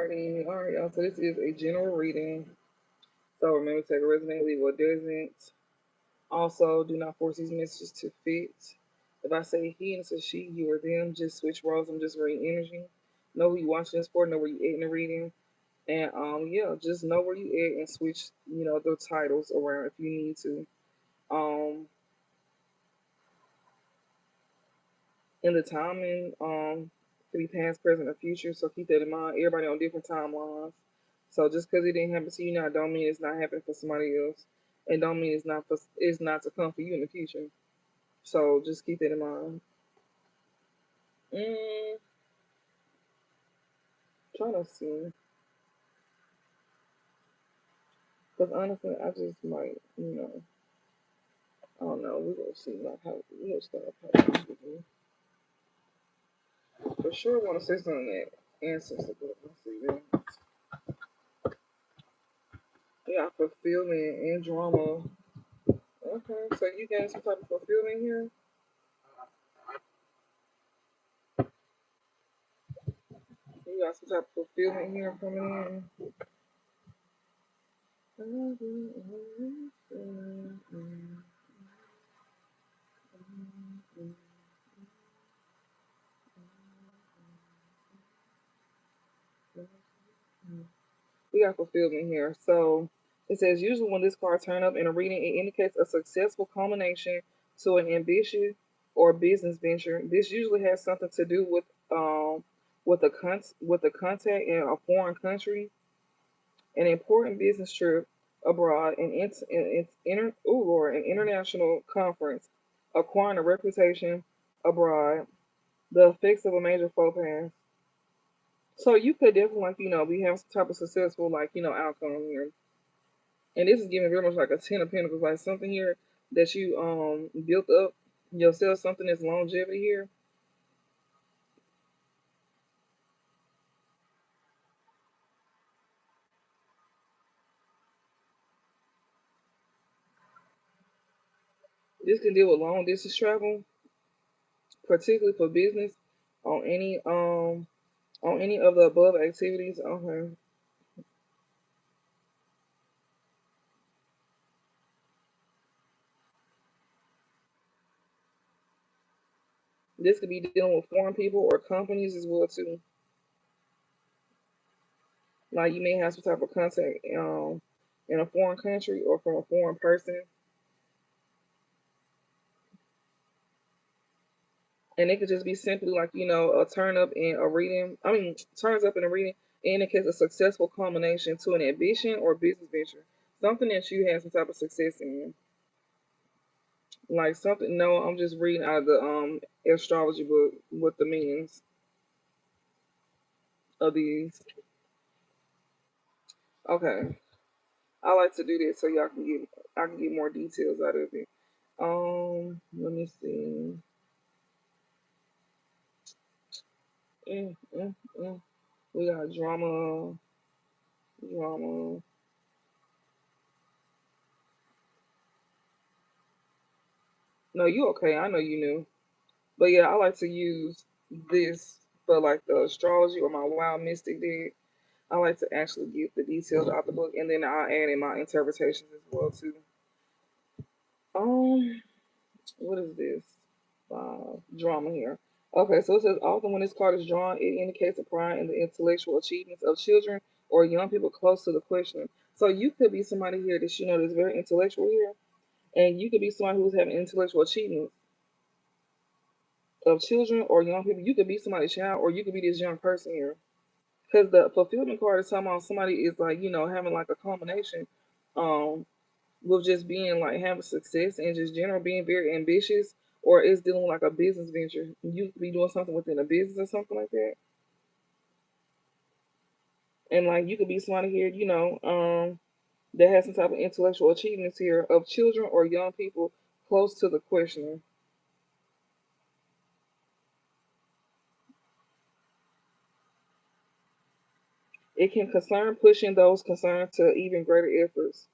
Alrighty, alright, y'all. So this is a general reading. So remember to take a resonate, leave what doesn't. Also, do not force these messages to fit. If I say he and it says she, you or them, just switch roles. I'm just reading energy. Know who you watching this for. Know where you at in the reading, and yeah, just know where you at and switch, the titles around if you need to. Um, in the timing, could be past, present, or future. So keep that in mind. Everybody on different timelines. So just because it didn't happen to you now, don't mean it's not happening for somebody else, and don't mean it's not to come for you in the future. So just keep that in mind. Mm, trying to see, because honestly, I just might, I don't know. We're gonna see like how we gonna start. For sure, want to say something that ancestor, but let's see. Then. Yeah, fulfillment and drama. Okay, so you getting some type of fulfillment here? You got some type of fulfillment here coming in. We got fulfillment here. So it says usually when this card turn up in a reading, it indicates a successful culmination to an ambition or business venture. This usually has something to do with a contact in a foreign country, an important business trip abroad, an international conference, acquiring a reputation abroad, the effects of a major faux pas. So you could definitely be having some type of successful outcome here. And this is giving very much like a 10 of Pentacles, like something here that you built up yourself, something that's longevity here. This can deal with long distance travel, particularly for business, on any um on any of the above activities. Okay. This could be dealing with foreign people or companies as well too. Like you may have some type of contact in a foreign country or from a foreign person. And it could just be simply like a turn up in a reading. I mean, turns up in a reading indicates a successful culmination to an ambition or business venture, something that you had some type of success in, like something. No, I'm just reading out of the astrology book what the meanings of these. Okay, I like to do this so y'all can get I can get more details out of it. Let me see. Mm, mm, mm. We got drama, drama. No, you okay? I know you knew. But yeah, I like to use this for like the astrology or my wild mystic deck. I like to actually get the details out the book and then I'll add in my interpretations as well too. Um, what is this? Drama here. Okay, so it says often when this card is drawn, it indicates a pride in the intellectual achievements of children or young people close to the question. So you could be somebody here that that's very intellectual here, and you could be somebody who's having intellectual achievements of children or young people. You could be somebody's child, or you could be this young person here. Because the fulfillment card is talking about somebody is like having like a combination, um, with just being like having success and just general being very ambitious, or it's dealing with like a business venture. You could be doing something within a business or something like that, and like you could be somebody here, that has some type of intellectual achievements here of children or young people close to the questioner. It can concern pushing those concerned to even greater efforts.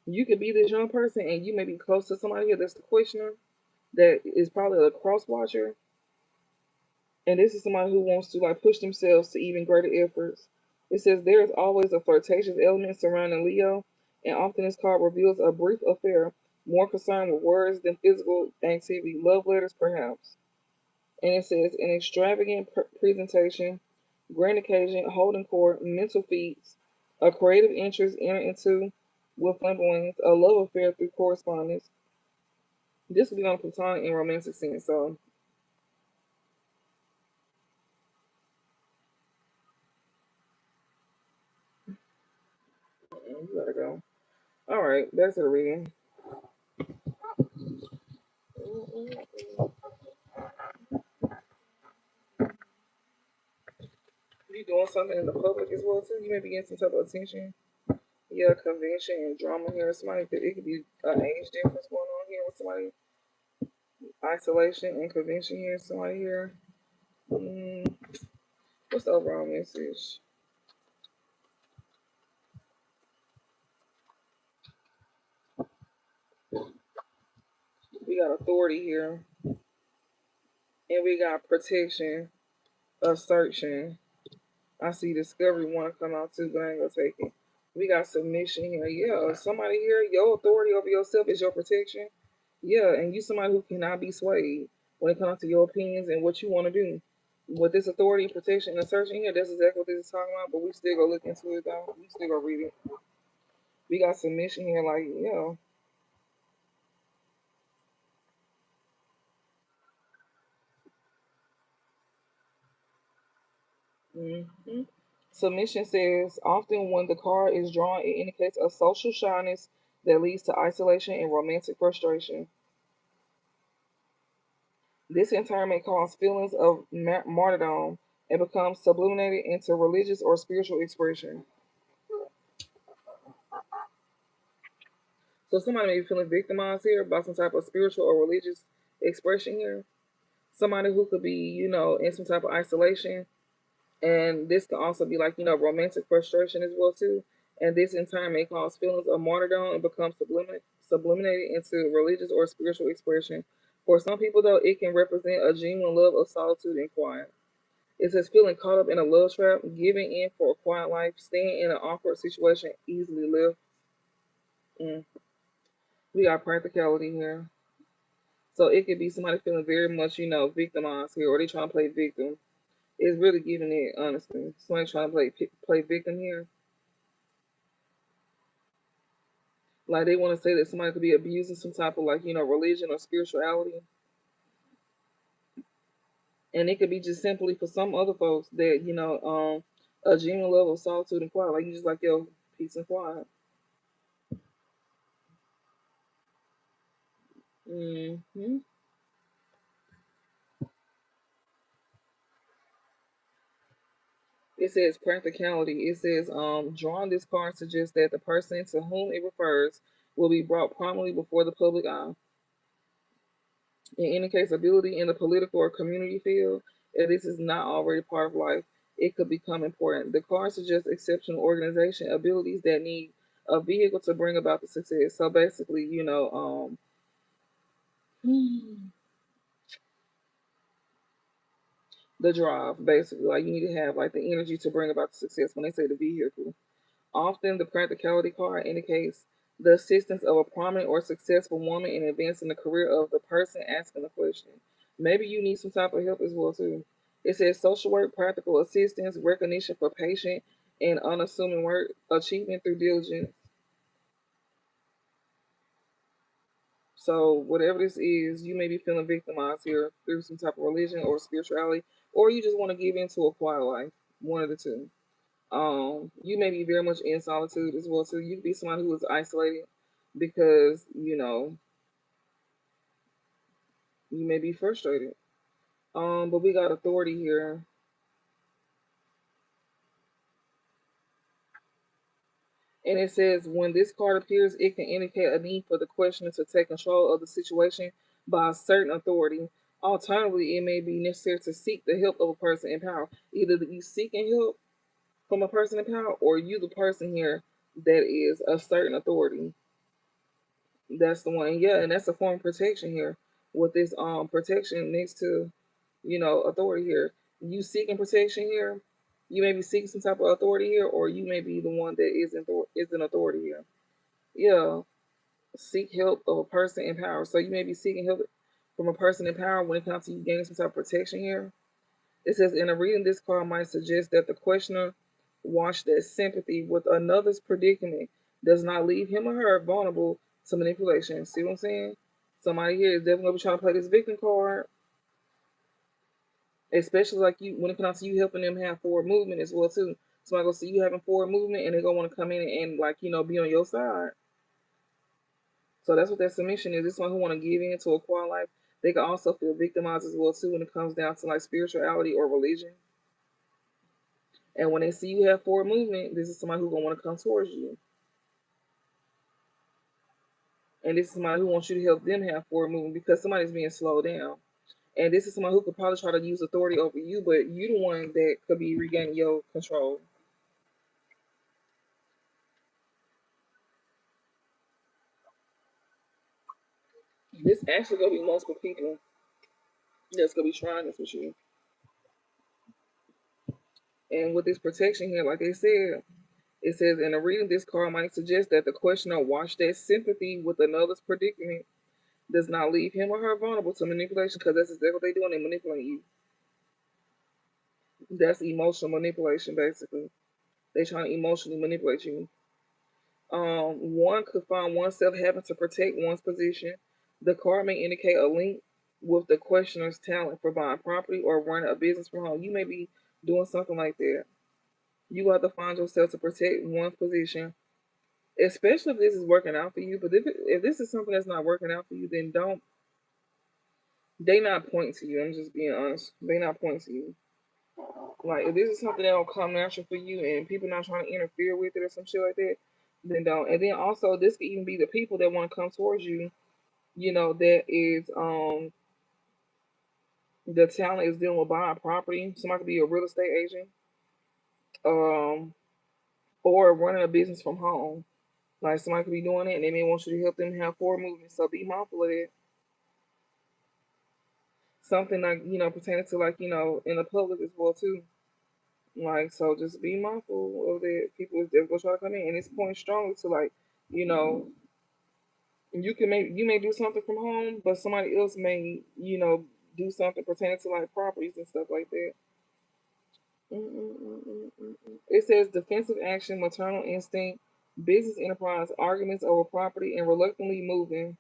You could be this young person and you may be close to somebody here that's the questioner that is probably a cross watcher. And this is somebody who wants to like push themselves to even greater efforts. It says there is always a flirtatious element surrounding Leo, and often this card reveals a brief affair, more concerned with words than physical activity, love letters perhaps. And it says an extravagant presentation, grand occasion, holding court, mental feats, a creative interest entered into with flamboyance, a love affair through correspondence. This would be on a platonic and romantic sense. So you gotta go. All right, back to the reading. You doing something in the public as well too? You may be getting some type of attention. Yeah, convention and drama here. Somebody could, it could be an age difference going on here with somebody. Isolation and convention here. Somebody here. Mm, what's the overall message? We got authority here, and we got protection, assertion. I see discovery want to come out too, but I ain't gonna take it. We got submission here. Yeah, somebody here, your authority over yourself is your protection. Yeah, and you somebody who cannot be swayed when it comes to your opinions and what you want to do. With this authority, protection, and assertion here, that's exactly what this is talking about. But we still go look into it though. We still go read it. We got submission here, like hmm Submission says often when the card is drawn, it indicates a social shyness that leads to isolation and romantic frustration. This in turn may cause feelings of martyrdom and become sublimated into religious or spiritual expression. So somebody may be feeling victimized here by some type of spiritual or religious expression here. Somebody who could be, in some type of isolation. And this can also be like, romantic frustration as well too. And this in turn may cause feelings of martyrdom and become sublimated into religious or spiritual expression. For some people though, it can represent a genuine love of solitude and quiet. It says feeling caught up in a love trap, giving in for a quiet life, staying in an awkward situation, easily left. Mm. We got practicality here. So it could be somebody feeling very much, victimized here, or they trying to play victim. It's really giving it honestly. Somebody trying to play victim here. Like they want to say that somebody could be abusing some type of like, religion or spirituality. And it could be just simply for some other folks that, a genuine level of solitude and quiet. Like you just like yo, peace and quiet. Hmm. It says practicality. It says drawing this card suggests that the person to whom it refers will be brought prominently before the public eye. It indicates ability in the political or community field. If this is not already part of life, it could become important. The card suggests exceptional organization abilities that need a vehicle to bring about the success. So basically, the drive, basically, like you need to have like the energy to bring about the success. When they say the vehicle, often the practicality card indicates the assistance of a prominent or successful woman in advancing the career of the person asking the question. Maybe you need some type of help as well too. It says social work, practical assistance, recognition for patient and unassuming work, achievement through diligence. So whatever this is, you may be feeling victimized here through some type of religion or spirituality, or you just want to give into a quiet life. One of the two. You may be very much in solitude as well too. You could be someone who is isolated because you may be frustrated. But we got authority here, and it says when this card appears, it can indicate a need for the questioner to take control of the situation by a certain authority. Alternatively, it may be necessary to seek the help of a person in power. Either you seeking help from a person in power, or you the person here that is a certain authority. That's the one. Yeah, and that's a form of protection here. With this protection next to, authority here. You seeking protection here. You may be seeking some type of authority here, or you may be the one that is an authority here. Yeah, seek help of a person in power. So you may be seeking help from a person in power when it comes to you gaining some type of protection here. It says, in a reading, this card might suggest that the questioner watched that sympathy with another's predicament does not leave him or her vulnerable to manipulation. See what I'm saying? Somebody here is definitely going to be trying to play this victim card, especially like you when it comes to you helping them have forward movement as well too. Somebody gonna see you having forward movement and they're gonna want to come in and like be on your side. So that's what that submission is. This one who want to give in to a quiet life. They can also feel victimized as well too when it comes down to like spirituality or religion. And when they see you have forward movement, this is somebody who's gonna want to come towards you. And this is somebody who wants you to help them have forward movement because somebody's being slowed down. And this is someone who could probably try to use authority over you, but you the one that could be regaining your control. This actually gonna be multiple people that's gonna be trying this with you. And with this protection here, like they said, it says in a reading, this card might suggest that the questioner watched that sympathy with another's predicament does not leave him or her vulnerable to manipulation because that's exactly what they're doing. They manipulate you. That's emotional manipulation, basically. They trying to emotionally manipulate you. One could find oneself having to protect one's position. The card may indicate a link with the questioner's talent for buying property or running a business from home. You may be doing something like that. You have to find yourself to protect one's position, especially if this is working out for you. But if this is something that's not working out for you, then don't. They not pointing to you. I'm just being honest. They not pointing to you. Like if this is something that will come natural for you, and people not trying to interfere with it or some shit like that, then don't. And then also, this could even be the people that want to come towards you. That is the talent is dealing with buying property. Somebody could be a real estate agent, um, or running a business from home. Like somebody could be doing it, and they may want you to help them have forward movement. So be mindful of it. Something like pertaining to like in the public as well too. Like so, just be mindful of that. People is gonna try to come in, and it's pointing strongly to like you know you may do something from home, but somebody else may do something pertaining to like properties and stuff like that. It says defensive action, maternal instinct, business enterprise, arguments over property, and reluctantly moving.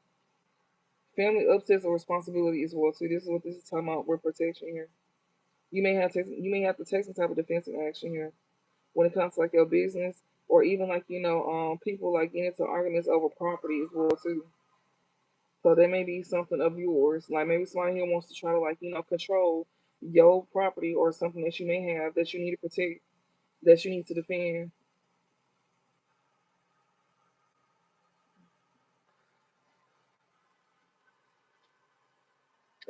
Family upsets or responsibility as well too. This is what this is talking about with protection here. You may have to take some type of defensive action here when it comes to like your business or even like people like get into arguments over property as well too. So that may be something of yours. Like maybe somebody here wants to try to like control your property or something that you may have that you need to protect, that you need to defend.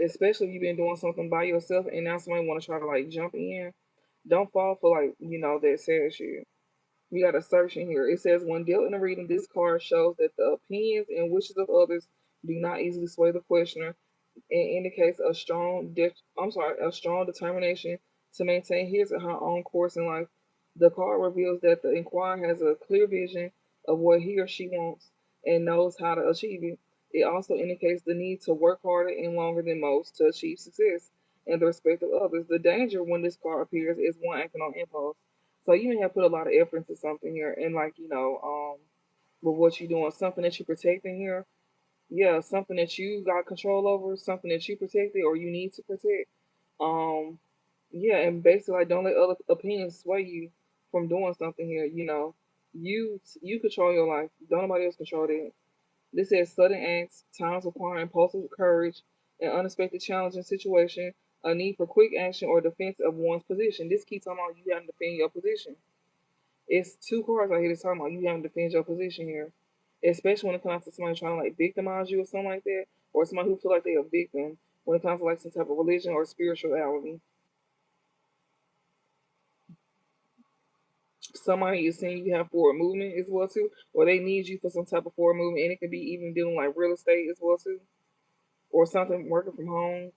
Especially if you've been doing something by yourself and now somebody want to try to like jump in. Don't fall for like that sad shit. We got a search in here. It says when dealt in a reading, this card shows that the opinions and wishes of others do not easily sway the questioner and indicates a strong determination to maintain his or her own course in life. The card reveals that the inquirer has a clear vision of what he or she wants and knows how to achieve it. It also indicates the need to work harder and longer than most to achieve success and the respect of others. The danger when this card appears is one acting on impulse. So you may have put a lot of effort into something here, and like with what you're doing, something that you're protecting here, yeah, something that you got control over, something that you protected or you need to protect. Um, yeah, and basically like don't let other opinions sway you from doing something here. You control your life. Don't nobody else control that. This says sudden acts, times requiring impulsive courage, an unexpected challenging situation, a need for quick action or defense of one's position. This keeps talking about you having to defend your position. It's two cards right here that's talking about you having to defend your position here. Especially when it comes to somebody trying to like victimize you or something like that, or somebody who feel like they're a victim when it comes to like some type of religion or spirituality. Somebody is saying you have forward movement as well too, or they need you for some type of forward movement, and it could be even dealing like real estate as well too, or something working from home.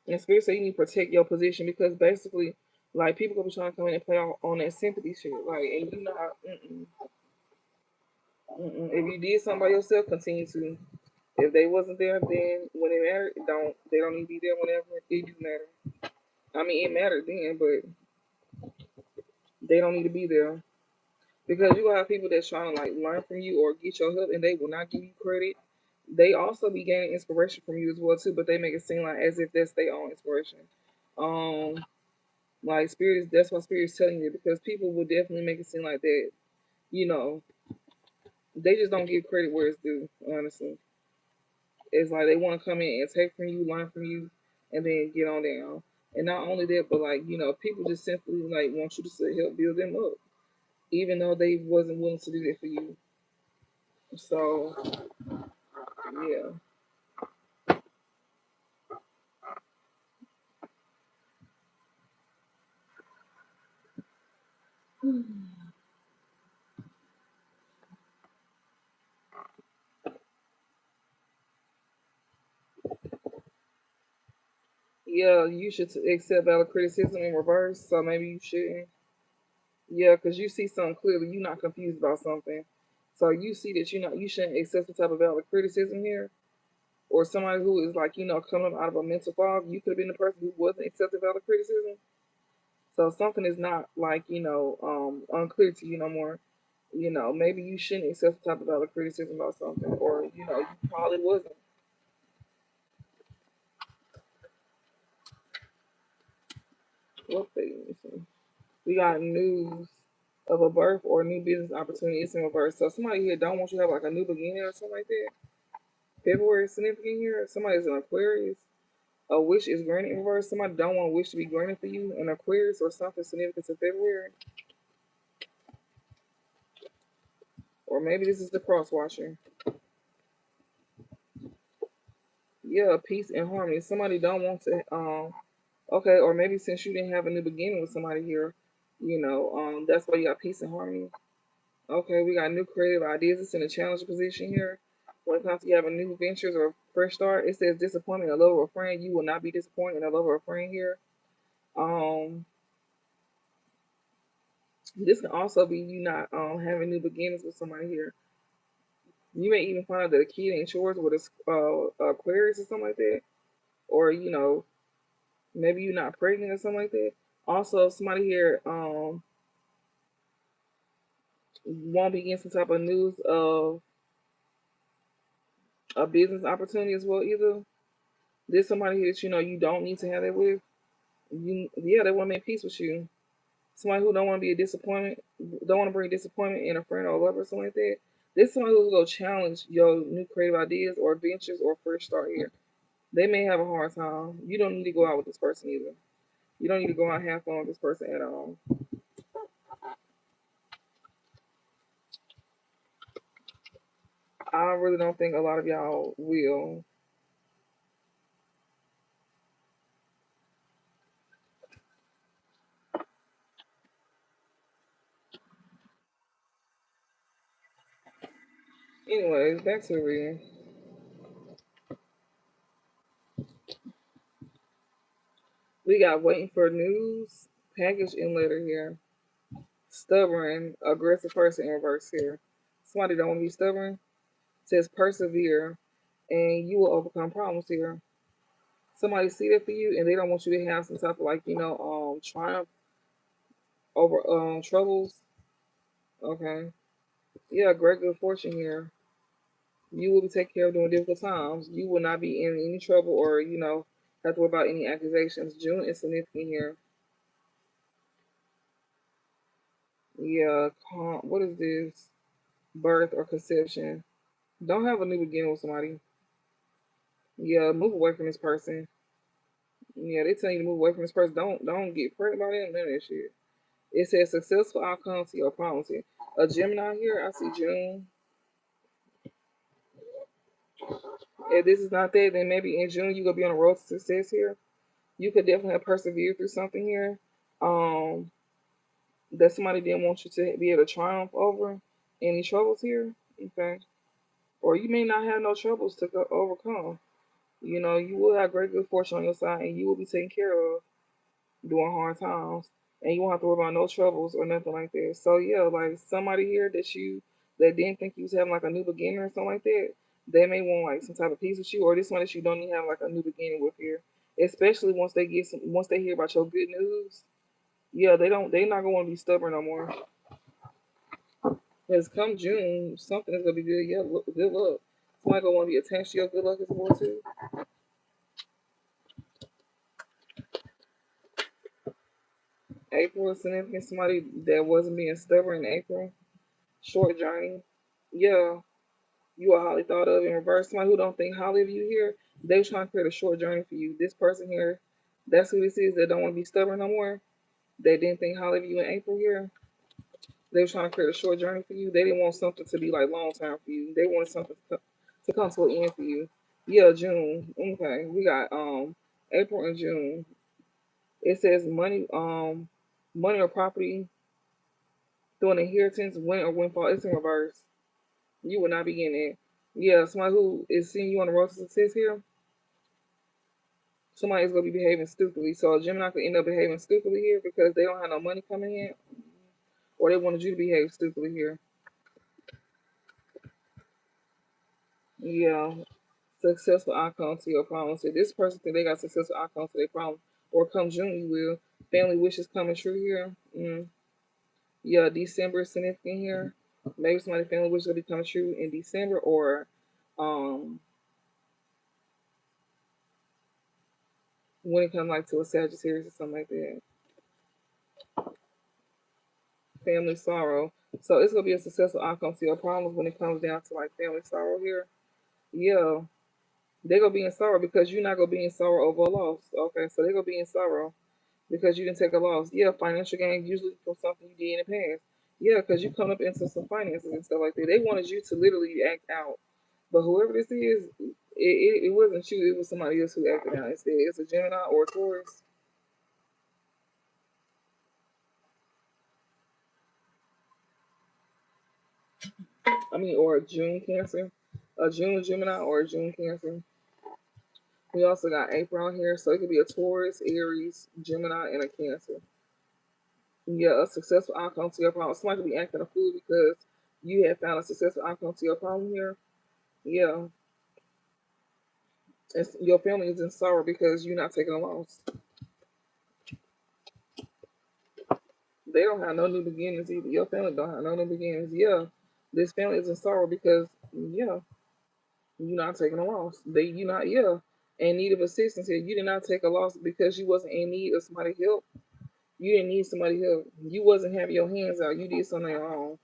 And spirit say you need to protect your position because basically, like people gonna be trying to come in and play on that sympathy shit. Like, and you not, if you did something by yourself, continue to. If they wasn't there, then when it mattered, they don't need to be there whenever it do matter. I mean, it mattered then, but they don't need to be there because you gonna have people that's trying to like learn from you or get your help, and they will not give you credit. They also be gaining inspiration from you as well too, but they make it seem like as if that's their own inspiration. Um, like spirit is that's what spirit is telling you because people will definitely make it seem like that. You know, they just don't give credit where it's due. Honestly, it's like they want to come in and take from you, learn from you, and then get on down. And not only that, but like people just simply like want you to help build them up, even though they wasn't willing to do that for you. So yeah, yeah, you should accept valid criticism in reverse. So maybe you shouldn't. Yeah, because you see something clearly, you're not confused about something. So you see that you shouldn't accept some type of valid criticism here, or somebody who is like coming up out of a mental fog. You could have been the person who wasn't accepting valid criticism. So something is not like unclear to you no more. Maybe you shouldn't accept some type of valid criticism about something, or you probably wasn't. What thing? We got news of a birth or a new business opportunity. It's in reverse. So somebody here don't want you to have like a new beginning or something like that. February is significant here. Somebody's an Aquarius. A wish is granted in reverse. Somebody don't want a wish to be granted for you. An Aquarius or something significant to February. Or maybe this is the cross watcher. Yeah, peace and harmony. Somebody don't want to okay, or maybe since you didn't have a new beginning with somebody here, that's why you got peace and harmony. Okay, we got new creative ideas. It's in a challenge position here. When it comes to having new ventures or fresh start, it says disappointment, a love or a friend. You will not be disappointed in a love or a friend here. Um, this can also be you not having new beginnings with somebody here. You may even find out that a kid ain't yours with a Aquarius or something like that, or maybe you're not pregnant or something like that. Also, somebody here won't be getting some type of news of a business opportunity as well either. There's somebody here that you don't need to have that with. Yeah, they want to make peace with you. Somebody who don't want to be a disappointment, don't want to bring disappointment in a friend or a lover or something like that. This is somebody who's gonna challenge your new creative ideas or ventures or fresh start here. They may have a hard time. You don't need to go out with this person either. You don't need to go out and have fun with this person at all. I really don't think a lot of y'all will. Anyways, back to the reading. We got waiting for news, package and letter here. Stubborn, aggressive person in reverse here. Somebody don't want to be stubborn. Says persevere, and you will overcome problems here. Somebody see that for you, and they don't want you to have some type of triumph over troubles. Okay, yeah, great good fortune here. You will be taken care of during difficult times. You will not be in any trouble or have to worry about any accusations. June is significant here. Yeah, what is this? Birth or conception. Don't have a new beginning with somebody. Yeah, move away from this person. Yeah, they tell you to move away from this person. Don't get pregnant by them. None of that shit. It says successful outcome to your problems here. A Gemini here. I see June. If this is not that, then maybe in June you gonna be on a road to success here. You could definitely have persevered through something here. Um, that somebody didn't want you to be able to triumph over any troubles here. Okay, or you may not have no troubles to overcome. You know, you will have great good fortune on your side, and you will be taken care of during hard times, and you won't have to worry about no troubles or nothing like that. So yeah, like somebody here that didn't think you was having like a new beginning or something like that, they may want like some type of peace with you, or this one that you don't even have like a new beginning with here. Especially once they hear about your good news, yeah, they not gonna want to be stubborn no more. Because come June, something is gonna be good. Yeah, good luck. Somebody gonna want to be attached to your good luck as well too. April is significant. Somebody that wasn't being stubborn in April. Short journey. Yeah, you are highly thought of in reverse. Somebody who don't think highly of you here, they trying to create a short journey for you. This person here, that's who this is that don't want to be stubborn no more. They didn't think highly of you in April here. They were trying to create a short journey for you. They didn't want something to be like long term for you. They wanted something to come to an end for you. Yeah, June. Okay, we got April and June. It says money or property through an inheritance, win or windfall. It's in reverse. You will not be getting it. Yeah, somebody who is seeing you on the road to success here, somebody is gonna be behaving stupidly. So a Gemini could end up behaving stupidly here because they don't have no money coming in, or they wanted you to behave stupidly here. Yeah, successful outcome to your problem. So this person think they got successful outcome to their problem, or come June you will. Family wishes coming true here. Yeah, December is significant here. Maybe somebody family wishes will be coming true in December, or um when it comes like to a Sagittarius or something like that. Family sorrow. So it's gonna be a successful outcome to your problems when it comes down to like family sorrow here. Yeah, they're gonna be in sorrow because you're not gonna be in sorrow over a loss. Okay, so they're gonna be in sorrow because you didn't take a loss. Yeah, financial gain usually from something you did in the past. Yeah, because you come up into some finances and stuff like that. They wanted you to literally act out, but whoever this is, it wasn't you. It was somebody else who acted out instead. It's a Gemini or a Taurus. I mean, or a June Cancer, a June Gemini or a June Cancer. We also got April here, so it could be a Taurus, Aries, Gemini, and a Cancer. Yeah, a successful outcome to your problem. Somebody could be acting a fool because you have found a successful outcome to your problem here. Yeah, your family is in sorrow because you're not taking a loss. They don't have no new beginnings either. Your family don't have no new beginnings. Yeah, this family is in sorrow because yeah, you're not taking a loss. You not in need of assistance here. You did not take a loss because you wasn't in need of somebody help. You didn't need somebody help. You wasn't having your hands out. You did something on your own.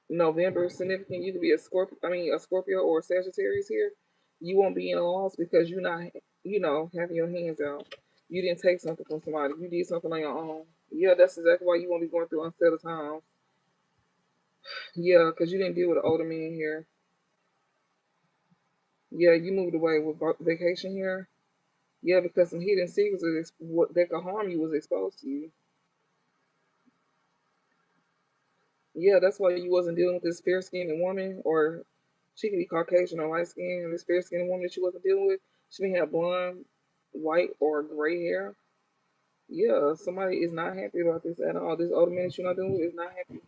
November is significant. You could be a Scorpio. I mean, a Scorpio or a Sagittarius here. You won't be in a loss because you're not, having your hands out. You didn't take something from somebody. You did something on your own. Yeah, that's exactly why you won't be going through unsettled times. Yeah, because you didn't deal with an older man here. Yeah, you moved away with vacation here. Yeah, because some hidden secrets what that could harm you was exposed to you. Yeah, that's why you wasn't dealing with this fair skinned woman, or she could be Caucasian or light skinned. This fair skinned woman that you wasn't dealing with, she may have blonde, white, or gray hair. Yeah, somebody is not happy about this at all. This older man that you're not dealing with is not happy.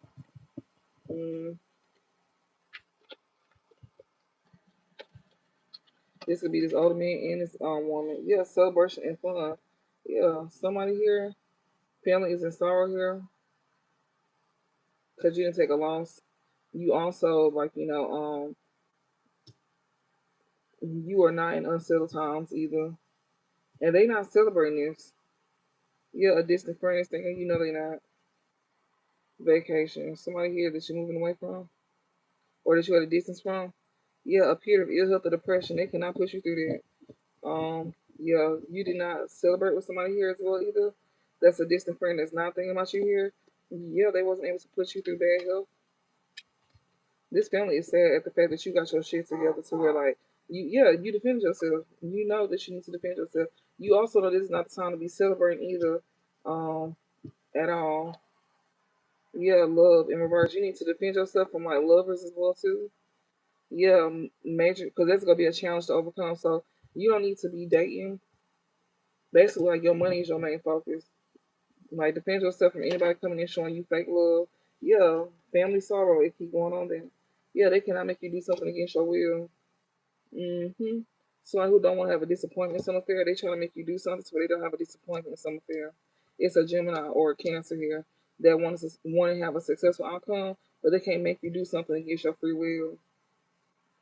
Mm, this could be this older man and this woman. Yeah, celebration and fun. Yeah, somebody here, family is in sorrow here because you didn't take a loss. You also you are not in unsettled times either, and they not celebrating this. Yeah, a distant friend is thinking they not. Vacation. Somebody here that you're moving away from, or that you're at a distance from. Yeah, a period of ill health or depression. They cannot push you through that. Yeah, you did not celebrate with somebody here as well either. That's a distant friend that's not thinking about you here. Yeah, they wasn't able to push you through bad health. This family is sad at the fact that you got your shit together to where like you defend yourself. You know that you need to defend yourself. You also know this is not the time to be celebrating either, at all. Yeah, love in reverse. You need to defend yourself from like lovers as well too. Yeah, major, because that's gonna be a challenge to overcome. So you don't need to be dating. Basically, like your money is your main focus. Like defend yourself from anybody coming in showing you fake love. Yeah, family sorrow. It keep going on then. Yeah, they cannot make you do something against your will. Mm-hmm. Someone who don't want to have a disappointment in some affair, they trying to make you do something so they don't have a disappointment in some affair. It's a Gemini or a Cancer here that want to have a successful outcome, but they can't make you do something against your free will.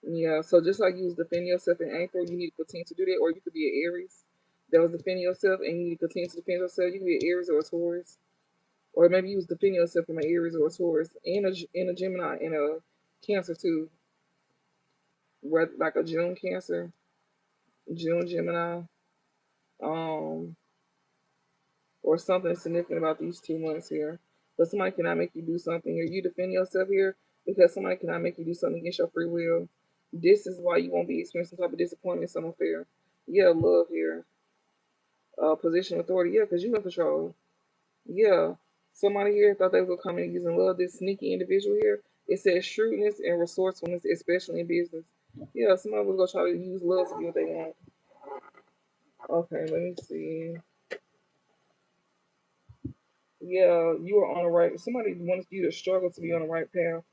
Yeah, so just like you was defending yourself in April, you need to continue to do that, or you could be an Aries that was defending yourself, and you need to continue to defend yourself. You could be an Aries or a Taurus, or maybe you was defending yourself from an Aries or a Taurus, and a Gemini and a Cancer too, like a June Cancer, June Gemini, um, or something significant about these 2 months here. But somebody cannot make you do something here. You defend yourself here because somebody cannot make you do something against your free will. This is why you won't be experiencing some type of disappointment in some affair. Yeah, love here. Position of authority. Yeah, because you in control. Yeah. Somebody here thought they were gonna come in using love. This sneaky individual here. It says shrewdness and resourcefulness, especially in business. Yeah, somebody was gonna try to use love to get what they want. Okay, let me see. Yeah, you are on the right. Somebody wants you to struggle to be on the right path,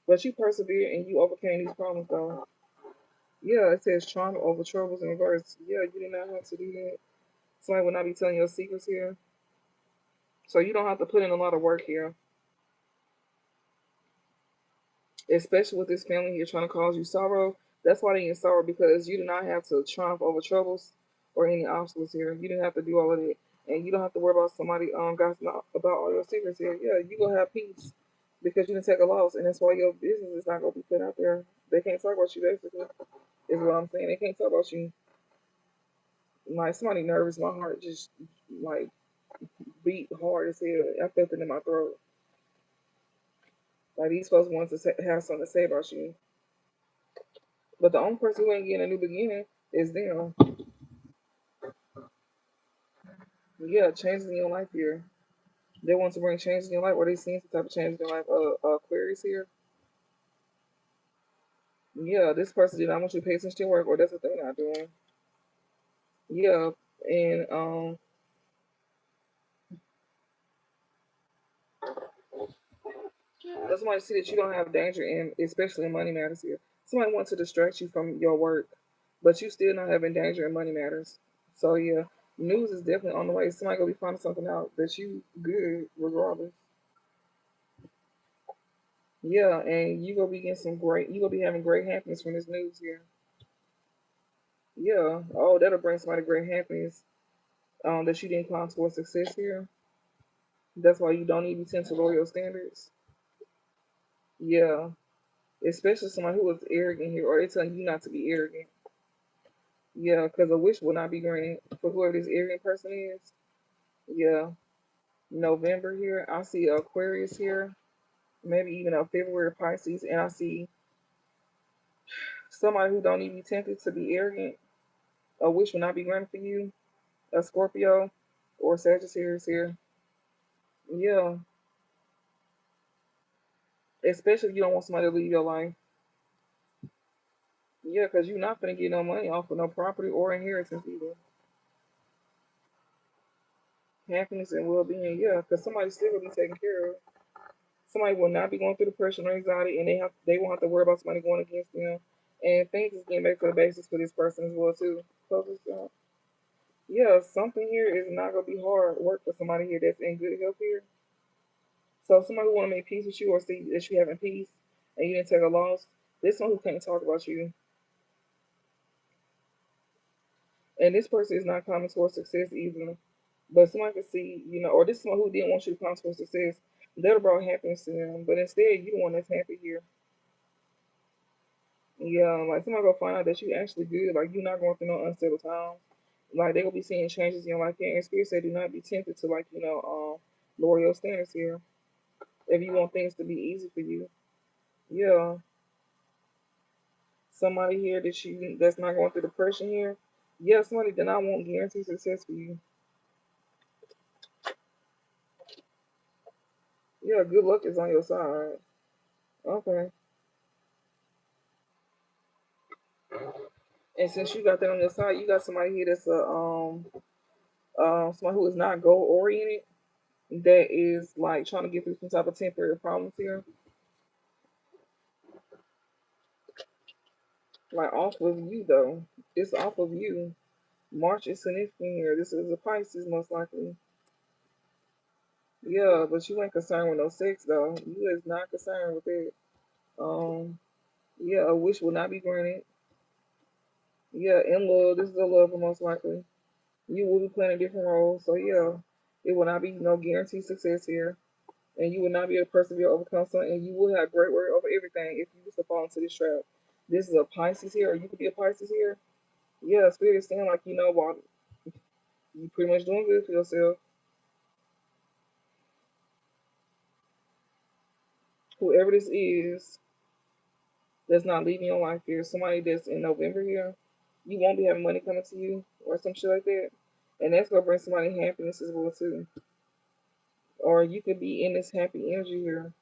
but you persevered and you overcame these problems, though. Yeah, it says trauma over troubles in reverse. Yeah, you did not have to do that. Somebody will not be telling your secrets here, so you don't have to put in a lot of work here, especially with this family here trying to cause you sorrow. That's why they in sorrow because you do not have to triumph over troubles or any obstacles here. You didn't have to do all of that, and you don't have to worry about somebody gossiping about all your secrets here. Yeah, you gonna have peace because you didn't take a loss, and that's why your business is not gonna be put out there. They can't talk about you basically. Is what I'm saying. They can't talk about you. Like somebody nervous, my heart just like beat hard as hell. I felt it in my throat. Like these folks want to have something to say about you. But the only person who ain't getting a new beginning is them. Yeah, changes in your life here. They want to bring changes in your life, or they seeing some type of change in your life. Aquarius here. Yeah, this person did not want you to pay attention to your work, or that's what they're not doing. Yeah, and that's why I see that you don't have danger, and especially in money matters here. Somebody wants to distract you from your work, but you still not having danger in money matters. So yeah, news is definitely on the way. Somebody gonna be finding something out that you good regardless. Yeah, and you gonna be getting some great. You gonna be having great happiness from this news here. Yeah. Oh, that'll bring somebody great happiness. That you didn't climb towards success here. That's why you don't need to tend to lower your standards. Yeah. Especially somebody who is arrogant here, or they telling you not to be arrogant. Yeah, because a wish will not be granted for whoever this arrogant person is. Yeah. November here. I see Aquarius here. Maybe even a February Pisces, and I see somebody who don't even be tempted to be arrogant. A wish will not be granted for you. A Scorpio or Sagittarius here. Yeah, especially if you don't want somebody to leave your life. Yeah, because you're not gonna get no money off of no property or inheritance either. Happiness and well-being, yeah, because somebody's still gonna be taken care of. Somebody will not be going through depression or anxiety, and they won't have to worry about somebody going against them. And things is getting back to the basis for this person as well too. Yeah, something here is not gonna be hard work for somebody here that's in good health here. So somebody who want to make peace with you or see that you having peace and you didn't take a loss, this one who can't talk about you. And this person is not coming towards success either. But somebody can see, or this is someone who didn't want you to come towards success. That have brought happiness to them. But instead, you the one that's happy here. Yeah, like somebody gonna find out that you actually good. Like you're not going through no unsettled times. Like they gonna be seeing changes in your life here. And spirit said, do not be tempted to lower your standards here. If you want things to be easy for you, yeah. Somebody here that's not going through depression here. Yeah, somebody that I won't guarantee success for you. Yeah, good luck is on your side. Okay. And since you got that on your side, you got somebody here that's a somebody who is not goal oriented, that is like trying to get through some type of temporary problems here, like off of you though. It's off of you. March is significant here. This is a Pisces most likely. Yeah, but you ain't concerned with no sex though. You is not concerned with it. Um, yeah, a wish will not be granted. Yeah, in love, this is a lover most likely. You will be playing a different role, so yeah, it will not be no guaranteed success here, and you will not be able to persevere, overcome something, and you will have great work over everything if you just fall into this trap. This is a Pisces here, or you could be a Pisces here. Yeah, Spirit is saying like well, you pretty much doing good for yourself. Whoever this is that's not leaving your life here, somebody that's in November here, you won't be having money coming to you or some shit like that, and that's gonna bring somebody happiness as well too. Or you could be in this happy energy here,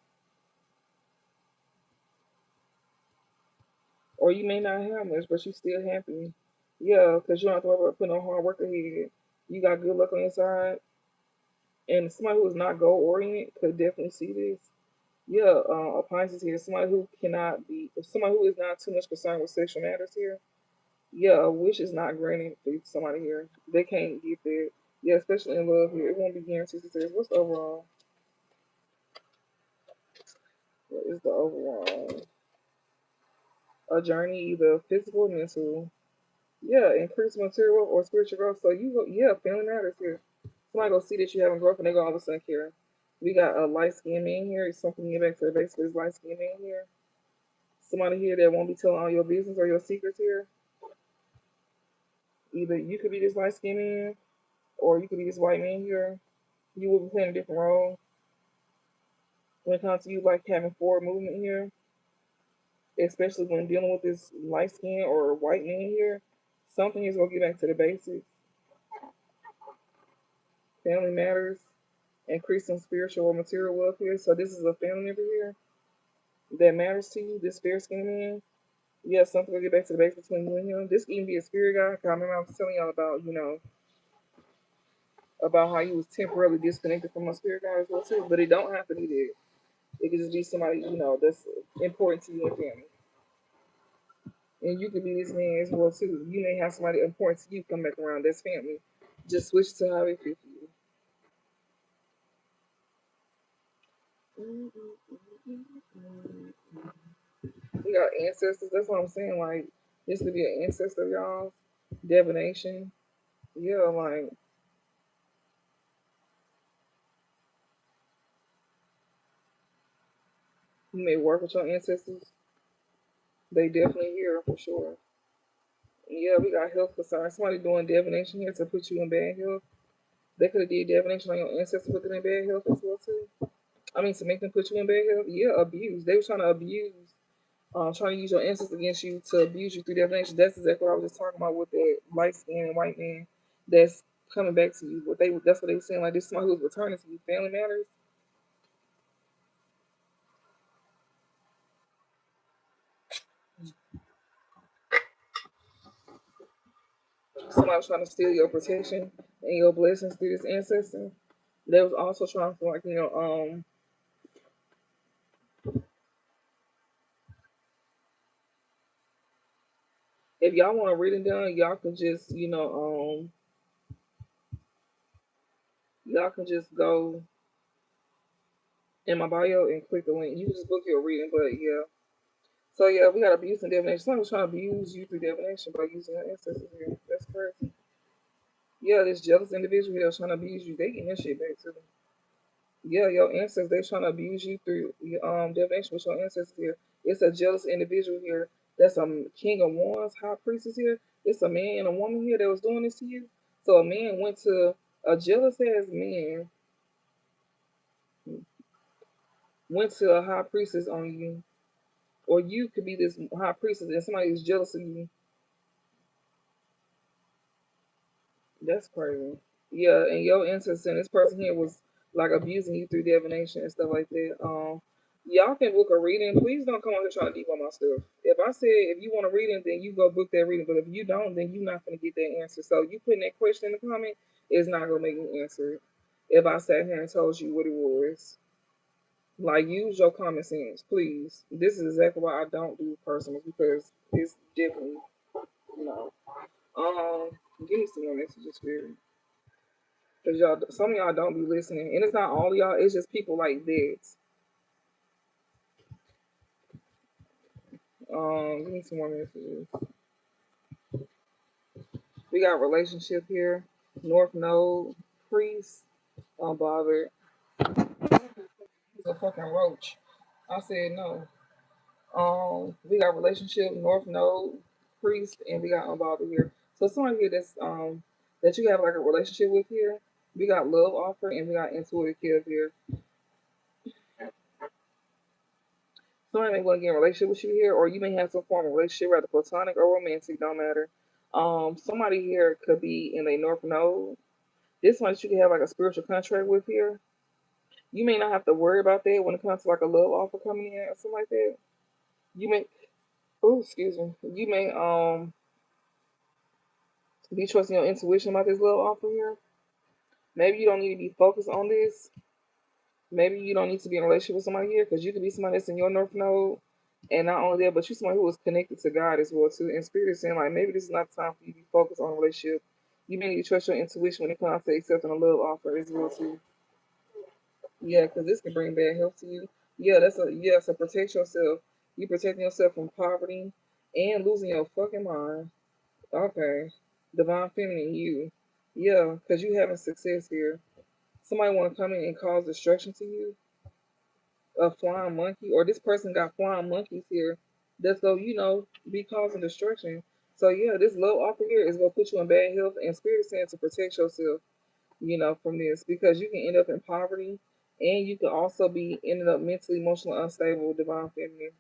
or you may not have much, but you still happy. Yeah, because you don't have to worry about putting on hard work ahead. You got good luck on your side, and somebody who is not goal oriented could definitely see this. Yeah, a Pisces here, somebody who cannot be, somebody who is not too much concerned with sexual matters here. Yeah, a wish is not granted for somebody here. They can't get that. Yeah, especially in love here, it won't be guaranteed success. What's the overall? What is the overall? A journey, either physical or mental. Yeah, increase material or spiritual growth. So yeah, family matters here. Somebody go see that you having growth and they go all of a sudden care. We got a light skinned man here. It's something to get back to the base for this light skinned man here. Somebody here that won't be telling all your business or your secrets here. Either you could be this light skinned man or you could be this white man here. You will be playing a different role when it comes to you like having forward movement here, especially when dealing with this light skin or white man here. Something is gonna get back to the basics. Family matters, increasing spiritual or material wealth here. So this is a family member here that matters to you. This fair skinned man. Yeah, something will get back to the base between you and him. This can even be a spirit guy. 'Cause I remember I was telling y'all about about how he was temporarily disconnected from my spirit guy as well too. But it don't have to be that. It could just be somebody that's important to you and family. And you could be this man as well too. You may have somebody important to you come back around. That's family. Just switch to how it fits you. We got ancestors. That's what I'm saying. Like this could be an ancestor of y'all. Divination. Yeah, like you may work with your ancestors. They definitely here for sure. Yeah, we got health concerns. Somebody doing divination here to put you in bad health. They could have did divination on your ancestors, put them in bad health as well too. I mean, to make them put you in bad health. Yeah, abuse. They were trying to abuse, trying to use your ancestors against you to abuse you through divination. That's exactly what I was just talking about with that light skinned white man that's coming back to you. That's what they were saying. Like this is somebody who's returning to you. Family matters. Somebody was trying to steal your protection and your blessings through this ancestor. They was also trying to if y'all want to read it done, y'all can just y'all can just go in my bio and click the link. You can just book your reading, but yeah. So yeah, we got abuse and divination. Someone was trying to abuse you through divination by using your ancestors here. That's crazy. Yeah, this jealous individual here was trying to abuse you. They getting this shit back to them. Yeah, your ancestors, they trying to abuse you through divination with your ancestors here. It's a jealous individual here. That's a king of wands, high priestess here. It's a man and a woman here that was doing this to you. So a man went to a jealous ass man went to a high priestess on you, or you could be this high priestess and somebody is jealous of you. That's crazy. Yeah, and your ancestor and this person here was like abusing you through divination and stuff like that. Y'all can book a reading. Please don't come on here trying to debunk my stuff. If I said if you want a reading, then you go book that reading. But if you don't, then you're not gonna get that answer. So you putting that question in the comment is not gonna make me answer it. If I sat here and told you what it was, like use your common sense, please. This is exactly why I don't do personal because it's definitely no. Give me some more messages here. Cause y'all, some of y'all don't be listening, and it's not all of y'all. It's just people like that. Give me some more messages. We got relationship here. North Node, priest, unbothered. He's a fucking roach. I said no. We got relationship, North Node, priest, and we got unbothered here. So someone here that you have like a relationship with here. We got love offer and we got intuitive kill here. Somebody may want to get in a relationship with you here, or you may have some form of relationship, whether platonic or romantic, don't matter. Somebody here could be in a North Node. This one that you can have like a spiritual contract with here. You may not have to worry about that when it comes to like a love offer coming in or something like that. You may, oh, excuse me. You may be trusting your intuition about this love offer here. Maybe you don't need to be focused on this. Maybe you don't need to be in a relationship with somebody here because you could be somebody that's in your North Node, and not only that, but you're somebody who is connected to God as well too. And Spirit is saying like maybe this is not the time for you to be focused on a relationship. You may need to trust your intuition when it comes to accepting a love offer as well too. Yeah, because this can bring bad health to you. Yeah, that's a yeah. So protect yourself. You protecting yourself from poverty and losing your fucking mind. Okay, divine feminine, you. Yeah, because you having success here. Somebody want to come in and cause destruction to you. A flying monkey, or this person got flying monkeys here. That's go, be causing destruction. So yeah, this love offer here is gonna put you in bad health, and spirit is saying to protect yourself, from this because you can end up in poverty and you can also be ended up mentally, emotionally unstable with divine feminine.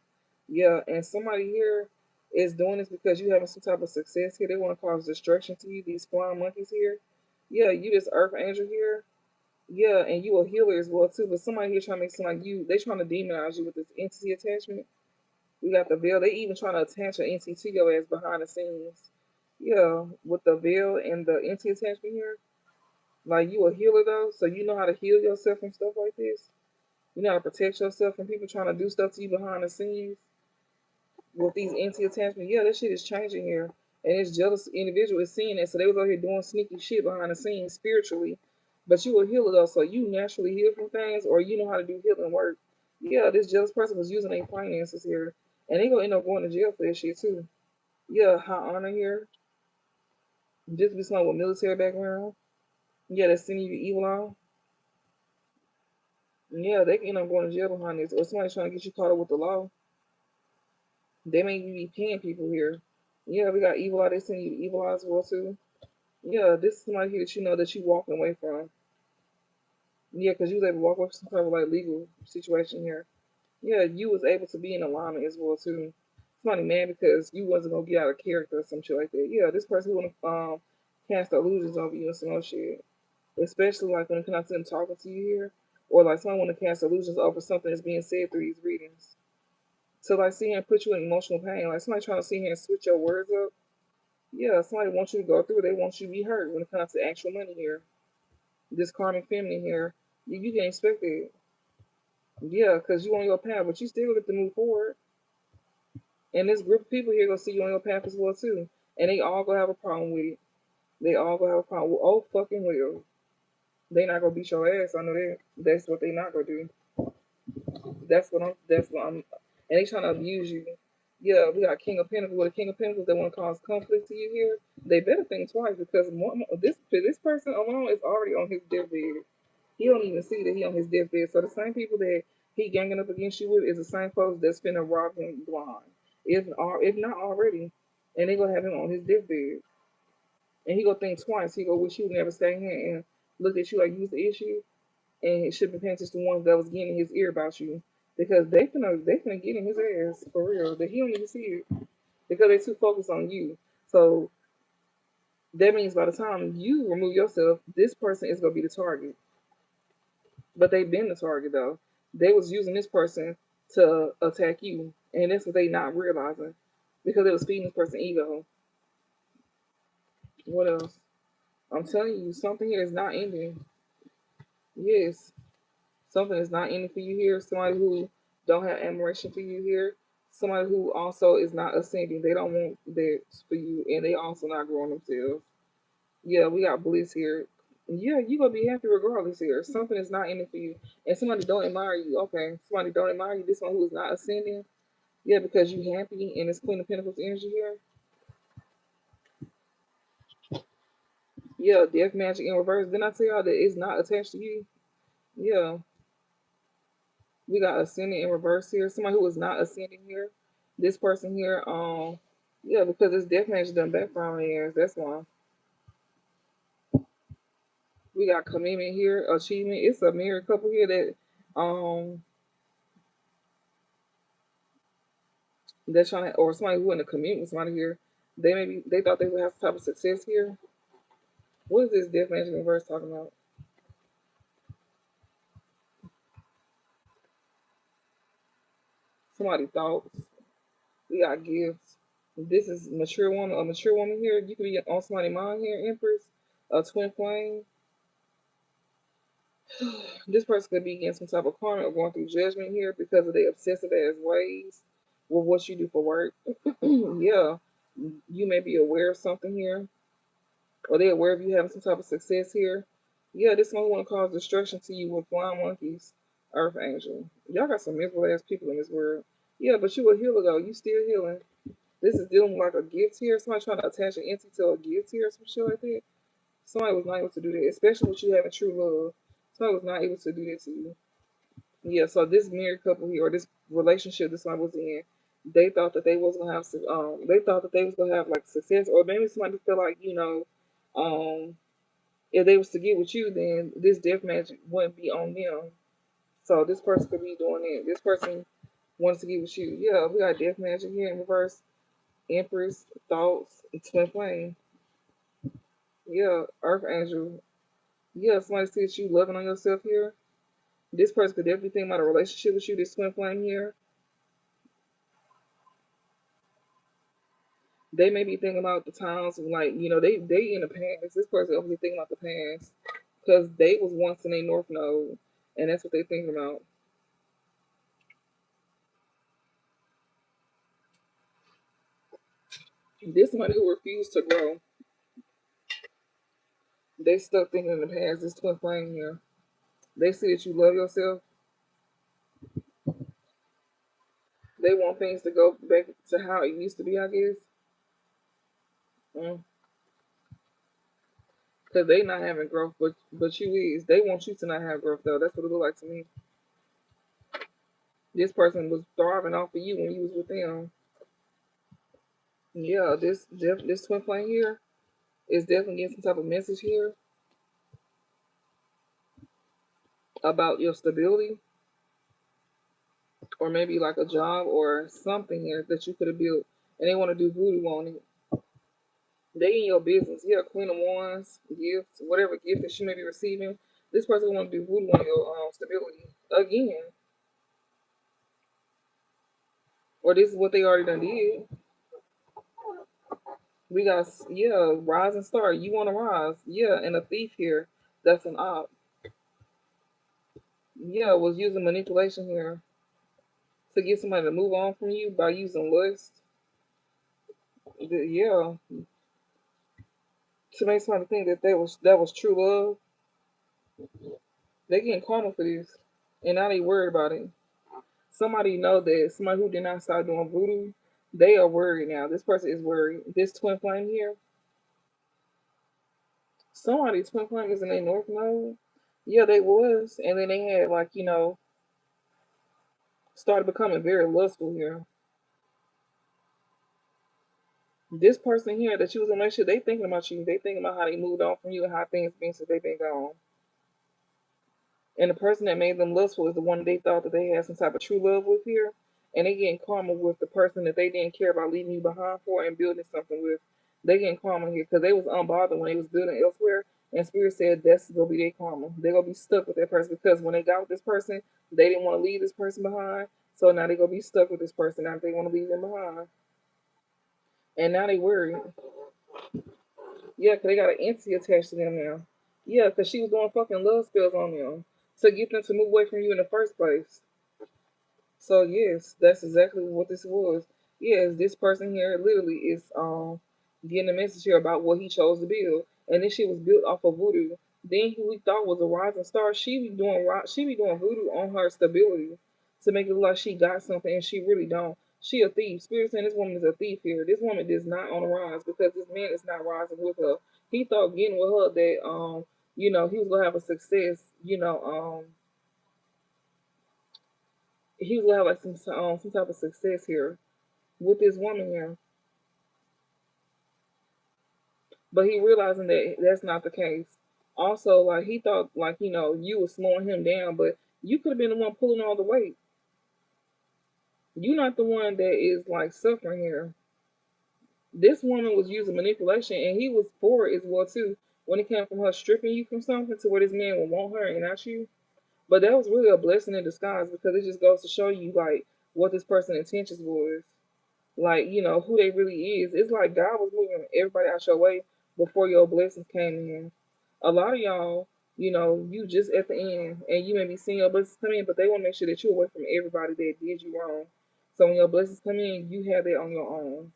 Yeah, and somebody here is doing this because you having some type of success here. They want to cause destruction to you, these flying monkeys here. Yeah, you this earth angel here. Yeah, and you a healer as well too. But somebody here trying to make it seem like they trying to demonize you with this entity attachment. We got the veil. They even trying to attach an entity to your ass behind the scenes. Yeah, with the veil and the entity attachment here. Like you a healer though, so you know how to heal yourself from stuff like this. You know how to protect yourself from people trying to do stuff to you behind the scenes with these anti-attachment. Yeah, that shit is changing here, and this jealous individual is seeing it. So they was out here doing sneaky shit behind the scenes spiritually. But you a healer though, so you naturally heal from things, or you know how to do healing work. Yeah, this jealous person was using their finances here, and they gonna end up going to jail for that shit too. Yeah, high honor here. Just be someone with military background. Yeah, that's sending you evil on. Yeah, they can end up going to jail behind this, or somebody trying to get you caught up with the law. They may be paying people here. Yeah, we got evil eye. They send you evil eyes as well too. Yeah, this is somebody here that you know that you walking away from. Yeah, because you was able to walk away from some type of like legal situation here. Yeah, you was able to be in alignment as well too. Somebody mad because you wasn't gonna get out of character or some shit like that. Yeah, this person who wanna cast illusions over you and some other shit. Especially like when it comes to them talking to you here. Or like someone wanna cast illusions over something that's being said through these readings. So like see here and put you in emotional pain. Like somebody trying to sit here and switch your words up. Yeah, somebody wants you to go through. They want you to be hurt when it comes to actual money here. This karmic feminine here, you can expect it. Yeah, because you on your path, but you still get to move forward. And this group of people here gonna see you on your path as well too. And they all gonna have a problem with it. They all gonna have a problem. Well, oh fucking well. They not gonna beat your ass. I know that. That's what they not gonna do. That's what I'm. And they trying to abuse you. Yeah, we got King of Pentacles. With a King of Pentacles, they want to cause conflict to you here. They better think twice because this person alone is already on his deathbed. He don't even see that he on his deathbed. So the same people that he ganging up against you with is the same folks that's finna rob him blind. If not already, and they gonna have him on his deathbed, and he gonna think twice. He gonna wish he would never stay here and look at you like you was the issue, and he should be paying attention to the ones that was getting in his ear about you because they finna get in his ass for real. That he don't even see it because they too focused on you. So that means by the time you remove yourself, this person is gonna be the target. But they've been the target though. They was using this person to attack you, and that's what they not realizing because it was feeding this person ego. What else? I'm telling you, something here is not ending. Yes, something is not ending for you here. Somebody who don't have admiration for you here. Somebody who also is not ascending. They don't want that for you, and they also not growing themselves. Yeah, we got bliss here. Yeah, you gonna be happy regardless here. Something is not ending for you, and somebody don't admire you. Okay, somebody don't admire you. This one who is not ascending. Yeah, because you happy, and it's Queen of Pentacles energy here. Yeah, death magic in reverse. Then I tell y'all that it's not attached to you. Yeah, we got ascending in reverse here. Somebody who is not ascending here. This person here, yeah, because it's death magic done background years. That's why we got commitment here, achievement. It's a married couple here that they're trying to, or somebody who in a commitment with somebody here. They thought they would have some type of success here. What is this death magic in reverse talking about? Somebody thoughts. We got gifts. This is mature woman, a mature woman here. You could be on somebody's mind here, Empress, a twin flame. This person could be getting some type of karma or going through judgment here because of their obsessive ass ways with what you do for work. Yeah, you may be aware of something here, or they're aware of you having some type of success here. Yeah, this one want to cause destruction to you with flying monkeys, Earth Angel. Y'all got some miserable ass people in this world. Yeah, but you a healer though. You still healing. This is dealing with like a gift here. Somebody trying to attach an entity to a gift here or some shit like that. Somebody was not able to do that, especially with you having true love. Somebody was not able to do that to you. Yeah, so this married couple here, or this relationship this one was in, they thought that they was gonna have they thought that they was gonna have like success, or maybe somebody feel like, um if they was to get with you, then this death magic wouldn't be on them. So this person could be doing it. This person wants to get with you. Yeah, we got death magic here in reverse. Empress, thoughts, twin flame. Yeah, Earth Angel. Yeah, somebody sees you loving on yourself here. This person could definitely think about a relationship with you. This twin flame here. They may be thinking about the times when, like, they in the past. This person obviously thinking about the past because they was once in a North Node, and that's what they thinking about. This somebody who refused to grow. They stuck thinking in the past. This twin flame here. They see that you love yourself. They want things to go back to how it used to be, I guess. Mm. Because they not having growth, but you is. They want you to not have growth though. That's what it look like to me. This person was thriving off of you when you was with them. Yeah, this twin flame here is definitely getting some type of message here about your stability, or maybe like a job or something here that you could have built, and they want to do voodoo on it. They in your business. Yeah, Queen of Wands, gifts, whatever gift that you may be receiving. This person want to do voodoo on your stability again, or this is what they already done did. We got, yeah, rising star. You want to rise, yeah, and a thief here. That's an op. Yeah, was using manipulation here to get somebody to move on from you by using lust. Yeah, to make somebody think that that was true love. They getting karma for this, and now they worried about it. Somebody know that somebody who did not start doing voodoo, they are worried now. This person is worried. This twin flame here, somebody's twin flame is in a north node. Yeah, they was, and then they had like started becoming very lustful here. This person here that you was in a relationship, they thinking about you. They thinking about how they moved on from you and how things been since they been gone. And the person that made them lustful is the one they thought that they had some type of true love with here. And they getting karma with the person that they didn't care about leaving you behind for and building something with. They getting karma here because they was unbothered when they was building elsewhere. And Spirit said that's gonna be their karma. They're gonna be stuck with that person because when they got with this person, they didn't want to leave this person behind. So now they gonna be stuck with this person. Now they want to leave them behind, and now they worried. Yeah, 'cause they got an entity attached to them now. Yeah, 'cause she was doing fucking love spells on them to get them to move away from you in the first place. So yes, that's exactly what this was. Yes, this person here literally is getting a message here about what he chose to build, and this shit was built off of voodoo. Then who we thought was a rising star, she be doing voodoo on her stability to make it look like she got something, and she really don't. She a thief. Spirit saying this woman is a thief here. This woman is not on the rise because this man is not rising with her. He thought getting with her that he was gonna have a success. He was gonna have like some type of success here with this woman here, but he realizing that that's not the case. Also, like he thought, like you were slowing him down, but you could have been the one pulling all the weight. You're not the one that is like suffering here. This woman was using manipulation, and he was for it as well too. When it came from her stripping you from something to where this man would want her and not you, but that was really a blessing in disguise because it just goes to show you like what this person's intentions was. Like who they really is. It's like God was moving everybody out your way before your blessings came in. A lot of y'all, you just at the end, and you may be seeing your blessings come in, but they want to make sure that you're away from everybody that did you wrong. So when your blessings come in, you have that on your own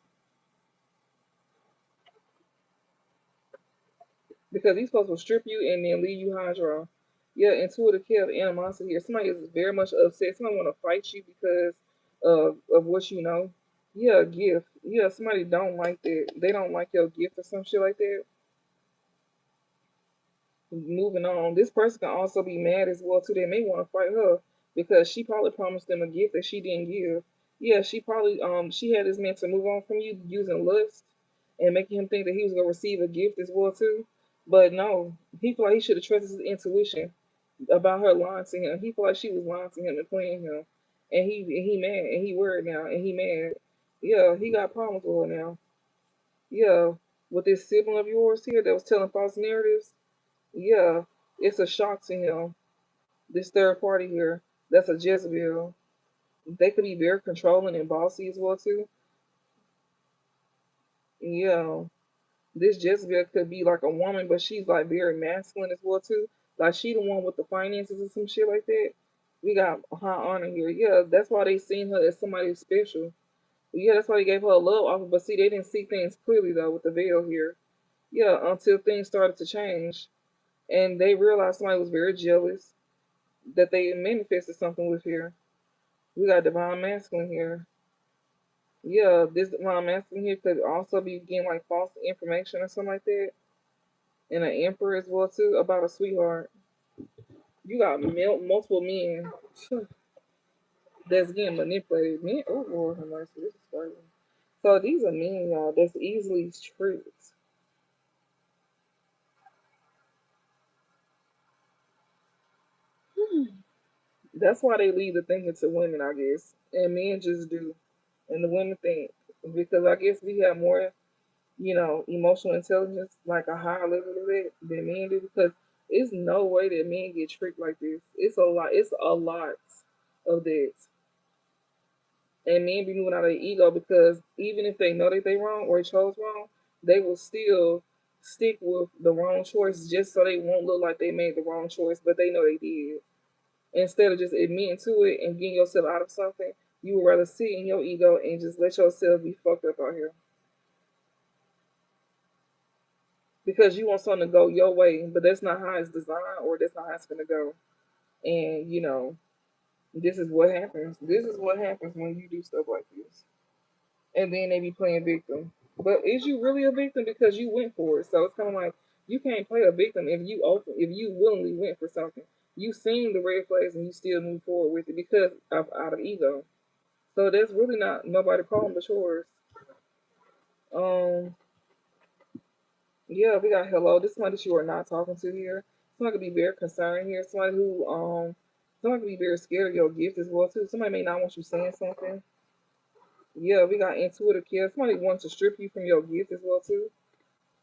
because these folks will strip you and then leave you high and dry. Yeah, intuitive care, the animosity here. Somebody is very much upset. Somebody want to fight you because of what you know. Yeah, gift. Yeah, somebody don't like that. They don't like your gift or some shit like that. Moving on. This person can also be mad as well too. They may want to fight her because she probably promised them a gift that she didn't give. Yeah, she probably she had this man to move on from you using lust and making him think that he was gonna receive a gift as well too. But no, he felt like he should have trusted his intuition about her lying to him. He felt like she was lying to him and playing him. And he mad and he worried now and he mad. Yeah, he got problems with her now. Yeah, with this sibling of yours here that was telling false narratives. Yeah, it's a shock to him. This third party here, that's a Jezebel. They could be very controlling and bossy as well too. Yeah, this Jezebel could be like a woman, but she's like very masculine as well too. Like she the one with the finances and some shit like that. We got high honor here. Yeah, that's why they seen her as somebody special. Yeah, that's why they gave her a love offer. But see, they didn't see things clearly though with the veil here. Yeah, until things started to change, and they realized somebody was very jealous that they manifested something with here. We got divine masculine here. Yeah, this divine masculine here could also be getting like false information or something like that. And an emperor as well too about a sweetheart. You got multiple men that's getting manipulated. Men, oh Lord have mercy, this is crazy. So these are men, y'all, that's easily tricked. That's why they leave the thinking to women, I guess, and men just do, and the women think because I guess we have more emotional intelligence, like a higher level of it than men do because it's no way that men get tricked like this. It's a lot. It's a lot of that. And men be moving out of their ego because even if they know that they wrong or they chose wrong, they will still stick with the wrong choice just so they won't look like they made the wrong choice, but they know they did. Instead of just admitting to it and getting yourself out of something, you would rather sit in your ego and just let yourself be fucked up out here. Because you want something to go your way, but that's not how it's designed or that's not how it's gonna go. And this is what happens. This is what happens when you do stuff like this. And then they be playing victim. But is you really a victim because you went for it? So it's kind of like you can't play a victim if you willingly went for something. You seen the red flags and you still move forward with it because of out of ego. So that's really not nobody problem but yours. Um, Yeah, we got hello. This is somebody that you are not talking to here. Somebody could be very concerned here. Somebody could be very scared of your gift as well too. Somebody may not want you saying something. Yeah, we got intuitive care. Somebody wants to strip you from your gift as well too.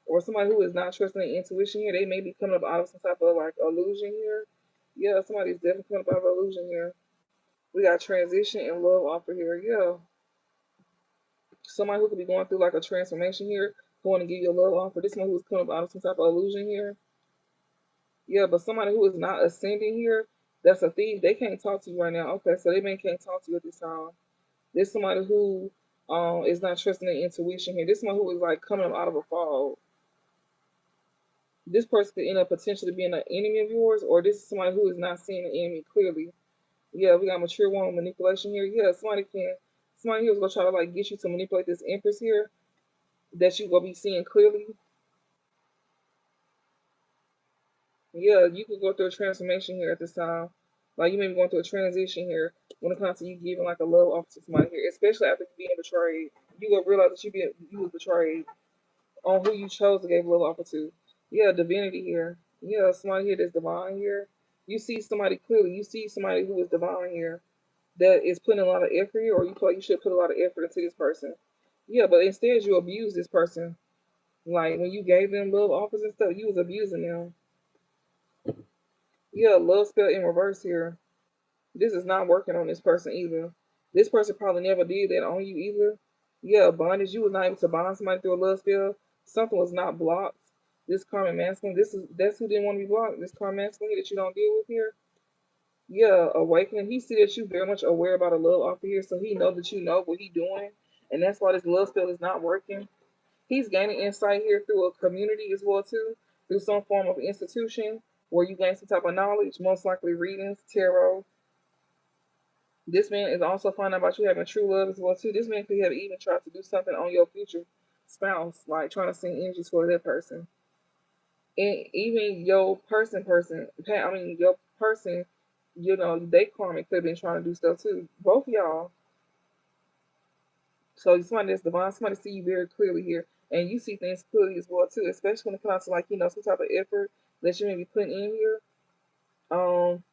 Or somebody who is not trusting their intuition here. They may be coming up out of some type of like illusion here. Yeah, somebody's definitely coming up out of illusion here. We got transition and love offer here. Yeah, somebody who could be going through like a transformation here, who want to give you a love offer. This one who's coming out of some type of illusion here. Yeah, but somebody who is not ascending here, that's a thief. They can't talk to you right now. Okay, so they may can't talk to you at this time. There's somebody who is not trusting their intuition here. This one who is like coming out of a fog. This person could end up potentially being an enemy of yours, or this is somebody who is not seeing the enemy clearly. Yeah, we got mature one with manipulation here. Yeah, somebody here is gonna try to like get you to manipulate this empress here that you gonna be seeing clearly. Yeah, you could go through a transformation here at this time. Like you may be going through a transition here when it comes to you giving like a love offer to somebody here, especially after being betrayed. You will realize that you was betrayed on who you chose to give love offer to. Yeah, divinity here. Yeah, somebody here that's divine here. You see somebody clearly. You see somebody who is divine here that is putting a lot of effort here, or you feel like you should put a lot of effort into this person. Yeah, but instead you abuse this person. Like when you gave them love offers and stuff, you was abusing them. Yeah, love spell in reverse here. This is not working on this person either. This person probably never did that on you either. Yeah, bondage. You was not able to bond somebody through a love spell. Something was not blocked. This karmic masculine. That's who didn't want to be blocked. This karmic masculine that you don't deal with here. Yeah, awakening. He see that you very much aware about a love offer here, so he know that you know what he doing, and that's why this love spell is not working. He's gaining insight here through a community as well too, through some form of institution where you gain some type of knowledge, most likely readings, tarot. This man is also finding out about you having true love as well too. This man could have even tried to do something on your future spouse, like trying to send energies for that person. And even your your person, they karmic could have been trying to do stuff too. Both of y'all. So somebody that's divine, somebody see you very clearly here. And you see things clearly as well too, especially when it comes to like, some type of effort that you may be putting in here. Um,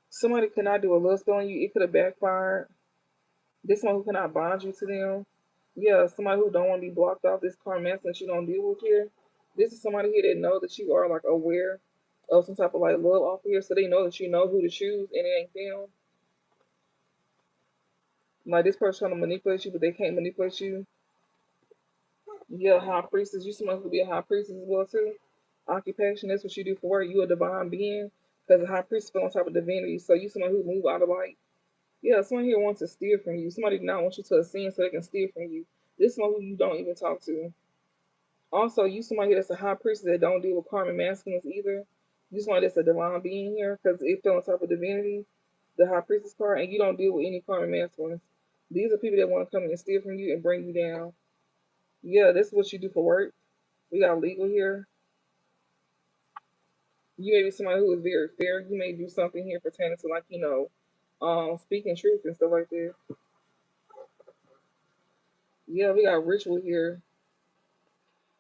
Somebody could not do a love spell on you, it could have backfired. This one who cannot bind you to them. Yeah, somebody who don't want to be blocked off this karma mess that you don't deal with here. This is somebody here that know that you are like aware of some type of like love off here, so they know that you know who to choose and it ain't them. Like this person trying to manipulate you, but they can't manipulate you. Yeah, high priestess. You somebody who be a high priestess as well too. Occupation, that's what you do for work. You a divine being because a high priest fell on top of divinity. So you somebody who move out of light. Yeah, someone here wants to steal from you. Somebody do not want you to ascend so they can steal from you. This is someone who you don't even talk to. Also, you somebody here that's a high priest that don't deal with karmic masculines either. You somebody that's a divine being here because it fell on top of divinity, the high priestess card, and you don't deal with any karmic masculines. These are people that want to come in and steal from you and bring you down. Yeah, this is what you do for work. We got legal here. You may be somebody who is very fair. You may do something here pertaining to like, speaking truth and stuff like that. Yeah, we got ritual here.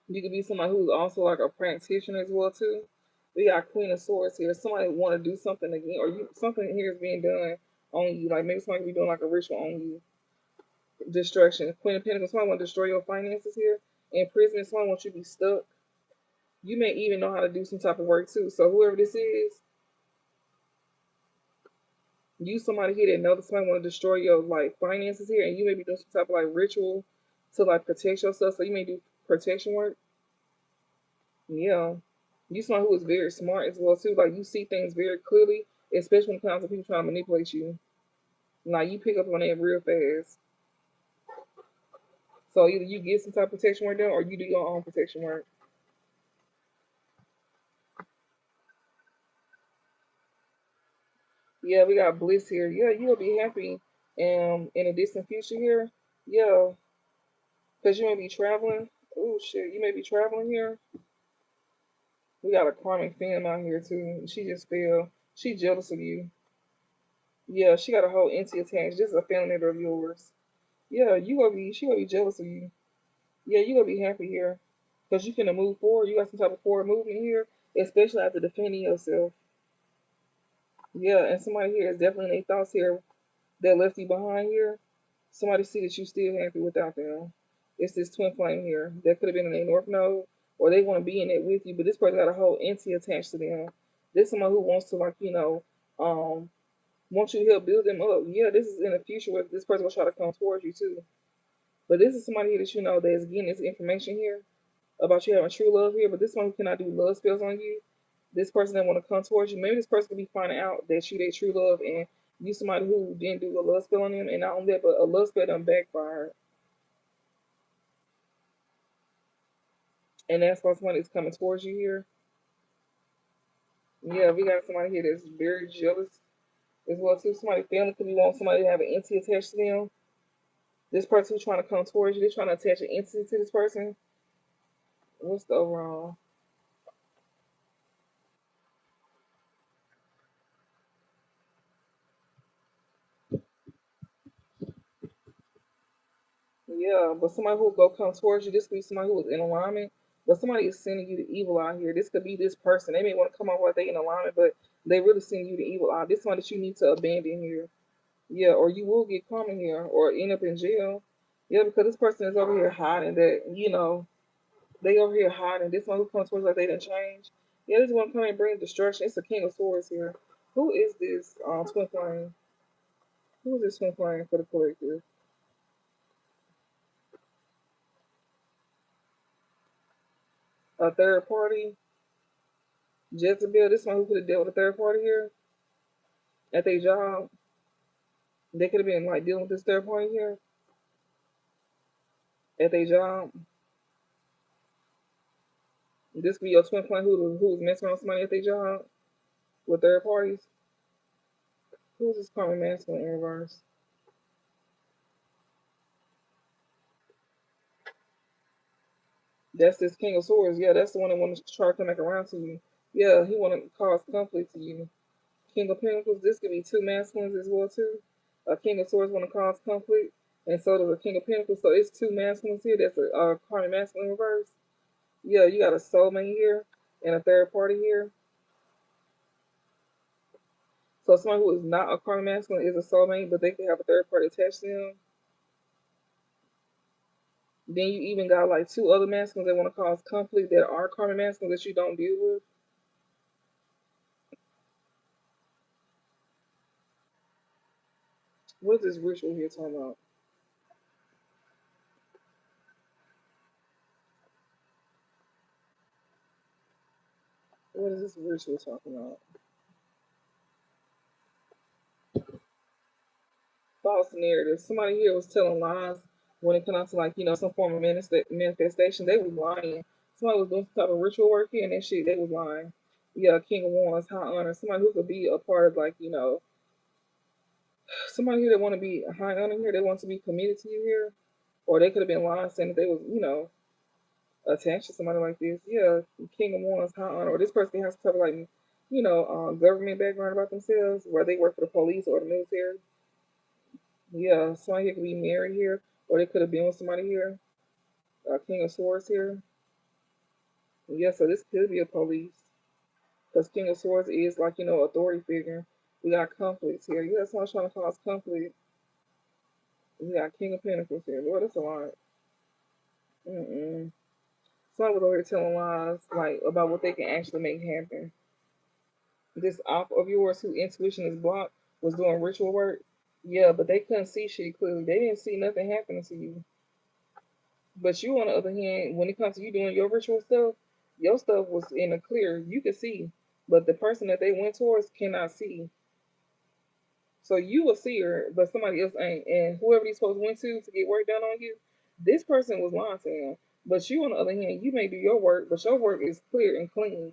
You could be somebody who's also like a practitioner as well too. We got Queen of Swords here. Somebody want to do something again, or something here is being done on you. Like maybe somebody be doing like a ritual on you. Destruction. Queen of Pentacles. Somebody want to destroy your finances here. Imprisonment. Somebody wants you to be stuck. You may even know how to do some type of work too. So whoever this is, you somebody here that know that somebody want to destroy your like finances here, and you may be doing some type of like ritual to like protect yourself. So you may do protection work. Yeah. You someone who is very smart as well too. Like you see things very clearly, especially when it comes to people trying to manipulate you. Like you pick up on that real fast. So either you get some type of protection work done or you do your own protection work. Yeah, we got bliss here. Yeah, you'll be happy in a distant future here. Yeah. Because you may be traveling. Oh shit, you may be traveling here. We got a karmic fam out here too. She just fell. She jealous of you. Yeah, she got a whole entity attached. This is a family member of yours. Yeah, she gonna be jealous of you. Yeah, you gonna be happy here. Because you finna move forward. You got some type of forward movement here, especially after defending yourself. Yeah, and somebody here is definitely in their thoughts here that left you behind here. Somebody see that you still happy without them. It's this twin flame here. That could have been in their north node, or they want to be in it with you, but this person got a whole entity attached to them. This is someone who wants to Want you to help build them up. Yeah, this is in the future where this person will try to come towards you too. But this is somebody here that you know that is getting this information here about you having true love here. But this one who cannot do love spells on you. This person that want to come towards you. Maybe this person could be finding out that you their true love and you somebody who didn't do a love spell on them, and not only that, but a love spell done backfired. And that's why somebody is coming towards you here. Yeah, we got somebody here that's very jealous as well too. Somebody family could be wanting somebody to have an entity attached to them. This person who's trying to come towards you, they're trying to attach an entity to this person. What's the overall? Yeah, but somebody who go come towards you, this could be somebody who is in alignment, but somebody is sending you the evil out here. This could be this person. They may want to come off like they in alignment, but they really sending you the evil out. This one that you need to abandon here. Yeah, or you will get karma here or end up in jail. Yeah, because this person is over here hiding that, they over here hiding. This one who comes towards like they didn't change. Yeah, this one coming and bring destruction. It's the King of Swords here. Who is this twin flame? Who is this twin flame for the collective? A third party? Jezebel, this one who could have dealt with a third party here at their job. They could have been like dealing with this third party here at their job. This could be your twin flame who was messing around with somebody at their job with third parties. Who's this karma masculine in reverse? That's this King of Swords. Yeah, that's the one that wants to try to come back around to you. Yeah, he want to cause conflict to you. King of Pentacles. This could be two masculines as well too. A King of Swords want to cause conflict, and so does a King of Pentacles. So it's two masculines here. That's a karma masculine in reverse. Yeah, you got a soulmate here and a third party here. So someone who is not a karma masculine is a soulmate, but they can have a third party attached to them. Then you even got like two other masculines that want to cause conflict that are karma masculines that you don't deal with. What is this ritual here talking about? What is this ritual talking about? False narrative. Somebody here was telling lies when it comes to like, some form of manifestation. They was lying. Somebody was doing some type of ritual work here and that shit, they was lying. Yeah, King of Wands, high honor. Somebody who could be a part of like, somebody here that want to be high honor here, they want to be committed to you here. Or they could have been lying saying that they was, attached to somebody like this. Yeah, King of Wands, high honor. Or this person has to cover like, government background about themselves, where they work for the police or the military. Yeah, somebody here could be married here, or they could have been with somebody here. King of Swords here. Yeah, so this could be a police. Because King of Swords is like, authority figure. We got conflicts here. Yeah, someone's trying to cause conflict. We got King of Pentacles here. Lord, that's a lot. Mm-mm. Someone was over here telling lies, like, about what they can actually make happen. This op of yours, who intuition is blocked, was doing ritual work. Yeah, but they couldn't see shit clearly. They didn't see nothing happening to you. But you, on the other hand, when it comes to you doing your ritual stuff, your stuff was in the clear. You could see, but the person that they went towards cannot see. So you a seer, but somebody else ain't. And whoever these folks went to get work done on you, this person was lying to him. But you, on the other hand, you may do your work, but your work is clear and clean.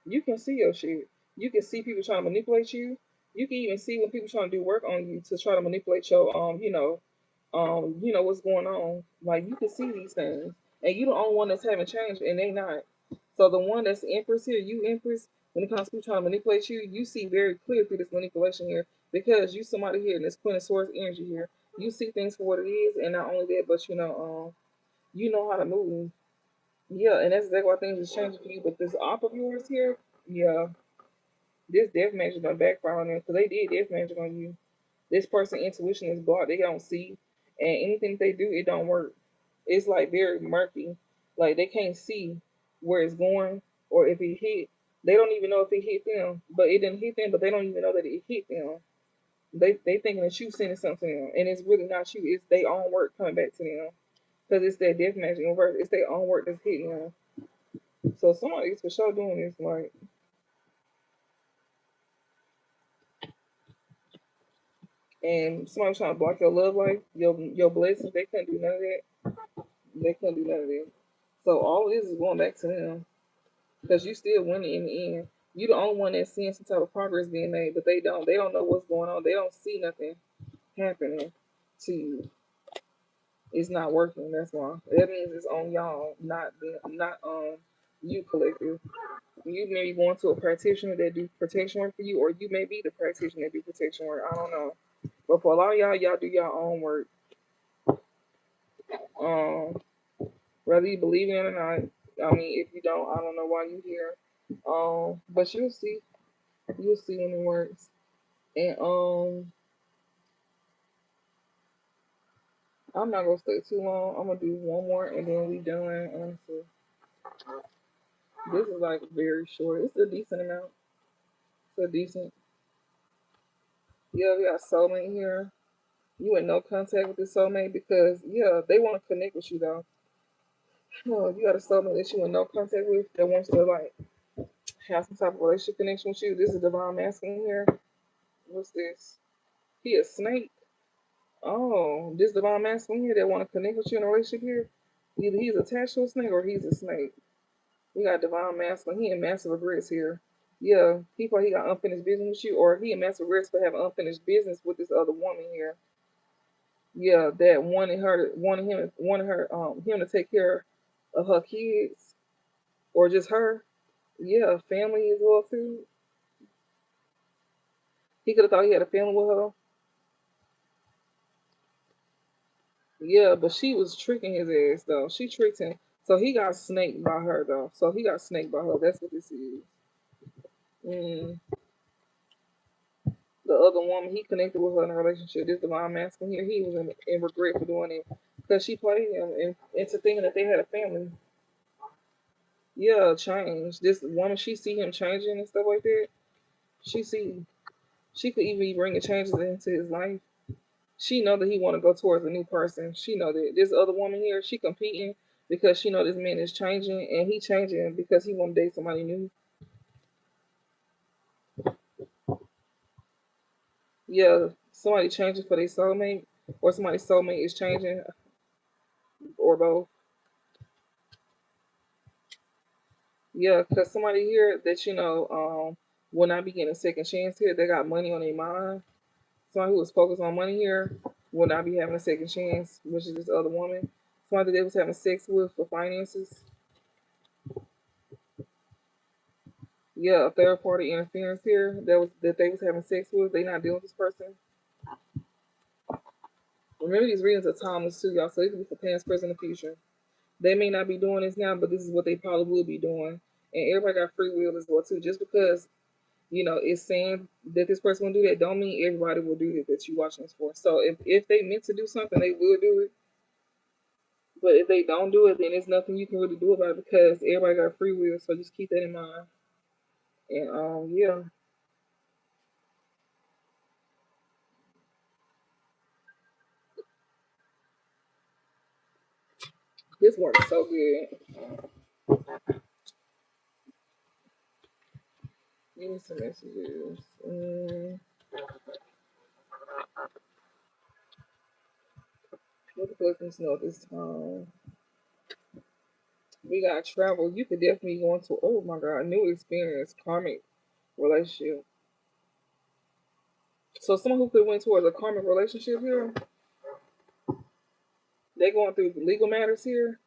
You can see your shit. You can see people trying to manipulate you. You can even see when people trying to do work on you to try to manipulate your what's going on. Like you can see these things, and you the only one that's having change, and they not. So the one that's Empress here, you Empress, when it comes to trying to manipulate you, you see very clear through this manipulation here because you somebody here in this Queen of Swords energy here. You see things for what it is, and not only that, but you know how to move. Yeah, and that's exactly why things is changing for you. But this op of yours here, yeah, this death magic gonna backfire on them because they did death magic on you. This person intuition is blocked. They don't see, and anything they do, it don't work. It's like very murky. Like they can't see where it's going or if it hit. They don't even know if it hit them, but it didn't hit them. But they don't even know that it hit them. They thinking that you sending something to them, and it's really not you. It's their own work coming back to them because it's their death match in reverse. It's their own work that's hitting them. So somebody's for sure doing this. Like, and somebody trying to block your love life, your blessings. They couldn't do none of that. They couldn't do none of that. So all of this is going back to them because you still winning in the end. You the only one that's seeing some type of progress being made, but they don't. They don't know what's going on. They don't see nothing happening to you. It's not working. That's why. That means it's on y'all, not not you collective. You may be going to a practitioner that do protection work for you, or you may be the practitioner that do protection work. I don't know. But for a lot of y'all, y'all do your own work. Um, whether you believe in it or not. I mean, if you don't, I don't know why you here. But you'll see when it works. And I'm not gonna stay too long. I'm gonna do one more and then we done. Honestly, this is like very short. It's a decent amount. It's a decent. Yeah, we got soulmate here. You in no contact with this soulmate because yeah, they want to connect with you though. Oh, you got a soulmate that you in no contact with that wants to like have some type of relationship connection with you. This is divine masculine here. What's this? He a snake. Oh, this divine masculine here that want to connect with you in a relationship here. Either he's attached to a snake or he's a snake. We got divine masculine. He in massive regrets here. Yeah, he probably got unfinished business with you, or he in massive regrets for having unfinished business with this other woman here. Yeah, that wanted her, him to take care of her kids or just her. Yeah, family as well too. He could have thought he had a family with her. Yeah, but she was tricking his ass though. She tricked him, so he got snaked by her though. So he got snaked by her. That's what this is. Mm. The other woman, he connected with her in a relationship. This divine masculine here, he was in regret for doing it because she played him into thinking that they had a family. Yeah, change. This woman, she see him changing and stuff like that. She see she could even be bringing changes into his life. She know that he want to go towards a new person. She know that this other woman here, she competing because she know this man is changing and he changing because he want to date somebody new. Yeah, somebody changing for their soulmate, or somebody's soulmate is changing, or both. Yeah, because somebody here that will not be getting a second chance here. They got money on their mind. Somebody who was focused on money here will not be having a second chance, which is this other woman. Somebody that they was having sex with for finances. Yeah, a third party interference here that they was having sex with. They not dealing with this person. Remember these readings are timeless too, y'all. So they can be for past, present, and future. They may not be doing this now, but this is what they probably will be doing. And everybody got free will as well too. Just because it's saying that this person will do that, don't mean everybody will do it that you watching this for. So if they meant to do something, they will do it. But if they don't do it, then there's nothing you can really do about it because everybody got free will. So just keep that in mind. And yeah, this works so good. Give me some messages. What the fuck is know this time? We got travel. You could definitely go into, oh my god, new experience, karmic relationship. So someone who could went towards a karmic relationship here, they going through legal matters here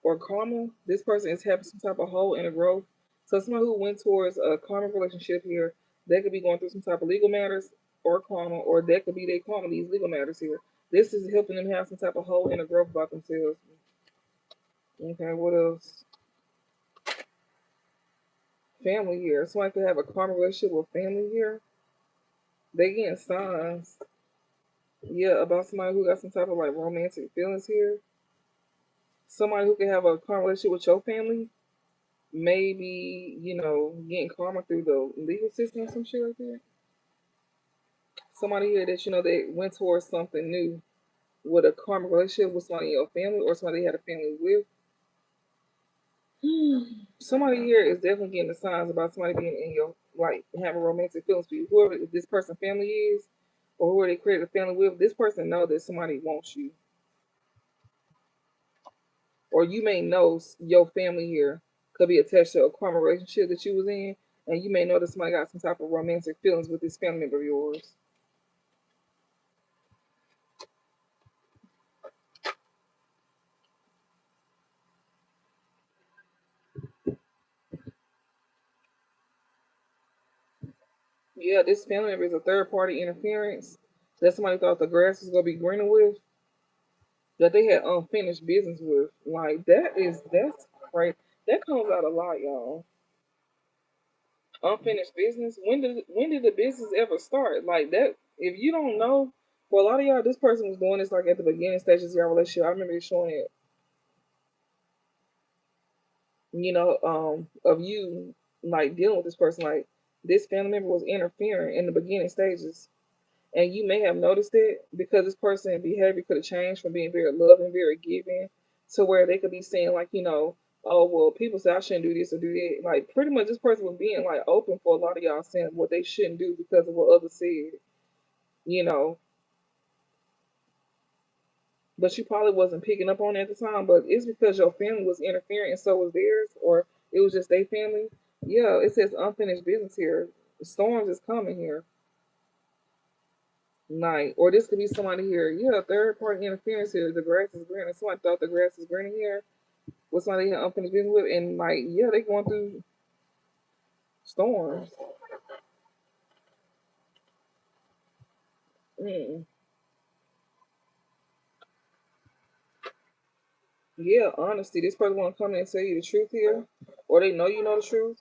or karma. This person is having some type of hole in a growth. So someone who went towards a karmic relationship here, they could be going through some type of legal matters or karma, or that could be their karma, these legal matters here. This is helping them have some type of hole in a growth about themselves. Okay, what else? Family here. Somebody could have a karmic relationship with family here. They getting signs. Yeah, about somebody who got some type of like romantic feelings here. Somebody who can have a karmic relationship with your family. Maybe, getting karma through the legal system or some shit like that. Somebody here that you know they went towards something new with a karmic relationship with somebody in your family or somebody they had a family with. Somebody here is definitely getting the signs about somebody being in your like having romantic feelings for you. Whoever this person family is, or whoever they created a family with, this person know that somebody wants you, or you may know your family here could be attached to a karma relationship that you was in, and you may know that somebody got some type of romantic feelings with this family member of yours. Yeah, this family member is a third party interference that somebody thought the grass was gonna be greener with, that they had unfinished business with. Like that's right. That comes out a lot, y'all. Unfinished business. When did the business ever start? Like that. If you don't know, for a lot of y'all, this person was doing this like at the beginning stages of your relationship. I remember you showing it, of you like dealing with this person. Like this family member was interfering in the beginning stages, and you may have noticed it because this person behavior could have changed from being very loving, very giving, to where they could be saying like, oh well, people say I shouldn't do this or do that. Like pretty much, this person was being like open for a lot of y'all saying what they shouldn't do because of what others said, you know. But you probably wasn't picking up on it at the time. But it's because your family was interfering and so was theirs, or it was just their family. Yeah, it says unfinished business here. Storms is coming here. Night. Or this could be somebody here. Yeah, third party interference here. The grass is green. And somebody thought the grass is green here. With somebody here unfinished business with. And like, yeah, they going through storms. Mm. Yeah, honesty. This person want to come in and tell you the truth here. Or they know you know the truth.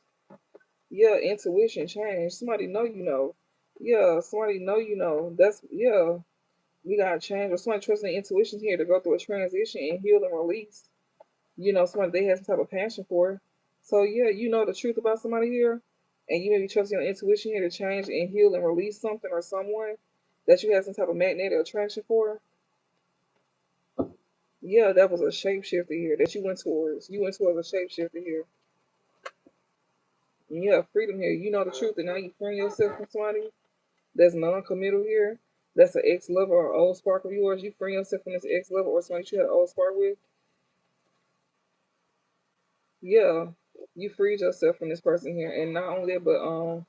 Yeah, intuition change. Somebody know you know. Yeah, somebody know you know. That's yeah. We gotta change. Or somebody trusting their intuition here to go through a transition and heal and release. Somebody they have some type of passion for. So yeah, you know the truth about somebody here, and you may be trusting your intuition here to change and heal and release something or someone that you have some type of magnetic attraction for. Yeah, that was a shapeshifter here that you went towards. You went towards a shapeshifter here. And you have freedom here. You know the truth, and now you freeing yourself from somebody that's non-committal here. That's an ex-lover or old spark of yours. You freeing yourself from this ex-lover or somebody you had an old spark with. Yeah, you freed yourself from this person here, and not only that, but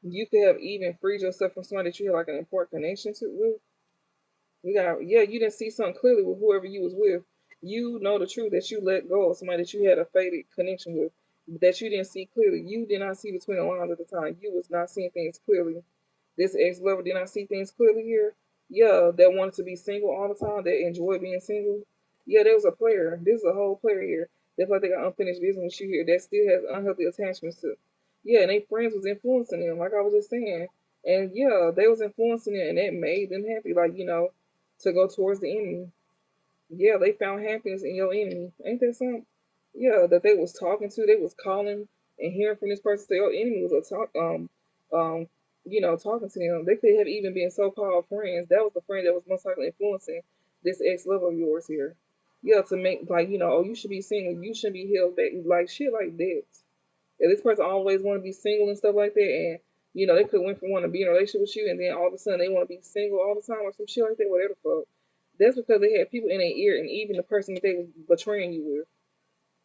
you could have even freed yourself from somebody that you had like an important connection to with. Yeah, you didn't see something clearly with whoever you was with. You know the truth that you let go of somebody that you had a faded connection with, that you didn't see clearly. You did not see between the lines at the time. You was not seeing things clearly. This ex lover did not see things clearly here. Yeah, that wanted to be single all the time, that enjoyed being single. Yeah, there was a player. This is a whole player here. That's why they got unfinished business with you here. That still has unhealthy attachments to. Yeah, and they friends was influencing them, like I was just saying. And yeah, they was influencing them, and that made them happy. Like to go towards the enemy. Yeah, they found happiness in your enemy. Ain't that something? Yeah, that they was talking to, they was calling and hearing from this person. So your enemy was um, talking to them. They could have even been so-called friends. That was the friend that was most likely influencing this ex-lover of yours here. Yeah, to make like oh, you should be single. You shouldn't be held back. Like shit like that. If this person always want to be single and stuff like that, and they could went from wanting to be in a relationship with you, and then all of a sudden they want to be single all the time or some shit like that, whatever the fuck. That's because they had people in their ear, and even the person that they was betraying you with.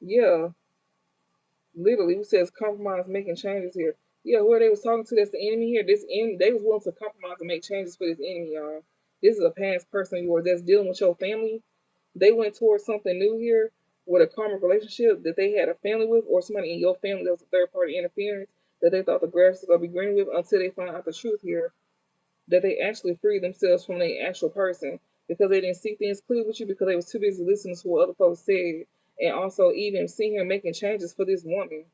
Yeah, literally, who says compromise, making changes here? Yeah, whoever they was talking to, that's the enemy here. This enemy, they was willing to compromise and make changes for this enemy, y'all. This is a past person of yours that's dealing with your family. They went towards something new here with a karmic relationship that they had a family with, or somebody in your family that was a third party interference that they thought the grass was gonna be green with until they found out the truth here that they actually freed themselves from their actual person because they didn't see things clear with you because they was too busy listening to what other folks said and also even seeing her making changes for this woman.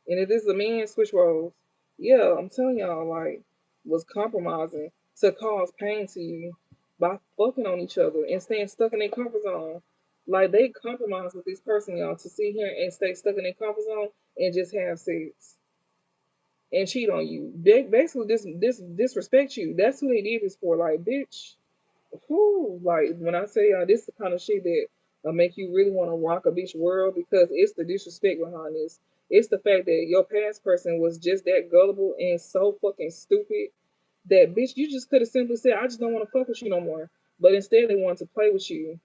And if this is a man, switch roles. Yeah, I'm telling y'all, like, was compromising to cause pain to you by fucking on each other and staying stuck in their comfort zone. Like they compromise with this person, y'all, to sit here and stay stuck in their comfort zone and just have sex and cheat on you. They basically disrespect you. That's who they did this for. Like, bitch, whoo, like when I say this is the kind of shit that make you really want to rock a bitch world because it's the disrespect behind this. It's the fact that your past person was just that gullible and so fucking stupid that bitch you just could have simply said I just don't want to fuck with you no more. But instead they wanted to play with you.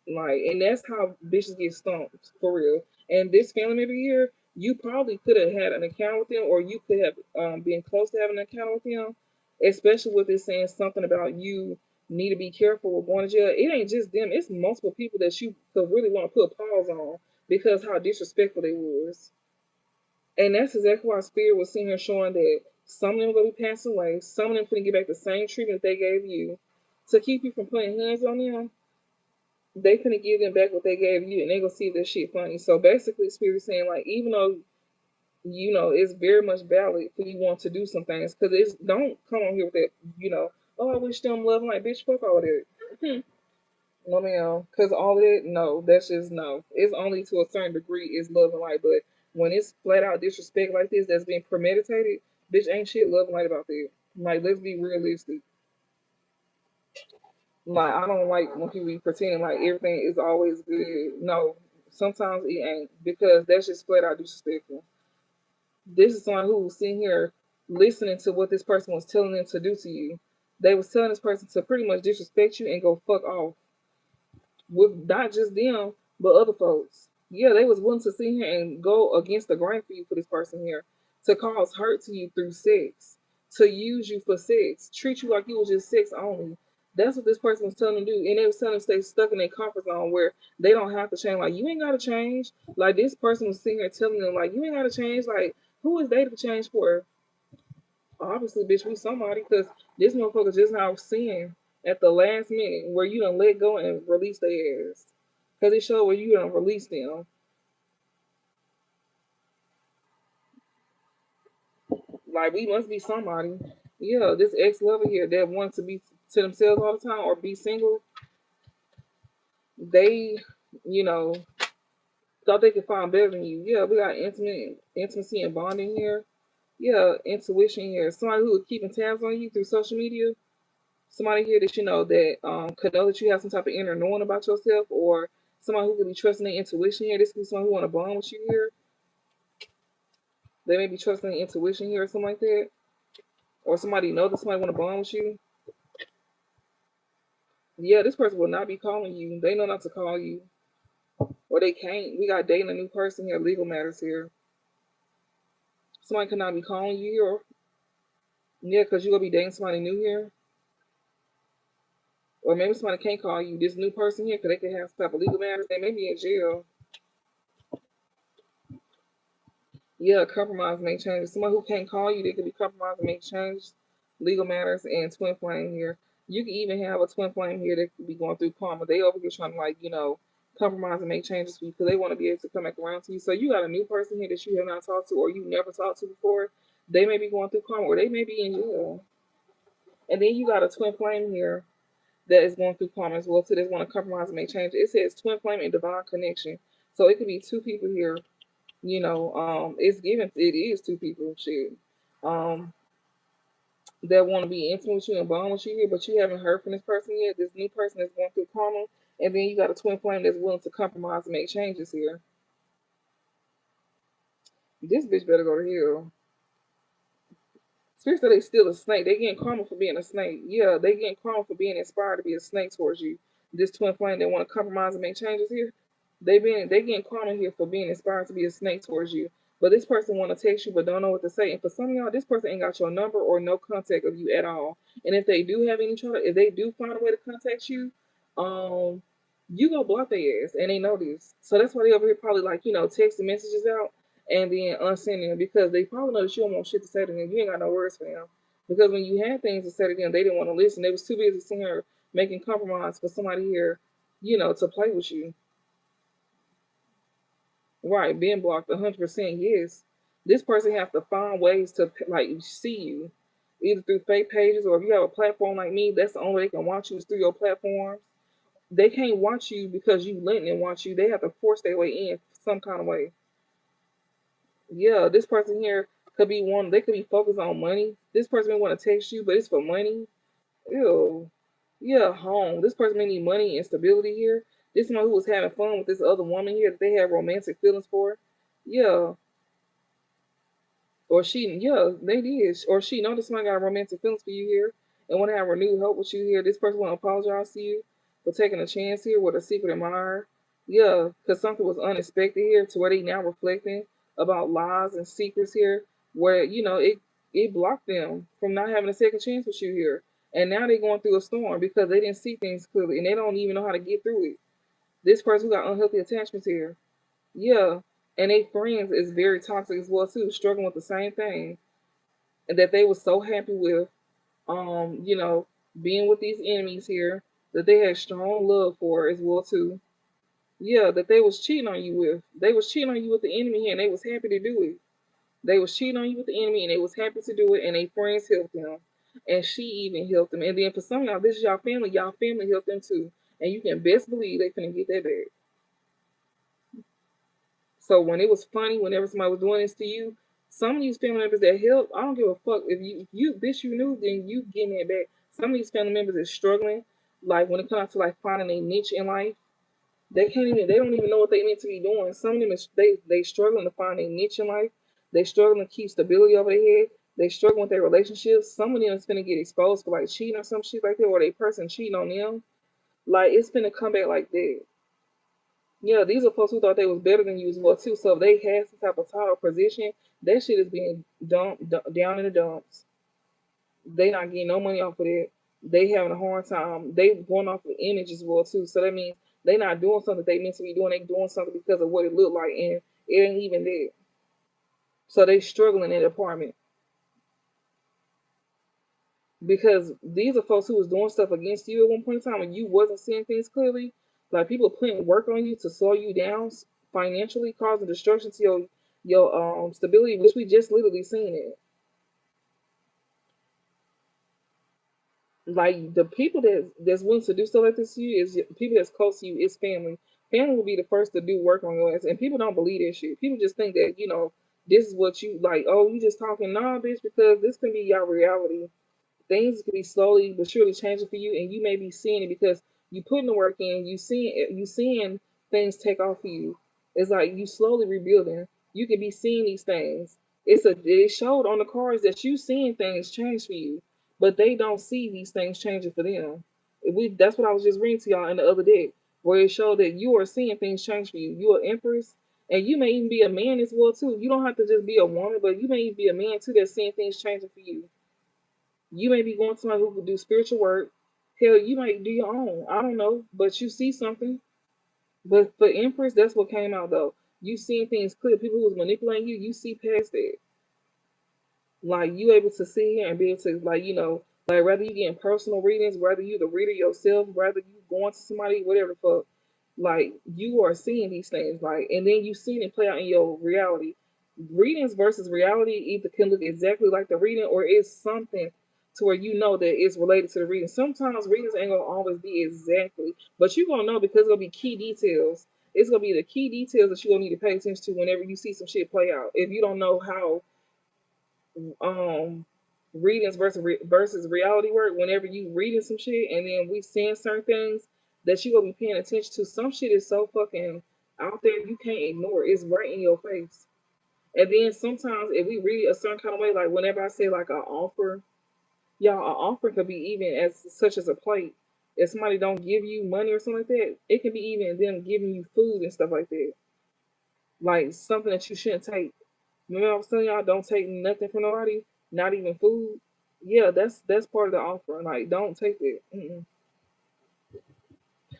Like, and that's how bitches get stumped for real. And this family member here, you probably could have had an account with them, or you could have been close to having an account with them, especially with it saying something about you need to be careful with going to jail. It ain't just them; it's multiple people that you could really want to put a pause on because how disrespectful they was. And that's exactly why Spirit was sitting here showing that some of them gonna be passing away, some of them gonna get back the same treatment they gave you to keep you from putting hands on them. They finna give them back what they gave you and they gonna see this shit funny. So basically Spirit saying like even though you know it's very much valid for you want to do some things because it's don't come on here with that, you know, oh I wish them love like bitch fuck all that. No ma'am. Cause all of that, no, that's just no. It's only to a certain degree is love and light, but when it's flat out disrespect like this that's being premeditated, bitch ain't shit love and light about that. Like let's be realistic. Like I don't like when people be pretending like everything is always good. No, sometimes it ain't because that's just flat out disrespectful. This is someone who was sitting here listening to what this person was telling them to do to you. They was telling this person to pretty much disrespect you and go fuck off with not just them but other folks. Yeah, they was willing to sit here and go against the grain for you for this person here to cause hurt to you through sex, to use you for sex, treat you like you was just sex only. That's what this person was telling them to do, and they was telling them to stay stuck in their comfort zone where they don't have to change. Like you ain't gotta change. Like this person was sitting here telling them, like you ain't gotta change. Like who is they to change for? Obviously, bitch, we somebody because this motherfucker just now seeing at the last minute where you done let go and release their ass. Because it showed where you done release them. Like, we must be somebody. Yeah, this ex lover here that wants to be to themselves all the time or be single, they, you know, thought they could find better than you. Yeah, we got intimacy and bonding here. Yeah, intuition here. Somebody who is keeping tabs on you through social media. Somebody here that you know that could know that you have some type of inner knowing about yourself, or somebody who could be trusting their intuition here. This could be someone who want to bond with you here. They may be trusting their intuition here or something like that, or somebody know that somebody want to bond with you. Yeah, this person will not be calling you. They know not to call you, or they can't. We got dating a new person here. Legal matters here. Somebody could not be calling you here. Or, yeah, because you gonna be dating somebody new here, or maybe somebody can't call you. This new person here, because they could have some type of legal matters. They may be in jail. Yeah, compromise make changes. Someone who can't call you, they could be compromised and make changes. Legal matters and twin flame here. You can even have a twin flame here that could be going through karma. They over here trying to like, you know, compromise and make changes for you because they want to be able to come back around to you. So you got a new person here that you have not talked to or you never talked to before. They may be going through karma or they may be in jail. And then you got a twin flame here that is going through karma as well too. That's want to compromise and make changes. It says twin flame and divine connection. So it could be two people here, you know, it's given it is two people shit. Um that want to be intimate with you and bond with you here, but you haven't heard from this person yet. This new person is going through karma, and then you got a twin flame that's willing to compromise and make changes here. This bitch better go to hell. Seriously, they still a snake. They getting karma for being a snake. Yeah, they getting karma for being inspired to be a snake towards you. This twin flame that want to compromise and make changes here. They getting karma here for being inspired to be a snake towards you. But this person want to text you but don't know what to say. And for some of y'all, this person ain't got your number or no contact of you at all. And if they do have any trouble, if they do find a way to contact you, um, you go block their ass and they know this. So that's why they over here probably like, you know, texting messages out and then unsending them because they probably know that you don't want shit to say to them. You ain't got no words for them. Because when you had things to say to them, they didn't want to listen. They was too busy sitting here making compromise for somebody here, you know, to play with you. Right, being blocked 100%. Yes, this person have to find ways to like see you, either through fake pages or if you have a platform like me, that's the only way they can watch you is through your platforms. They can't watch you because you letting them watch you. They have to force their way in some kind of way. Yeah, this person here could be one. They could be focused on money. This person may want to text you, but it's for money. Ew. Yeah, home. This person may need money and stability here. This one who was having fun with this other woman here that they have romantic feelings for. Yeah, or she, yeah, they did. Or she know this one got romantic feelings for you here and want to have renewed hope with you here. This person want to apologize to you for taking a chance here with a secret admirer. Yeah, because something was unexpected here to where they now reflecting about lies and secrets here, where it blocked them from not having a second chance with you here, and now they're going through a storm because they didn't see things clearly and they don't even know how to get through it. This person who got unhealthy attachments here, yeah, and they friends is very toxic as well too, struggling with the same thing and that they were so happy with being with these enemies here that they had strong love for as well too. Yeah, that they was cheating on you with. They was cheating on you with the enemy here and they was happy to do it. They was cheating on you with the enemy and they was happy to do it and their friends helped them. And she even helped them. And then for some of y'all, this is y'all family helped them too. And you can best believe they finna get that back. So when it was funny, whenever somebody was doing this to you, some of these family members that help, I don't give a fuck if you bitch you knew, then you getting it back. Some of these family members is struggling, like when it comes to like finding a niche in life, they don't even know what they need to be doing. Some of them is they struggling to find a niche in life. They struggling to keep stability over their head. They struggling with their relationships. Some of them is gonna get exposed for like cheating or some shit like that, or they person cheating on them. Like it's gonna come back like that. Yeah, these are folks who thought they was better than you as well too. So if they had some type of title position, that shit is being down in the dumps. They not getting no money off of it. They having a hard time. They going off of image as well too. So that means they not doing something they meant to be doing. They doing something because of what it looked like, and it ain't even there. So they struggling in the apartment because these are folks who was doing stuff against you at one point in time, and you wasn't seeing things clearly. Like people putting work on you to slow you down financially, causing destruction to your stability, which we just literally seen it. Like the people that's willing to do stuff like this to you is people that's close to you. Is family. Family will be the first to do work on your ass, and people don't believe that shit. People just think that this is what you like. Oh, you just talking, nah, bitch, because this can be your reality. Things could be slowly but surely changing for you, and you may be seeing it because you putting the work in. You seeing things take off for you. It's like you slowly rebuilding. You can be seeing these things. It showed on the cards that you seeing things change for you, but they don't see these things changing for them. That's what I was just reading to y'all in the other day, where it showed that you are seeing things change for you. You are empress, and you may even be a man as well too. You don't have to just be a woman, but you may even be a man too that's seeing things changing for you. You may be going to somebody who could do spiritual work. Hell, you might do your own. I don't know, but you see something. But for Empress, that's what came out though. You seeing things clear. People who was manipulating you, you see past that. Like you able to sit here and be able to like whether you getting personal readings, whether you the reader yourself, whether you going to somebody, whatever the fuck, like you are seeing these things, like, and then you seeing it play out in your reality. Readings versus reality either can look exactly like the reading or it's something to where you know that it's related to the reading. Sometimes readings ain't gonna always be exactly, but you gonna know because it's gonna be key details. It's gonna be the key details that you gonna need to pay attention to whenever you see some shit play out. If you don't know how um readings versus reality work, whenever you reading some shit and then we seeing certain things that you gonna be paying attention to, some shit is so fucking out there you can't ignore it. It's right in your face. And then sometimes if we read a certain kind of way, like whenever I say like an offer, y'all, an offer could be even as such as a plate. If somebody don't give you money or something like that, it can be even them giving you food and stuff like that, like something that you shouldn't take. Remember I was telling y'all don't take nothing from nobody, not even food. Yeah, that's part of the offer. Like don't take it. Mm-mm.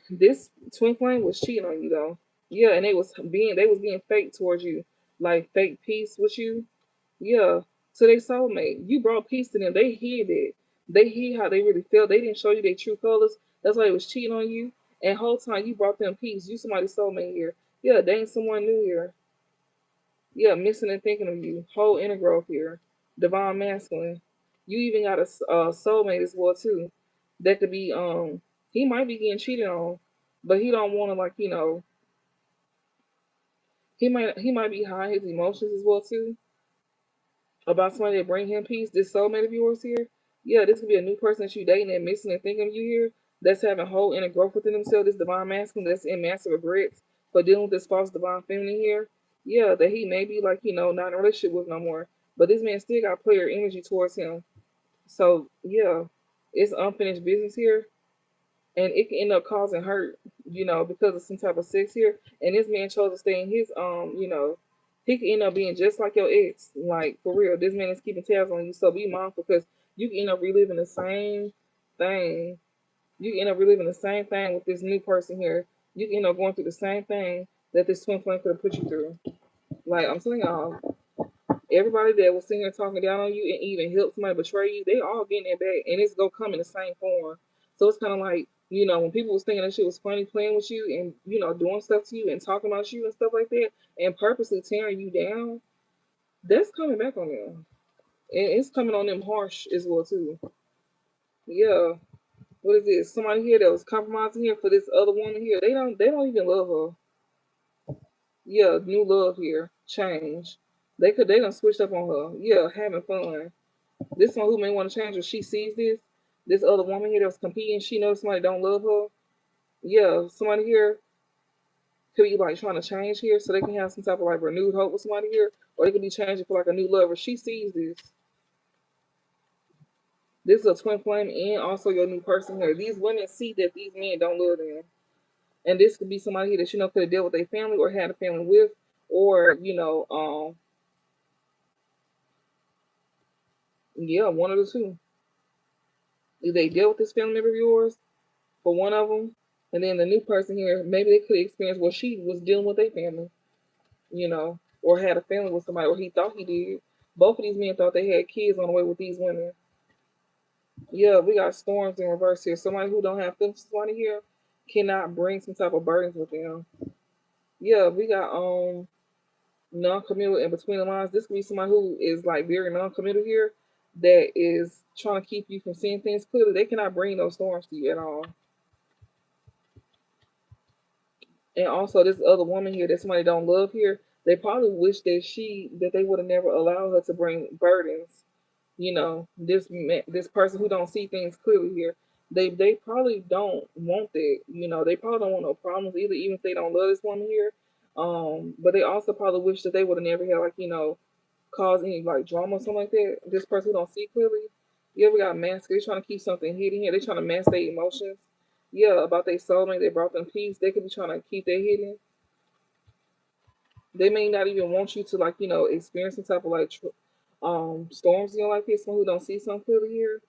This twin flame was cheating on you though. Yeah, and they was being fake towards you, like fake peace with you. Yeah, to their soulmate. You brought peace to them. They hid it. They hid how they really felt. They didn't show you their true colors. That's why they was cheating on you. And whole time you brought them peace. You somebody's soulmate here. Yeah, they ain't someone new here. Yeah, missing and thinking of you. Whole inner growth here. Divine masculine. You even got a soulmate as well too. That could be he might be getting cheated on. but he don't want to like he might be high his emotions as well too about somebody that bring him peace. This soulmate of yours here, yeah, this could be a new person that you dating and missing and thinking of you here. That's having whole inner growth within themselves. This divine masculine that's in massive regrets for dealing with this false divine feminine here. Yeah, that he may be like not in a relationship with no more. But this man still got player energy towards him. So yeah, it's unfinished business here, and it can end up causing hurt, because of some type of sex here. And this man chose to stay in his he can end up being just like your ex, like for real. This man is keeping tabs on you, so be mindful because you can end up reliving the same thing. You can end up reliving the same thing with this new person here. You can end up going through the same thing that this twin flame could have put you through. Like I'm telling y'all, everybody that was sitting here talking down on you and even helped somebody betray you, they all getting it back, and it's gonna come in the same form. So it's kind of like when people was thinking that shit was funny, playing with you and doing stuff to you and talking about you and stuff like that, and purposely tearing you down. That's coming back on them, and it's coming on them harsh as well too. Yeah, what is this? Somebody here that was compromising here for this other woman here. They don't even love her. Yeah, new love here, change. They done switched up on her. Yeah, having fun. This one who may want to change her, she sees this other woman here that's competing. She knows somebody don't love her. Yeah, somebody here could be like trying to change here so they can have some type of like renewed hope with somebody here, or they could be changing for like a new lover. She sees this. This is a twin flame and also your new person here. These women see that these men don't love them, and this could be somebody here that could have dealt with their family or had a family with, or yeah, one of the two. Either they dealt with this family member of yours for one of them, and then the new person here, maybe they could experience what she was dealing with their family, or had a family with somebody, or he thought he did. Both of these men thought they had kids on the way with these women. Yeah, we got storms in reverse here. Somebody who don't have feelings for somebody here cannot bring some type of burdens with them. Yeah, we got non-committal in between the lines. This could be somebody who is like very non-committal here, that is trying to keep you from seeing things clearly. They cannot bring those storms to you at all. And also this other woman here that somebody don't love here, they probably wish that they would have never allowed her to bring burdens. This person who don't see things clearly here, they probably don't want that. They probably don't want no problems either, even if they don't love this woman here. But they also probably wish that they would have never had like caused any like drama or something like that. This person who don't see clearly, yeah, we got mask. They're trying to keep something hidden here. They're trying to mask their emotions. Yeah, about their soulmate, they brought them peace. They could be trying to keep that hidden. They may not even want you to like experience some type of like storms like this. Someone who don't see something clearly here.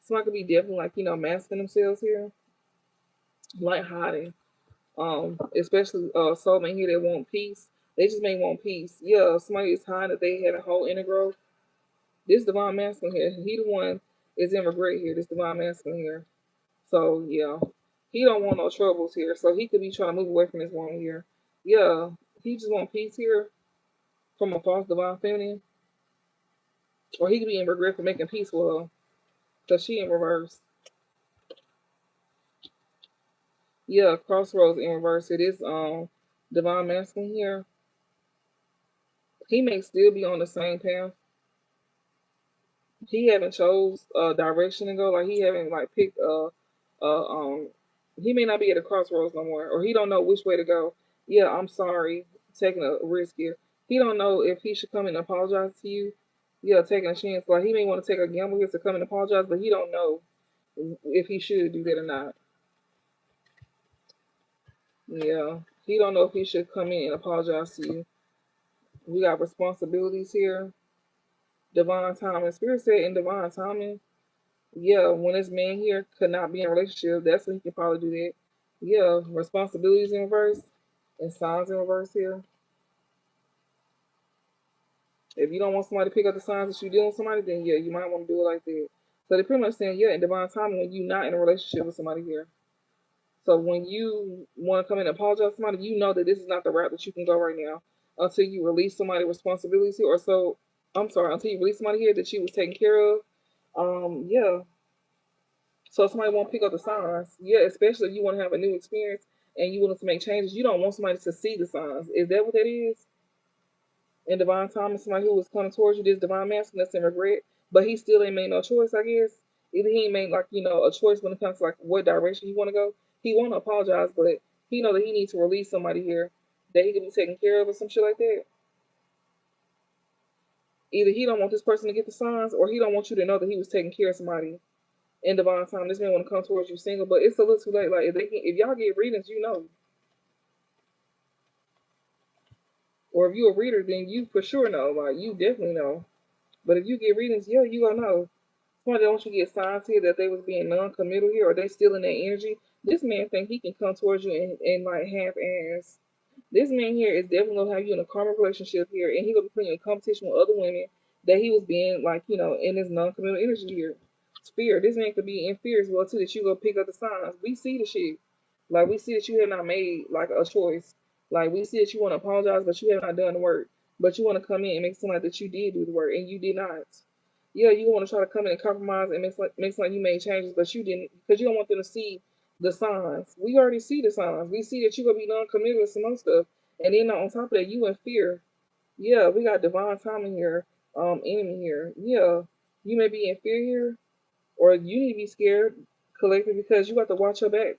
Someone could be definitely like masking themselves here, like hiding. Especially soulmate here that want peace. They just may want peace. Yeah, somebody is hiding that they had a whole inner growth. This divine masculine here, he the one is in regret here. This divine masculine here. So yeah, he don't want no troubles here. So he could be trying to move away from this woman here. Yeah, he just want peace here from a false divine feminine, or he could be in regret for making peace with her because she in reverse. Yeah, crossroads in reverse. It is divine masculine here. He may still be on the same path. He haven't chose direction to go. Like he haven't like picked uh he may not be at a crossroads no more, or he don't know which way to go. Yeah, I'm sorry, taking a risk here. He don't know if he should come and apologize to you. Yeah, taking a chance. Like he may want to take a gamble here to come and apologize, but he don't know if he should do that or not. Yeah, he don't know if he should come in and apologize to you. We got responsibilities here. Divine timing. Spirit said in divine timing. Yeah, when this man here could not be in a relationship, that's when he can probably do that. Yeah, responsibilities in reverse and signs in reverse here. If you don't want somebody to pick up the signs that you're dealing with somebody, then yeah, you might want to do it like that. So they're pretty much saying, yeah, in divine timing when you're not in a relationship with somebody here. So when you want to come in and apologize to somebody, you know that this is not the route that you can go right now until you release somebody responsibilities here, or so I'm sorry, until you release somebody here that you was taking care of. Yeah. So somebody won't pick up the signs. Yeah, especially if you want to have a new experience and you willing to make changes. You don't want somebody to see the signs. Is that what that is? In divine timing, somebody who was coming towards you, this divine masculine that's in regret, but he still ain't made no choice, I guess. Either he ain't made like, a choice when it comes to like what direction he wanna go. He wanna apologize, but he know that he needs to release somebody here that he can be taken care of or some shit like that. Either he don't want this person to get the signs or he don't want you to know that he was taking care of somebody in divine time. This man wanna come towards you single, but it's a little too late. Like if y'all get readings, you know. Or if you a reader, then you for sure know. Like you definitely know. But if you get readings, yeah, you gonna know. Somebody don't you get signs here that they was being non-committal here, or they still in that energy. This man think he can come towards you and like half ass. This man here is definitely gonna have you in a karmic relationship here, and he gonna be putting you in competition with other women that he was being like, in his non-committal energy here. Fear. This man could be in fear as well too. That you go pick up the signs. We see the shit. Like we see that you have not made like a choice. Like we see that you want to apologize, but you have not done the work. But you want to come in and make something like that you did do the work, and you did not. Yeah, you want to try to come in and compromise and make like you made changes, but you didn't because you don't want them to see the signs. We already see the signs. We see that you're gonna be non-committal with some other stuff, and then on top of that, you in fear. Yeah, we got divine timing here, enemy here. Yeah, you may be in fear here, or you need to be scared, collective, because you got to watch your back.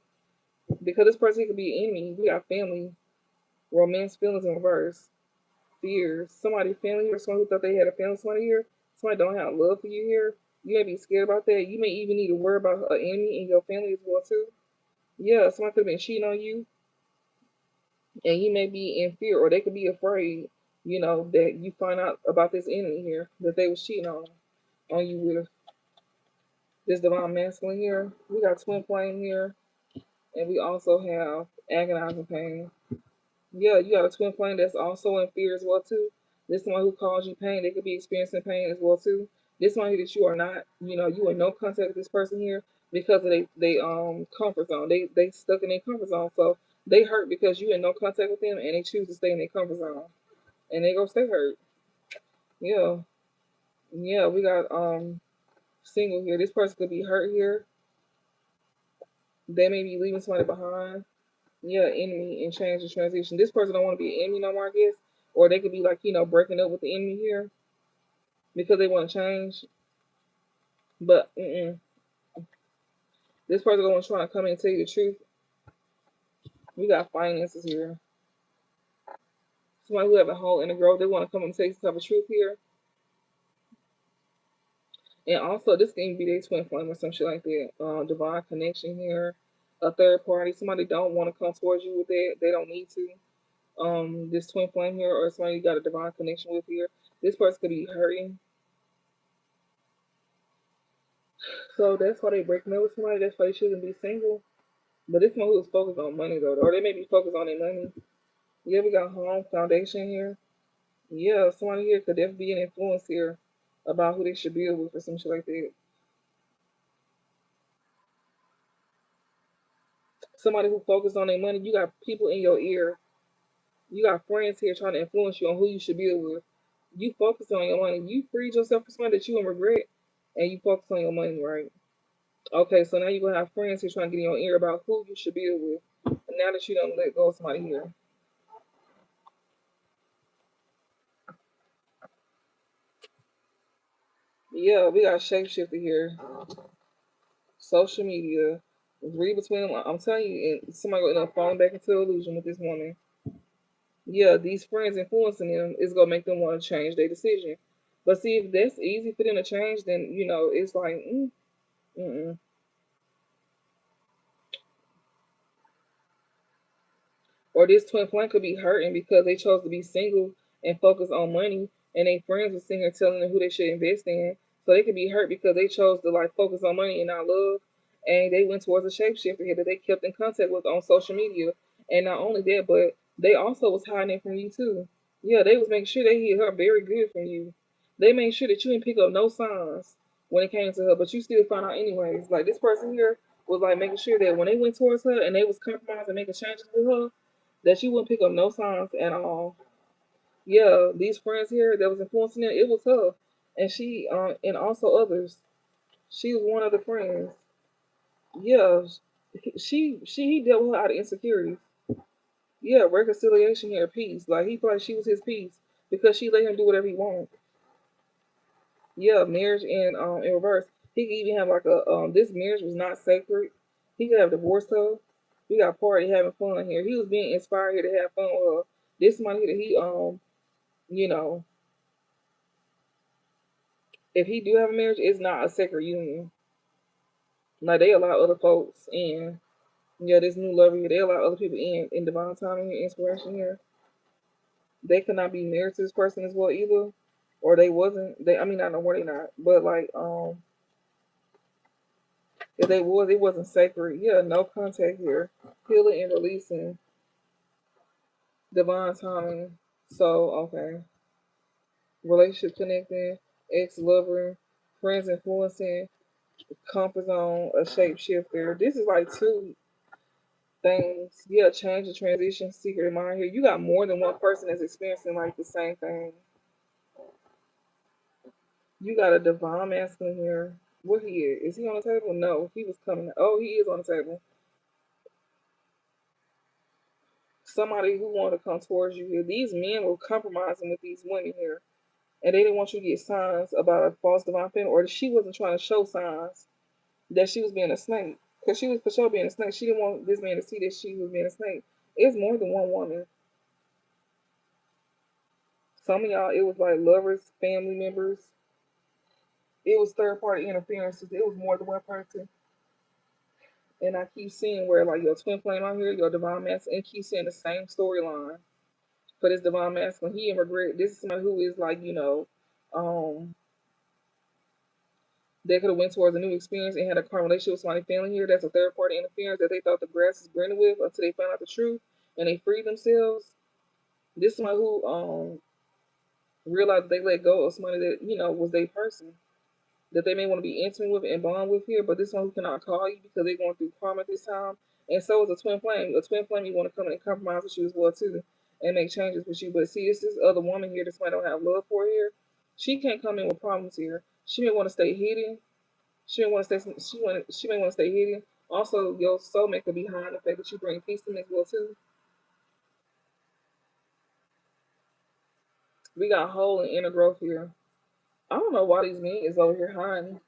Because this person could be an enemy. We got family, romance, feelings in reverse, fears. Somebody family or someone who thought they had a family, somebody here, somebody don't have love for you here. You may be scared about that. You may even need to worry about an enemy in your family as well too. Yeah, somebody could have been cheating on you, and you may be in fear, or they could be afraid. That you find out about this enemy here that they was cheating on you with this divine masculine here. We got twin flame here, and we also have agonizing pain. Yeah, you got a twin flame that's also in fear as well too. This one who caused you pain, they could be experiencing pain as well too. This one that you are not, you are no contact with this person here because of they comfort zone. They stuck in their comfort zone, so they hurt because you in no contact with them, and they choose to stay in their comfort zone, and they gonna stay hurt. Yeah, yeah. We got single here. This person could be hurt here. They may be leaving somebody behind. Yeah, enemy and change and transition. This person don't want to be an enemy no more, I guess. Or they could be like, breaking up with the enemy here because they want to change. But this person gonna try to come in and tell you the truth. We got finances here. Somebody who have a hole in the growth, they want to come and tell you some type of truth here. And also this can be their twin flame or some shit like that. Divine connection here. A third party. Somebody don't want to come towards you with that. They don't need to. This twin flame here or somebody you got a divine connection with here. This person could be hurting. So that's why they breaking up with somebody. That's why they shouldn't be single. But this one who is focused on money though, or they may be focused on their money. Yeah, we got home foundation here. Yeah, somebody here could definitely be an influence here about who they should build with or some shit like that. Somebody who focused on their money. You got people in your ear. You got friends here trying to influence you on who you should build with. You focus on your money. You freed yourself from something that you in regret, and you focus on your money, right? Okay, so now you're gonna have friends here trying to get in your ear about who you should build with. And now that you don't let go of somebody here. Yeah, we got shapeshifter here. Social media. Read between them. I'm telling you, and somebody gonna end up falling back into illusion with this woman. Yeah, these friends influencing them is gonna make them want to change their decision. But see, if that's easy for them to change, then it's like, mm-mm. Or this twin flame could be hurting because they chose to be single and focus on money, and their friends were sitting here telling them who they should invest in. So they could be hurt because they chose to like focus on money and not love, and they went towards a shapeshifter here that they kept in contact with on social media. And not only that, but they also was hiding it from you too. Yeah, they was making sure they hid her very good from you. They made sure that you didn't pick up no signs when it came to her, but you still found out anyways. Like this person here was like making sure that when they went towards her and they was compromising, making changes with her, that she wouldn't pick up no signs at all. Yeah, these friends here that was influencing her, it was her, and and also others. She was one of the friends. Yeah, he dealt with her out of insecurities. Yeah, reconciliation here, peace. Like he thought she was his peace because she let him do whatever he wanted. Yeah, marriage in reverse. He could even have like a this marriage was not sacred. He could have divorced her. We got party having fun here. He was being inspired here to have fun with her. This money that he you know, if he do have a marriage, it's not a sacred union. Like they allow other folks in. Yeah, this new lover here, they allow other people in divine timing and inspiration here. They could not be married to this person as well either. Or they wasn't. They I mean I know where they not. But like if they was, it wasn't sacred. Yeah, no contact here. Healing and releasing. Divine timing. So, okay. Relationship connecting, ex lover, friends influencing, comfort zone, a shapeshifter. This is like two things. Yeah, change and transition, secret in mind here. You got more than one person that's experiencing like the same thing. You got a divine masculine here. What he is? Is he on the table? No, he was coming. Oh, he is on the table. Somebody who wanted to come towards you here. These men were compromising with these women here, and they didn't want you to get signs about a false divine feminine, or she wasn't trying to show signs that she was being a snake, because she was for sure being a snake. She didn't want this man to see that she was being a snake. It's more than one woman. Some of y'all, it was like lovers, family members. It was third party interferences. It was more than one person. And I keep seeing where like your twin flame out here, your divine masculine, and keep seeing the same storyline for this divine masculine. He in regret. This is somebody who is like, um, they could have went towards a new experience and had a current relationship with somebody family here. That's a third party interference that they thought the grass is greener with until they found out the truth and they freed themselves. This is somebody who realized they let go of somebody that, was their person. That they may want to be intimate with and bond with here, but this one who cannot call you because they're going through karma this time. And so is a twin flame. A twin flame, you want to come in and compromise with you as well too, and make changes with you. But see, this other woman here, this one don't have love for here. She can't come in with problems here. She may want to stay hidden. She may want to stay. She may want to stay hidden. Also, your soulmate could be behind the fact that you bring peace to them as well too. We got whole and inner growth here. I don't know why these men is over here hiding.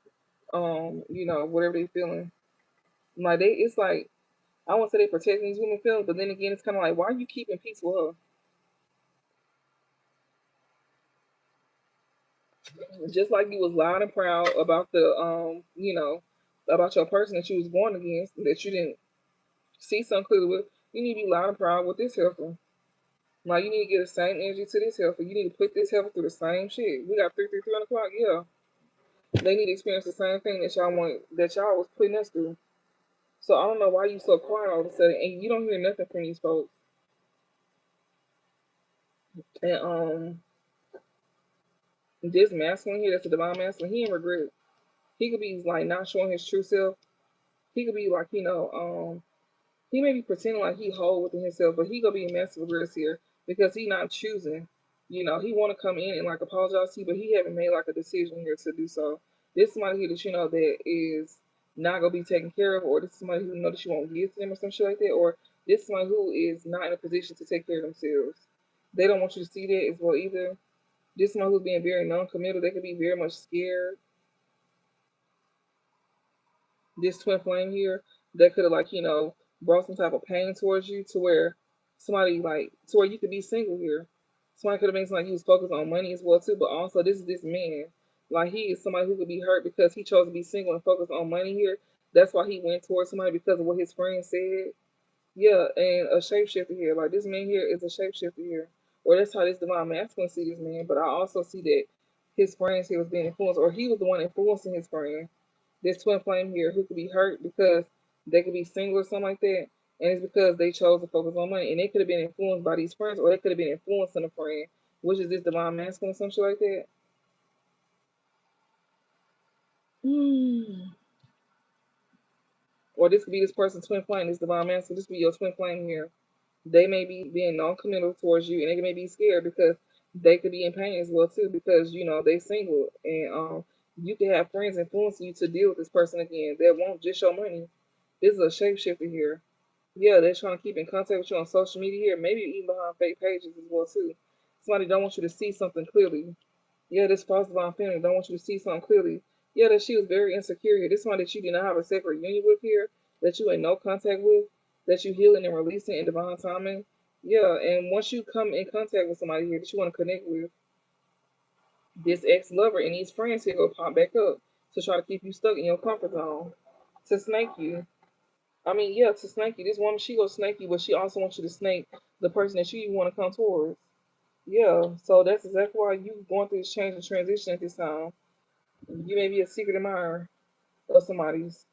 Whatever they feeling. Like it's like I won't say they protecting these women feelings, but then again, it's kind of like, why are you keeping peace with her? Just like you was loud and proud about about your person that you was going against, that you didn't see something clearly with. You need to be loud and proud with this helper. Like you need to get the same energy to this helper. You need to put this helper through the same shit. We got 333 on the clock. Yeah, they need to experience the same thing that y'all was putting us through. So I don't know why you so quiet all of a sudden, and you don't hear nothing from these folks. And this masculine here, that's a divine masculine, he in regret. He could be like not showing his true self. He could be like, he may be pretending like he whole within himself, but he gonna be a massive aggressor here because he not choosing. He want to come in and like apologize to you, but he haven't made like a decision here to do so. This is somebody here that that is not gonna be taken care of, or this is somebody who that you won't give to them or some shit like that, or this is somebody who is not in a position to take care of themselves. They don't want you to see that as well either. This is somebody who's being very non-committal. They could be very much scared. This twin flame here that could have brought some type of pain towards you to where somebody like to where you could be single here. Somebody could have been like he was focused on money as well too, but also this is this man. Like he is somebody who could be hurt because he chose to be single and focus on money here. That's why he went towards somebody because of what his friend said. Yeah, and a shapeshifter here. Like this man here is a shapeshifter here. Or that's how this divine masculine see this man. But I also see that his friends here was being influenced, or he was the one influencing his friend. This twin flame here who could be hurt because they could be single or something like that. And it's because they chose to focus on money. And they could have been influenced by these friends, or they could have been influencing a friend, which is this divine masculine, some shit like that. Hmm. Or this could be this person's twin flame, this divine masculine. This could be your twin flame here. They may be being non-committal towards you, and they may be scared because they could be in pain as well too because they single, and you can have friends influencing you to deal with this person again that won't just show money. This is a shapeshifter here. Yeah, they're trying to keep in contact with you on social media here, maybe even behind fake pages as well too. Somebody don't want you to see something clearly. Yeah, this false divine feminine don't want you to see something clearly. Yeah, that she was very insecure here. This one that you did not have a sacred union with here, that you in no contact with, that you healing and releasing in divine timing. Yeah, and once you come in contact with somebody here that you want to connect with, this ex lover and these friends here will pop back up to try to keep you stuck in your comfort zone, to snake you. I mean, yeah, to snake you. This woman, she gonna snake you, but she also wants you to snake the person that you want to come towards. Yeah, so that's exactly why you going through this change and transition at this time. You may be a secret admirer of somebody's,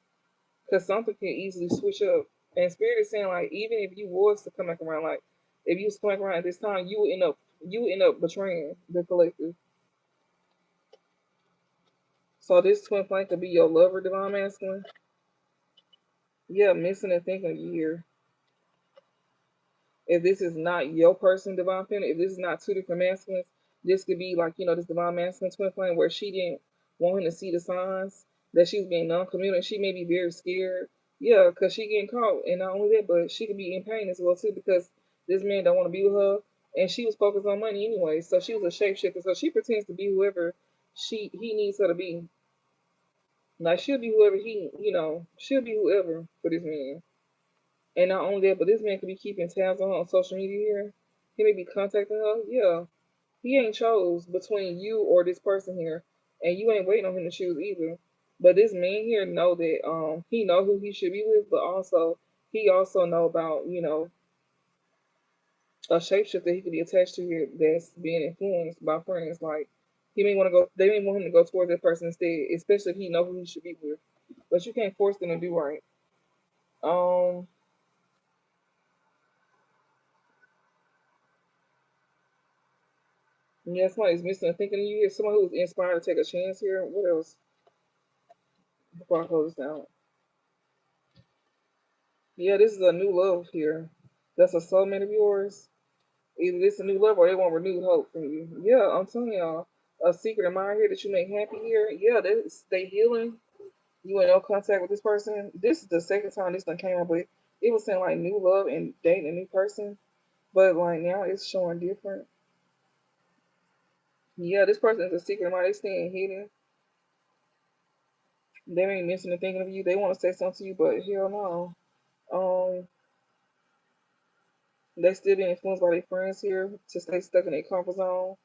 because something can easily switch up. And Spirit is saying like, even if you was to come back around, like if you was to come back around at this time, you would end up betraying the collective. So this twin flame could be your lover, divine masculine. Yeah, missing and thinking of you here. If this is not your person, divine feminine, if this is not two different masculines, this could be like, this divine masculine twin flame where she didn't want him to see the signs that she's being non-committal and she may be very scared. Yeah, because she getting caught. And not only that, but she could be in pain as well too because this man don't want to be with her. And she was focused on money anyway. So she was a shapeshifter. So she pretends to be whoever he needs her to be. Like she'll be whoever she'll be whoever for this man. And not only that, but this man could be keeping tabs on her on social media here. He may be contacting her. Yeah. He ain't chose between you or this person here. And you ain't waiting on him to choose either. But this man here know that he know who he should be with, but also he also know about, a shapeshifter he could be attached to here that's being influenced by friends. Like he may want to go they may want him to go towards that person instead, especially if he know who he should be with. But you can't force them to do right. Um Yeah, somebody's missing a thinking of you here. Someone who's inspired to take a chance here. What else before I close this down? Yeah, this is a new love here. That's a soulmate of yours. Either this a new love or they want renewed hope from you. Yeah, I'm telling y'all. A secret of mine here that you make happy here. Yeah, they healing. You in no contact with this person. This is the second time this done came up, but it was saying like new love and dating a new person. But like now it's showing different. Yeah, this person is a secret of mine. They staying hidden. They ain't missing the thinking of you. They want to say something to you, but hell no. They still being influenced by their friends here to stay stuck in their comfort zone,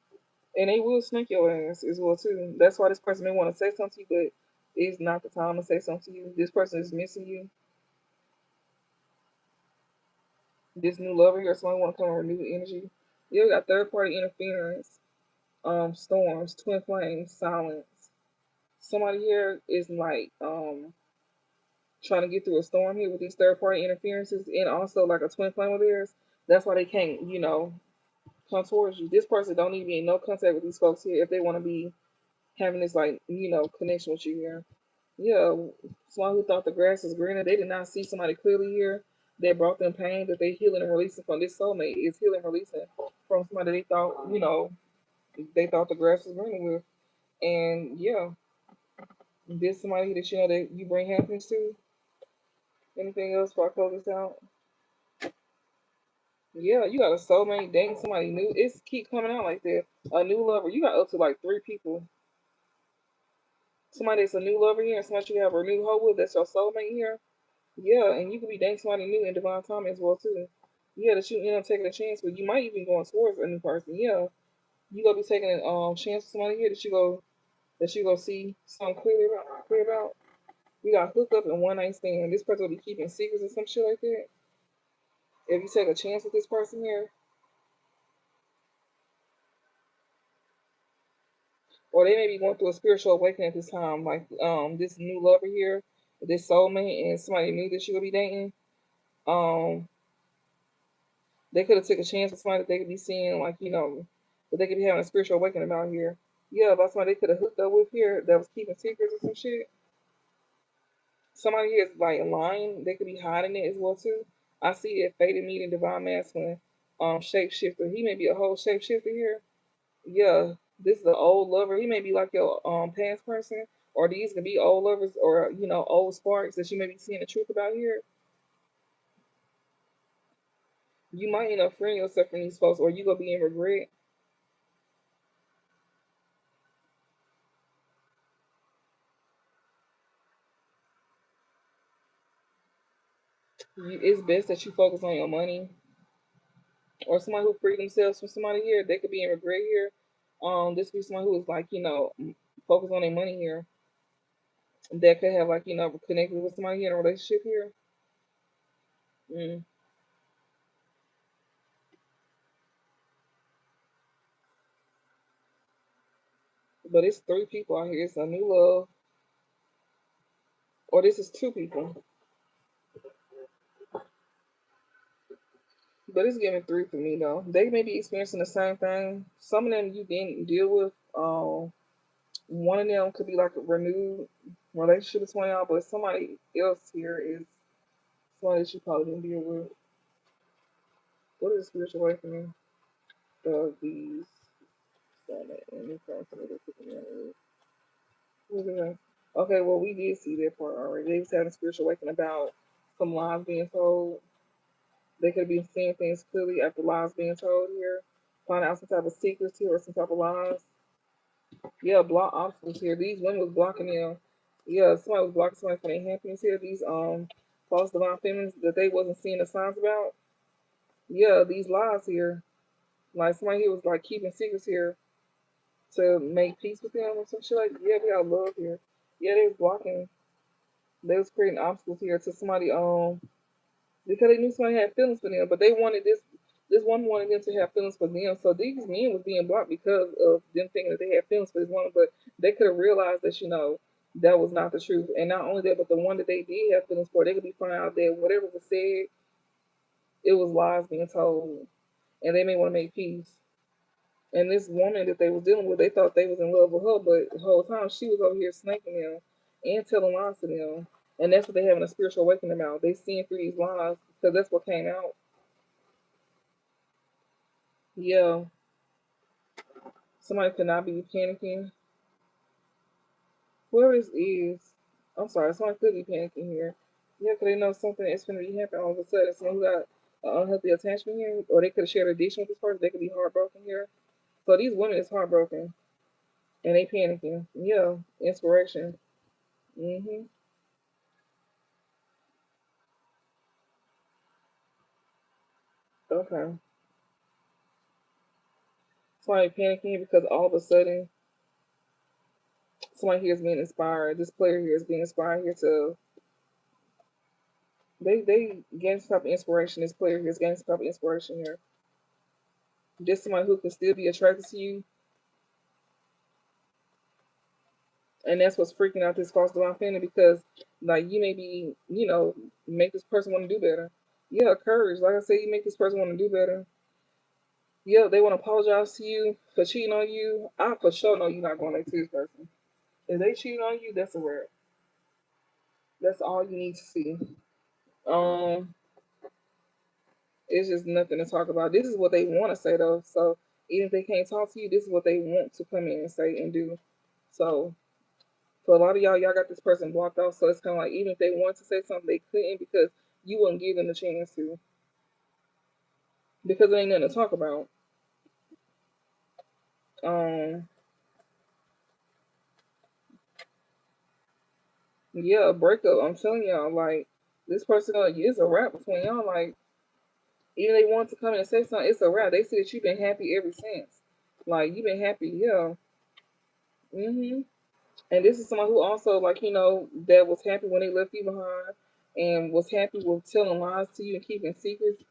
and they will snake your ass as well too. That's why this person may want to say something to you, but it's not the time to say something to you. This person is missing you. This new lover here, somebody want to come and renew energy. You got third party interference, storms, twin flames, silence. Somebody here is like trying to get through a storm here with these third party interferences and also like a twin flame of theirs. That's why they can't, come towards you. This person don't need to be in no contact with these folks here if they want to be having this like, connection with you here. Yeah, someone who thought the grass is greener, they did not see somebody clearly here that brought them pain that they healing and releasing from this soulmate is healing and releasing from somebody they thought the grass was greener with. And yeah, this somebody that that you bring happiness to. Anything else before I close this out? Yeah, you got a soulmate dating somebody new. It's keep coming out like that. A new lover. You got up to like three people. Somebody that's a new lover here and somebody you have a new hope with. That's your soulmate here. Yeah, and you could be dating somebody new in divine time as well too. Yeah, that you end up taking a chance with. You might even going towards a new person. Yeah, you gonna be taking a chance with somebody here that you go see something clear about. We got hooked up in one night stand. This person will be keeping secrets or some shit like that. If you take a chance with this person here, or they may be going through a spiritual awakening at this time, like this new lover here, this soulmate, and somebody new that you will be dating. Um, they could have took a chance with somebody that they could be seeing, like that they could be having a spiritual awakening about here. Yeah, about somebody they could have hooked up with here that was keeping secrets or some shit. Somebody here is like lying. They could be hiding it as well too. I see it faded meeting divine masculine, shapeshifter. He may be a whole shapeshifter here. Yeah, This is an old lover. He may be like your past person, or these can be old lovers, or old sparks that you may be seeing the truth about here. You might end up freeing yourself from these folks, or you gonna be in regret. It's best that you focus on your money, or somebody who freed themselves from somebody here. They could be in regret here. This could be somebody who is like focus on their money here. That could have like connected with somebody here in a relationship here. Mm. But it's three people out here. It's a new love, or this is two people. But it's giving three for me though. They may be experiencing the same thing. Some of them you didn't deal with. One of them could be like a renewed relationship between y'all, but somebody else here is somebody that you probably didn't deal with. What is spiritual awakening? These. Okay, well we did see that part already. They was having a spiritual awakening about some lies being told. They could be seeing things clearly after lies being told here. Find out some type of secrets here or some type of lies. Yeah, block obstacles here. These women was blocking them. Yeah, somebody was blocking somebody from their happiness here. These false divine feminines that they wasn't seeing the signs about. Yeah, these lies here. Like somebody here was like keeping secrets here to make peace with them or some shit like. Yeah, we got love here. Yeah, they was blocking. They was creating obstacles here to somebody because they knew somebody had feelings for them, but they wanted this one wanted them to have feelings for them. So these men was being blocked because of them thinking that they had feelings for this woman, but they could have realized that that was not the truth. And not only that, but the one that they did have feelings for, they could be finding out that whatever was said, it was lies being told, and they may want to make peace. And this woman that they was dealing with, they thought they was in love with her, but the whole time she was over here snaking them and telling lies to them. And that's what they having a spiritual awakening about. They seeing through these lies because that's what came out. Yeah, somebody could not be panicking. Whoever this is, I'm sorry, somebody could be panicking here. Yeah, because they know something is going to be happening all of a sudden. Someone who got an unhealthy attachment here, or they could have shared addiction with this person. They could be heartbroken here. So these women is heartbroken and they panicking. Yeah, inspiration. Mhm. Okay. Somebody panicking because all of a sudden somebody here is being inspired. This player here is being inspired here to they gain some type of inspiration. This player here is gaining some type of inspiration here. Just somebody who can still be attracted to you, and that's what's freaking out this false divine family because like you may be make this person want to do better. Yeah, courage. Like I said, you make this person want to do better. Yeah, they want to apologize to you for cheating on you. I for sure know you're not going to this person. If they cheat on you, that's a wrap. That's all you need to see. Um, it's just nothing to talk about. This is what they want to say though. So even if they can't talk to you, this is what they want to come in and say and do. So for a lot of y'all, y'all got this person blocked off. So it's kind of like even if they wanted to say something, they couldn't because you wouldn't give them the chance to because there ain't nothing to talk about. Um, yeah, a breakup. I'm telling y'all, like this person, it's a wrap between y'all. Like even they want to come in and say something, it's a wrap. They say that you've been happy ever since. Like you've been happy, yeah. Mhm. And this is someone who also, like, that was happy when they left you behind and was happy with telling lies to you and keeping secrets,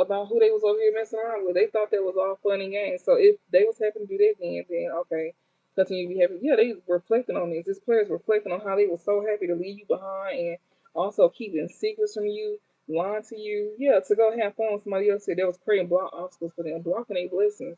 about who they was over here messing around with. They thought that was all fun and games. So if they was happy to do that, then okay, continue to be happy. Yeah, they reflecting on this. This player is reflecting on how they were so happy to leave you behind and also keeping secrets from you, lying to you. Yeah, to go have fun with somebody else here. That was creating block obstacles for them, blocking their blessings.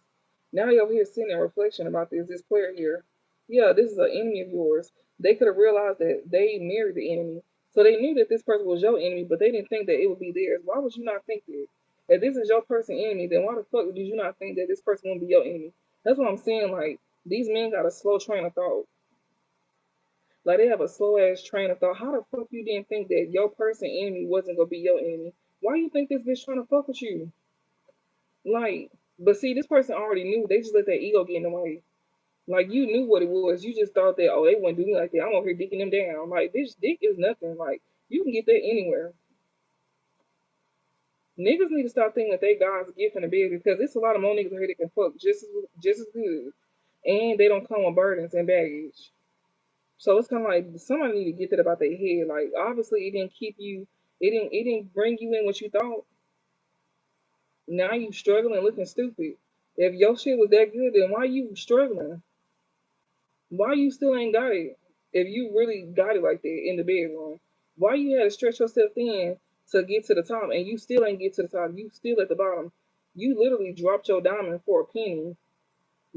Now you're over here sitting in reflection about this player here. Yeah, this is an enemy of yours. They could have realized that they married the enemy. So they knew that this person was your enemy, but they didn't think that it would be theirs. Why would you not think that? If this is your person enemy, then why the fuck did you not think that this person wouldn't be your enemy? That's what I'm saying. Like, These men got a slow train of thought. Like they have a slow ass train of thought. How the fuck you didn't think that your person enemy wasn't gonna be your enemy? Why you think this bitch trying to fuck with you? Like, but see, this person already knew. They just let their ego get in the way. Like you knew what it was. You just thought that oh they wouldn't do me like that. I'm over here dicking them down. Like this dick is nothing. Like you can get that anywhere. Niggas need to stop thinking that they God's gift in the bed because it's a lot of more niggas out here that can fuck just as good, and they don't come with burdens and baggage. So it's kind of like somebody need to get that about their head. Like obviously it didn't keep you, it didn't bring you in what you thought. Now you struggling, looking stupid. If your shit was that good, then why you struggling? Why you still ain't got it? If you really got it like that in the bedroom, why you had to stretch yourself thin to get to the top and you still ain't get to the top? You still at the bottom. You literally dropped your diamond for a penny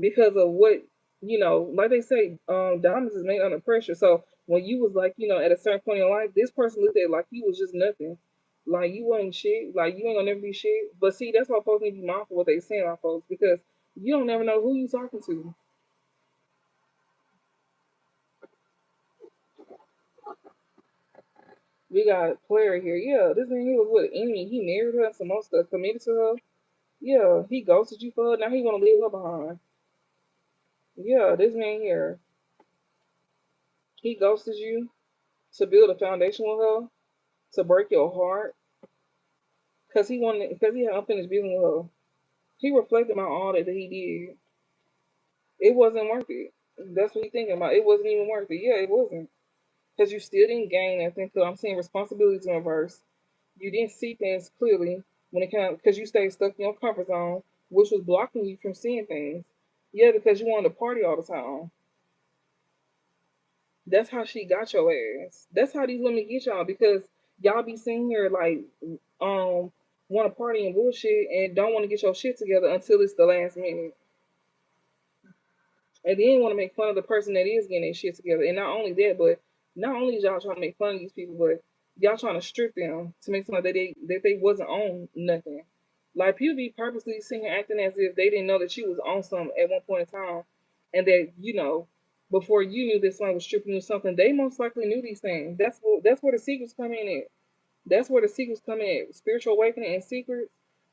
because of what like they say, diamonds is made under pressure. So when you was like, at a certain point in life, this person looked at it like you was just nothing. Like you wasn't shit. Like you ain't gonna never be shit. But see, that's why folks need to be mindful what they saying about folks because you don't never know who you talking to. We got player here. Yeah, this man he was with an enemy. He married her and some more stuff, committed to her. Yeah, he ghosted you for her. Now he wanna leave her behind. Yeah, this man here. He ghosted you to build a foundation with her, to break your heart, because he had unfinished business with her. He reflected on all that he did. It wasn't worth it. That's what he thinking about. It wasn't even worth it. Yeah, it wasn't. Because you still didn't gain anything. Because I'm seeing responsibilities in reverse. You didn't see things clearly when it came because you stayed stuck in your comfort zone, which was blocking you from seeing things. Yeah, because you wanted to party all the time. That's how she got your ass. That's how these women get y'all because y'all be sitting here like um want to party and bullshit and don't want to get your shit together until it's the last minute. And then want to make fun of the person that is getting their shit together. And not only that, but not only is y'all trying to make fun of these people, but y'all trying to strip them to make something that they wasn't on nothing. Like people be purposely sitting here acting as if they didn't know that you was on something at one point in time, and that before you knew this one was stripping you of something, they most likely knew these things. That's where the secrets come in at. That's where the secrets come in. Spiritual awakening and secrets.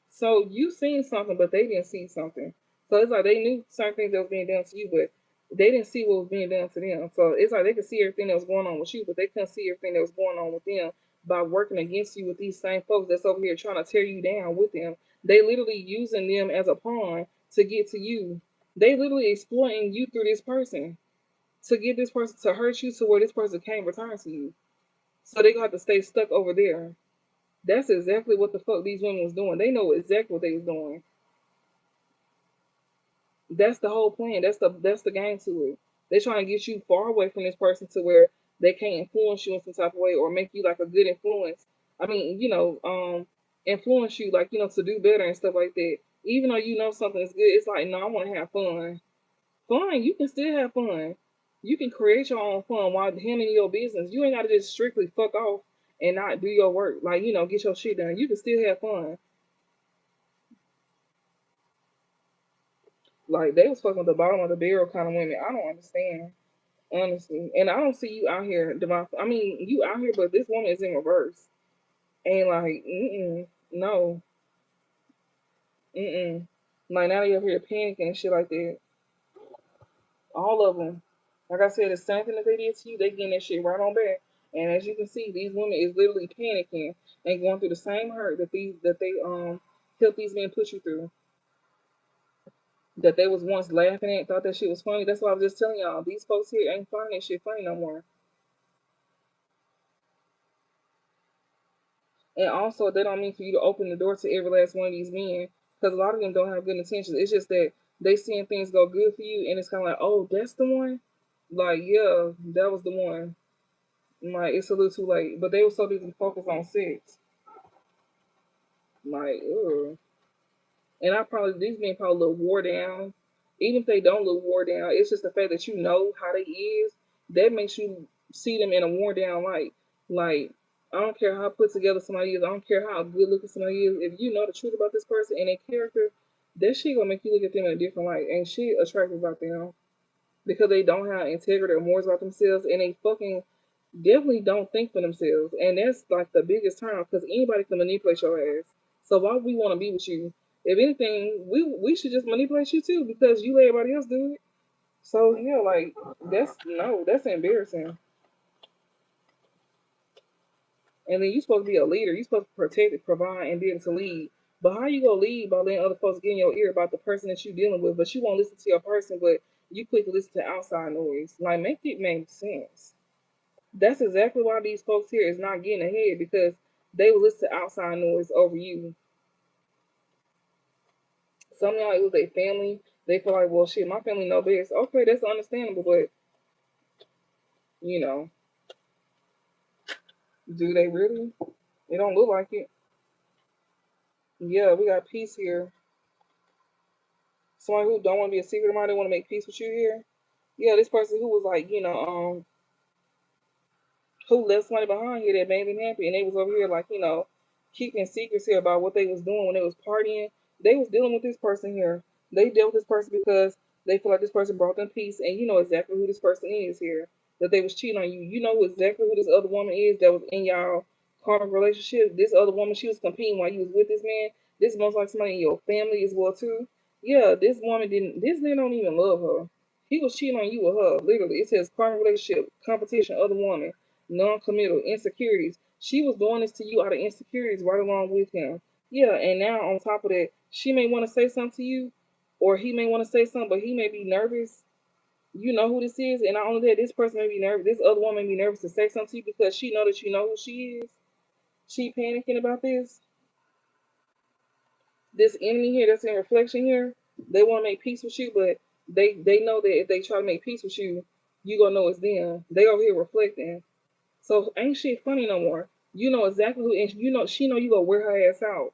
So you seen something, but they didn't see something. So it's like they knew certain things that was being done to you, but they didn't see what was being done to them. So it's like they could see everything that was going on with you, but they couldn't see everything that was going on with them by working against you with these same folks that's over here trying to tear you down with them. They literally using them as a pawn to get to you. They literally exploiting you through this person to get this person to hurt you to where this person can't return to you. So they gonna have to stay stuck over there. That's exactly what the fuck these women was doing. They know exactly what they was doing. That's the whole plan. That's the game to it. They're trying to get you far away from this person to where they can't influence you in some type of way or make you like a good influence. I mean, influence you like to do better and stuff like that. Even though you know something is good, it's like no, I want to have fun. Fun, you can still have fun. You can create your own fun while handling your business. You ain't got to just strictly fuck off and not do your work. Like get your shit done. You can still have fun. Like they was fucking with the bottom of the barrel kind of women. I don't understand, honestly. And I don't see you out here, Devon. I mean, you out here, but this woman is in reverse. And like, no, like now they up here panicking and shit like that. All of them. Like I said, the same thing that they did to you, they getting that shit right on back. And as you can see, these women is literally panicking and going through the same hurt that they helped these men put you through. That they was once laughing at, thought that shit was funny. That's why I was just telling y'all, these folks here ain't finding that shit funny no more. And also, that don't mean for you to open the door to every last one of these men, because a lot of them don't have good intentions. It's just that they seeing things go good for you, and it's kind of like, oh, that's the one. Like, yeah, that was the one. Like, it's a little too late, but they were so busy focused on sex. Like, ugh. And I probably these men probably look wore down. Even if they don't look wore down, it's just the fact that you know how they is that makes you see them in a worn down light. Like I don't care how put together somebody is. I don't care how good looking somebody is. If you know the truth about this person and their character, that shit gonna make you look at them in a different light. And shit attractive about them. because they don't have integrity or morals about themselves, and they fucking definitely don't think for themselves. And that's like the biggest turn off because anybody can manipulate your ass. So why would we want to be with you? If anything, we should just manipulate you too because you let everybody else do it. So yeah, like that's no, that's embarrassing. And then you're supposed to be a leader. You're supposed to protect it, provide, and be able to lead. But how you gonna lead by letting other folks get in your ear about the person that you're dealing with, but you won't listen to your person, but you quick to listen to outside noise? Like make it make sense. That's exactly why these folks here is not getting ahead because they will listen to outside noise over you. Some of y'all it was their family. They feel like, well, shit, my family know best. Okay, that's understandable, but you know, do they really? It don't look like it. Yeah, we got peace here. Somebody who don't want to be a secret of mine, they want to make peace with you here. Yeah, this person who was like, who left somebody behind here that made them happy, and they was over here like, keeping secrets here about what they was doing when they was partying. They was dealing with this person here. They dealt with this person because they feel like this person brought them peace, and you know exactly who this person is here. That they was cheating on you. You know exactly who this other woman is that was in y'all karmic relationship. This other woman, she was competing while you was with this man. This is most like somebody in your family as well too. Yeah, this woman didn't. This man don't even love her. He was cheating on you with her. Literally, it says karmic relationship, competition, other woman, non-committal, insecurities. She was doing this to you out of insecurities right along with him. Yeah, and now on top of that, she may want to say something to you, or he may want to say something, but he may be nervous. You know who this is, and not only that, this person may be nervous. This other woman may be nervous to say something to you because she know that you know who she is. She panicking about this. This enemy here that's in reflection here, they want to make peace with you, but they know that if they try to make peace with you, you gonna know it's them. They over here reflecting. So ain't shit funny no more. You know exactly who, and you know she know you gonna wear her ass out,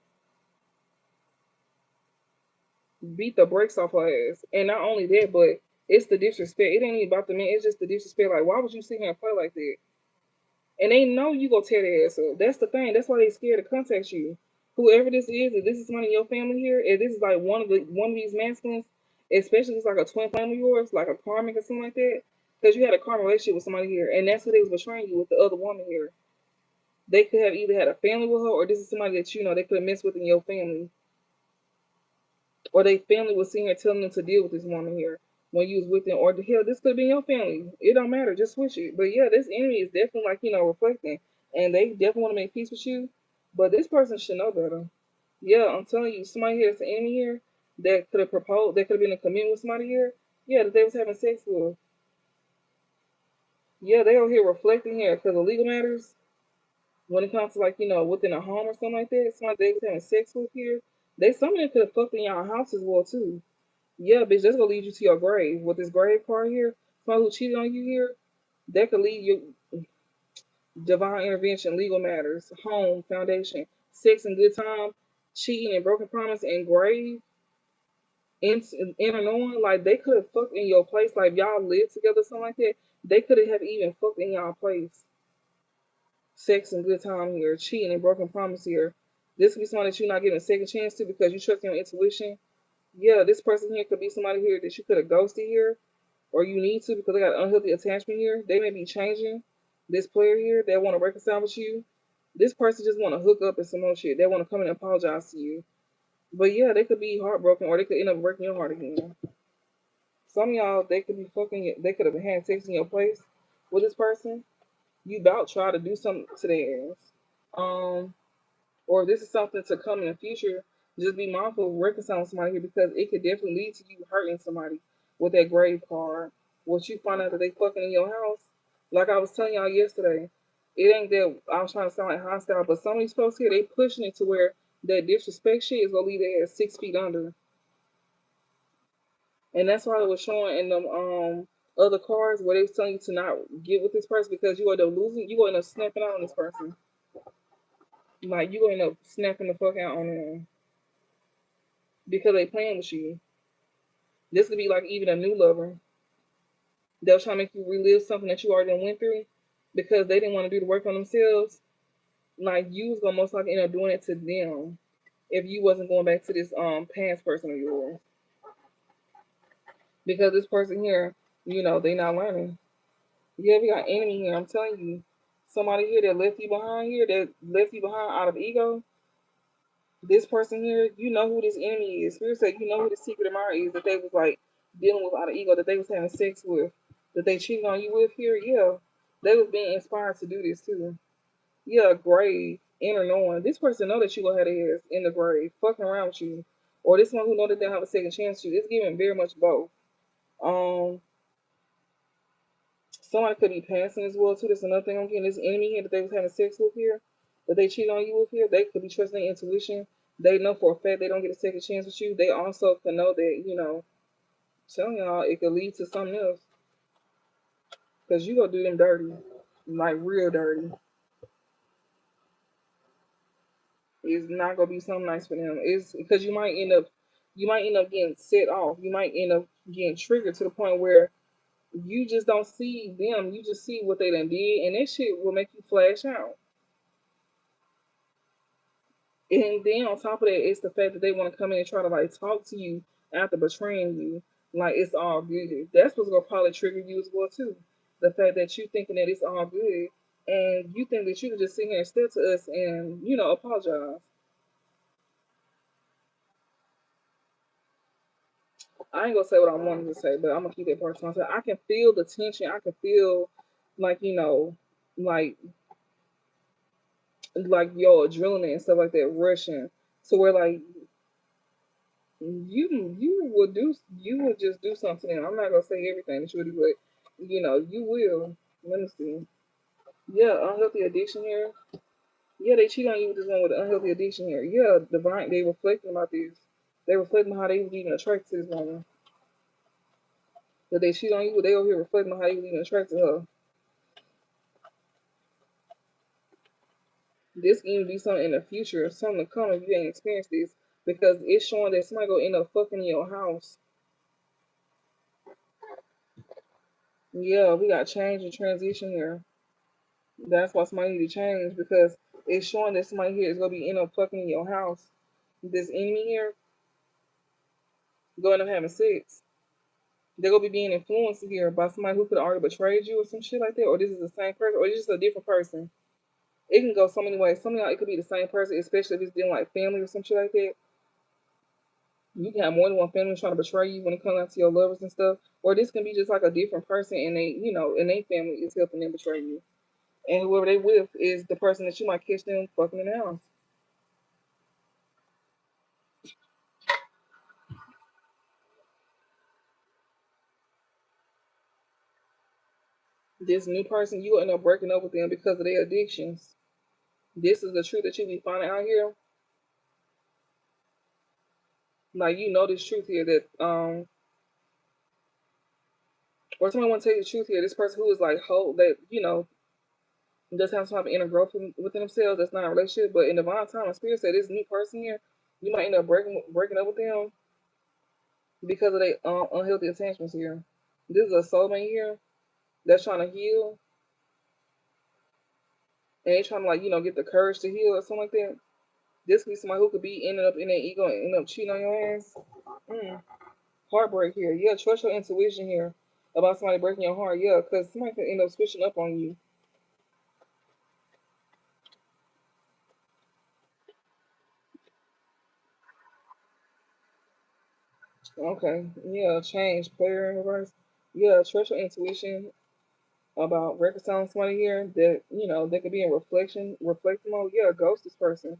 beat the brakes off her ass, and not only that, but it's the disrespect. It ain't even about the man. It's just the disrespect. Like, why would you sit here and play like that? And they know you gonna tear their ass up. That's the thing. That's why they scared to contact you. Whoever this is, if this is somebody in your family here, if this is like one of these masculines, especially if it's like a twin flame of yours, like a karmic or something like that, because you had a karmic relationship with somebody here, and that's who they was betraying you with the other woman here. They could have either had a family with her, or this is somebody that you know they could have messed with in your family, or they family was sitting here telling them to deal with this woman here when you was with them, or the hell, this could be your family. It don't matter, just switch it. But yeah, this enemy is definitely like reflecting, and they definitely want to make peace with you. But this person should know better. Yeah, I'm telling you, somebody here that's an enemy here that could have proposed, that could have been in a commitment with somebody here. Yeah, that they was having sex with. Yeah, they over here reflecting here because of legal matters. When it comes to like within a home or something like that, somebody they was having sex with here. They some of them could have fucked in y'all house as well too. Yeah, bitch, that's gonna lead you to your grave. With this grave card here, somebody who cheated on you here, that could lead you divine intervention, legal matters, home, foundation, sex and good time, cheating and broken promise and grave, in unknowing, like they could have fucked in your place, like y'all lived together, something like that. They could have even fucked in y'all place. Sex and good time here, cheating and broken promise here. This could be somebody that you're not giving a second chance to because you trust your intuition. Yeah, this person here could be somebody here that you could have ghosted here, or you need to because they got unhealthy attachment here. They may be changing this player here. They want to reconcile with you. This person just want to hook up and some more shit. They want to come and apologize to you. But yeah, they could be heartbroken or they could end up breaking your heart again. Some of y'all, they could be fucking, they could have had sex in your place with this person. You about try to do something to their ass. Um, or if this is something to come in the future, just be mindful of reconciling somebody here because it could definitely lead to you hurting somebody with that grave card. Once you find out that they fucking in your house, like I was telling y'all yesterday, it ain't that I was trying to sound like hostile, but some of these folks here, they pushing it to where that disrespect shit is gonna leave their ass 6 feet under. And that's why it was showing in them other cards where they was telling you to not get with this person because you end up losing, you end up snapping out on this person. Like you end up snapping the fuck out on them because they playing with you. This could be like even a new lover. They'll try to make you relive something that you already went through because they didn't want to do the work on themselves. Like you was gonna most likely end up doing it to them if you wasn't going back to this past person of yours. Because this person here, They not learning. Yeah, we got enemy here. I'm telling you, somebody here that left you behind here, that left you behind out of ego. This person here, you know who this enemy is. Spirit said, you know who the secret admirer is that they was like dealing with out of ego, that they was having sex with, that they cheated on you with here. Yeah, they was being inspired to do this too. Yeah, grave, inner knowing. This person know that you gonna have their ass in the grave, fucking around with you, or this one who know that they'll have a second chance to you. It's giving very much both. Um, Somebody could be passing as well too. That's another thing I'm getting. This enemy here that they was having sex with here, that they cheated on you with here. They could be trusting their intuition. They know for a fact they don't get a second chance with you. They also can know that telling y'all it could lead to something else because you gonna do them dirty, like real dirty. It's not gonna be something nice for them. It's because you might end up getting set off. You might end up getting triggered to the point where you just don't see them. You just see what they done did, and that shit will make you flash out. And then on top of that, it's the fact that they want to come in and try to like talk to you after betraying you. Like it's all good. That's what's gonna probably trigger you as well too. The fact that you thinking that it's all good, and you think that you can just sit here and step to us and apologize. I ain't gonna say what I wanted to say, but I'm gonna keep that part to myself. I can feel the tension. I can feel like like your adrenaline and stuff like that rushing. So where like you would just do something. I'm not gonna say everything that you would do, but you will. Let me see. Yeah, unhealthy addiction here. Yeah, they cheat on you with this one with unhealthy addiction here. Yeah, divine. They reflecting about this. They reflecting on how they was even attracted to this woman. That they cheat on you, they over here reflecting on how you was even attracted to her. This can even be something in the future, something to come if you ain't experienced this, because it's showing that somebody gonna end up fucking in your house. Yeah, we got change and transition here. That's why somebody need to change because it's showing that somebody here is gonna be end up fucking in your house. This enemy here going to having sex. They're gonna be being influenced here by somebody who could already betrayed you or some shit like that, or this is the same person, or it's just a different person. It can go so many ways. Some of y'all it could be the same person, especially if it's dealing like family or some shit like that. You can have more than one family trying to betray you when it comes out to your lovers and stuff. Or this can be just like a different person and and they family is helping them betray you. And whoever they with is the person that you might catch them fucking in the house. This new person, you end up breaking up with them because of their addictions. This is the truth that you be finding out here. Like this truth here that or somebody want to tell you the truth here. This person who is like whole that does have some type of inner growth within themselves. That's not a relationship, but in divine time, the spirit said this new person here, you might end up breaking up with them because of their unhealthy attachments here. This is a soulmate here that's trying to heal and they trying to like get the courage to heal or something like that. This could be somebody who could be ending up in their ego and end up cheating on your ass. Mm. Heartbreak here. Yeah, trust your intuition here about somebody breaking your heart. Yeah, because somebody could end up switching up on you. Okay. Yeah, change. Player in reverse. Yeah, trust your intuition about reconciling somebody here that they could be in reflecting mode. Yeah, ghost this person.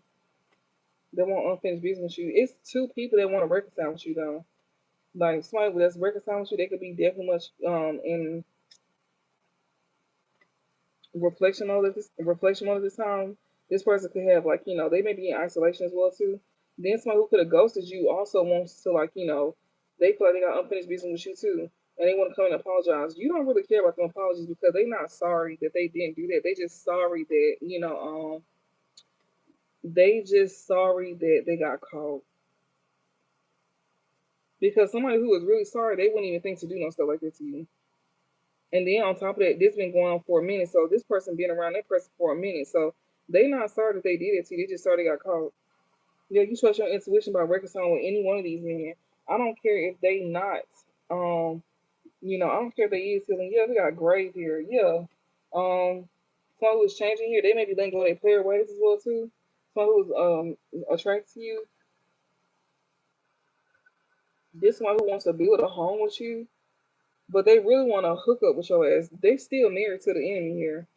They want unfinished business with you. It's two people that want to reconcile with you though. Like somebody that's reconciling with you, they could be definitely much in reflection mode of this time. This person could have like they may be in isolation as well too. Then somebody who could have ghosted you also wants to like they feel like they got unfinished business with you too, and they want to come and apologize. You don't really care about them apologies because they're not sorry that they didn't do that. They just sorry that they just sorry that they got caught. Because somebody who is really sorry, they wouldn't even think to do no stuff like that to you. And then on top of that, this been going on for a minute. So this person been around that person for a minute. So they not sorry that they did it to you. They just sorry they got caught. Yeah, you trust your intuition by reconciling with any one of these men. I don't care if they not um I don't care if they is healing. Yeah, we got grave here. Yeah. Someone who's changing here, they may be letting go of their player ways as well too. Someone who's attracted to you. This one who wants to build a home with you, but they really want to hook up with your ass. They still married to the enemy here.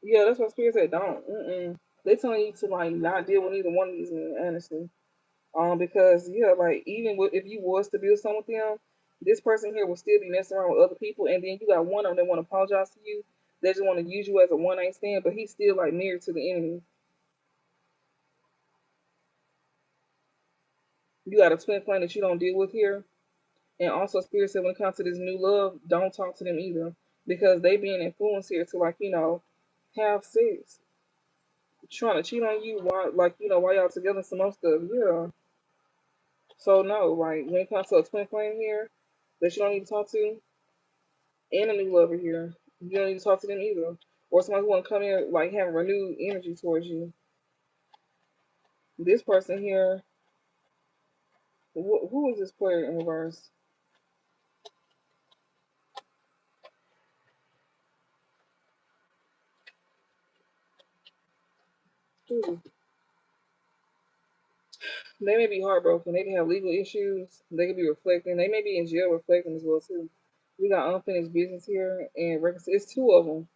Yeah, that's what Spirit said. Don't. Mm-mm. They telling you to like not deal with either one of these men, honestly. Because yeah, like even if you was to build something with them, this person here will still be messing around with other people, and then you got one of them that want to apologize to you. They just want to use you as a one night stand, but he's still like married to the enemy. You got a twin flame that you don't deal with here, and also Spirit said when it comes to this new love, don't talk to them either because they being influenced here to like have sex, trying to cheat on you while while y'all together and some more stuff. Yeah. So no, like when it comes to a twin flame here that you don't need to talk to, and a new lover here. You don't need to talk to them either. Or somebody who want to come in like having renewed energy towards you. This person here, who is this player in reverse? They may be heartbroken. They can have legal issues. They could be reflecting. They may be in jail reflecting as well too. We got unfinished business here, and it's two of them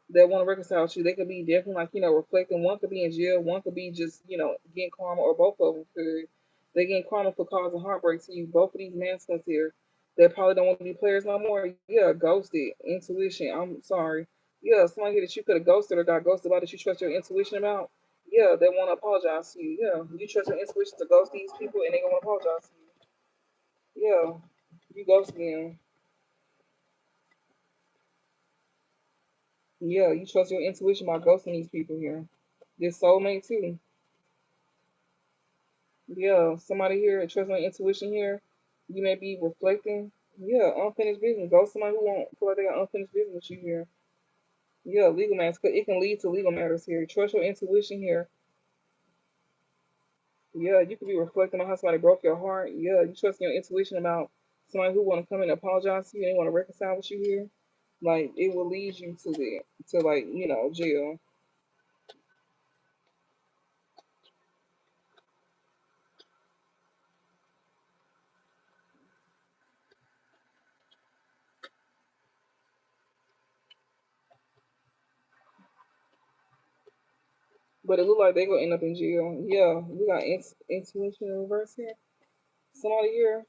that want to reconcile with you. They could be definitely like reflecting. One could be in jail. One could be just getting karma, or both of them could. They getting karma for causing heartbreak to you. Both of these masculines here, they probably don't want to be players no more. Yeah, ghosted intuition. I'm sorry. Yeah, somebody here that you could have ghosted or got ghosted by that you trust your intuition about. Yeah, they want to apologize to you. Yeah, you trust your intuition to ghost these people, and they gonna apologize to you. Yeah, you ghost them. Yeah, you trust your intuition by ghosting these people here. This soulmate too. Yeah, somebody here trust my intuition here. You may be reflecting. Yeah, unfinished business. Go somebody who won't feel like they got unfinished business with you here. Yeah, legal matters. It can lead to legal matters here. Trust your intuition here. Yeah, you could be reflecting on how somebody broke your heart. Yeah, you trust your intuition about somebody who want to come and apologize to you and they want to reconcile with you here. Like it will lead you to like jail. But it look like they gonna end up in jail. Yeah, we got intuition in reverse here. Somebody here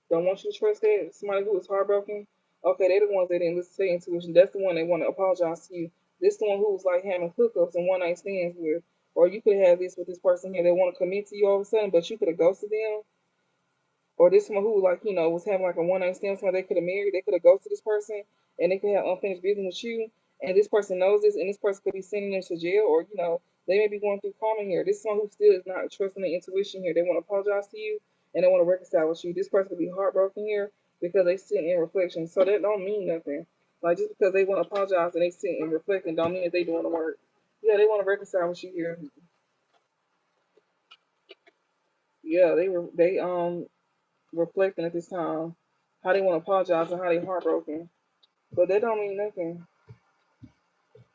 don't want you to trust that. Somebody who is heartbroken. Okay, they're the ones that didn't listen to their intuition. That's the one that want to apologize to you. This the one who was like having hookups and one night stands with. Or you could have this with this person here. They want to commit to you all of a sudden, but you could have ghosted them. Or this one who like was having like a one night stand, somebody they could have married, they could have ghosted this person, and they could have unfinished business with you, and this person knows this, and this person could be sending them to jail, or they may be going through karma here. This is someone who still is not trusting their intuition here. They want to apologize to you, and they want to reconcile with you. This person could be heartbroken here because they sit in reflection. So that don't mean nothing. Like just because they want to apologize and they sit in reflecting, don't mean that they doing the work. Yeah, they want to reconcile with you here. Yeah, they reflecting at this time how they want to apologize and how they heartbroken. But that don't mean nothing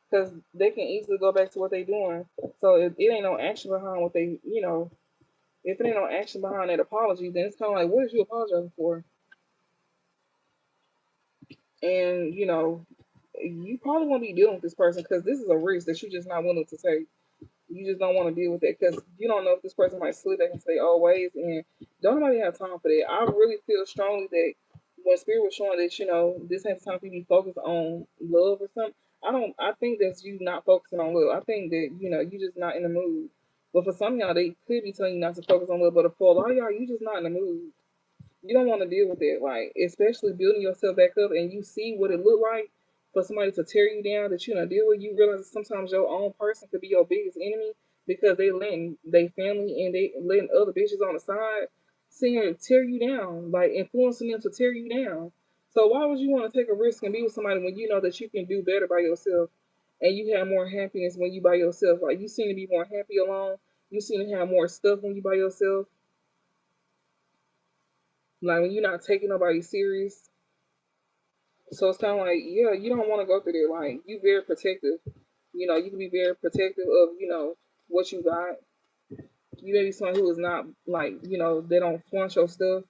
because they can easily go back to what they doing. So if it ain't no action behind what if it ain't no action behind that apology, then it's kind of like, what is you apologizing for? And you probably won't be dealing with this person because this is a risk that you're just not willing to take. You just don't want to deal with that because you don't know if this person might slip back and say old ways, and don't nobody have time for that. I really feel strongly that when Spirit was showing that this ain't time for you to be focused on love or something. I don't. I think that's you not focusing on love. I think that you just not in the mood. But for some of y'all, they could be telling you not to focus on love. But for a lot of y'all, you just not in the mood. You don't want to deal with it, like especially building yourself back up, and you see what it looked like for somebody to tear you down that you don't deal with. You realize that sometimes your own person could be your biggest enemy because they letting they family and they letting other bitches on the side seeing her tear you down, like influencing them to tear you down. So why would you want to take a risk and be with somebody when you know that you can do better by yourself and you have more happiness when you by yourself? Like you seem to be more happy alone. You seem to have more stuff when you by yourself. Like when you're not taking nobody serious. So it's kind of like, yeah, you don't want to go through there. Like, you very protective. You know, you can be very protective of, what you got. You may be someone who is not like, they don't flaunt your stuff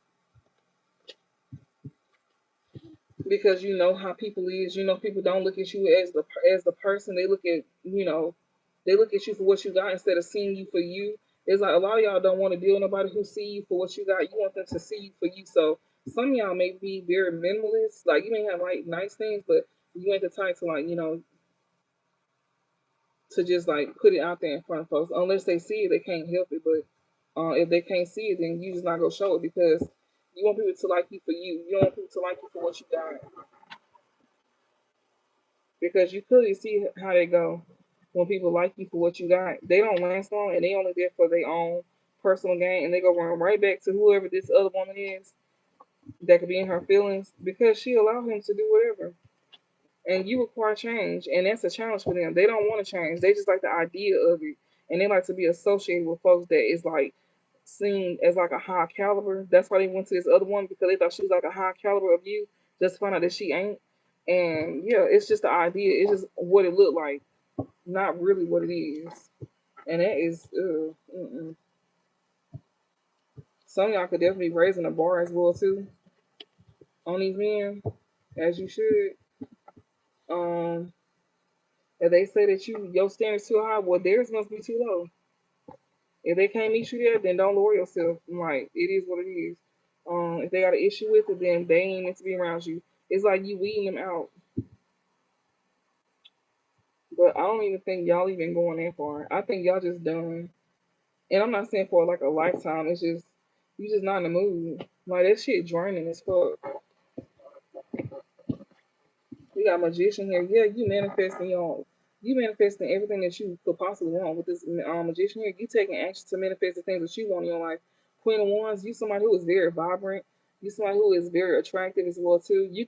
because you know how people is. You know, people don't look at you as the person. They look at, they look at you for what you got instead of seeing you for you. It's like a lot of y'all don't want to deal with nobody who see you for what you got. You want them to see you for you. So some of y'all may be very minimalist. Like, you may have like nice things, but you ain't the type to, like, to just like put it out there in front of folks. Unless they see it, they can't help it. But if they can't see it, then you just not gonna show it because you want people to like you for you. You don't want people to like you for what you got because you clearly see how they go when people like you for what you got. They don't last long, and they only there for their own personal gain, and they go run right back to whoever this other woman is that could be in her feelings because she allowed him to do whatever. And you require change, and that's a challenge for them. They don't want to change. They just like the idea of it, and they like to be associated with folks that is like seen as like a high caliber. That's why they went to this other one because they thought she was like a high caliber of you. Just to find out that she ain't. And yeah, it's just the idea. It's just what it looked like, not really what it is. And that is, some of y'all could definitely be raising the bar as well too on these men, as you should. Um, if they say that your standards too high, well, theirs must be too low. If they can't meet you there, then don't lower yourself. Like, it is what it is. If they got an issue with it, then they ain't meant to be around you. It's like you weeding them out. But I don't even think y'all even going that far. I think y'all just done. And I'm not saying for like a lifetime. It's just you just not in the mood. Like, that shit draining as fuck. We got magician here. Yeah, you manifesting everything that you could possibly want with this magician here. You taking action to manifest the things that you want in your life. Queen of Wands, you somebody who is very vibrant. You somebody who is very attractive as well too. You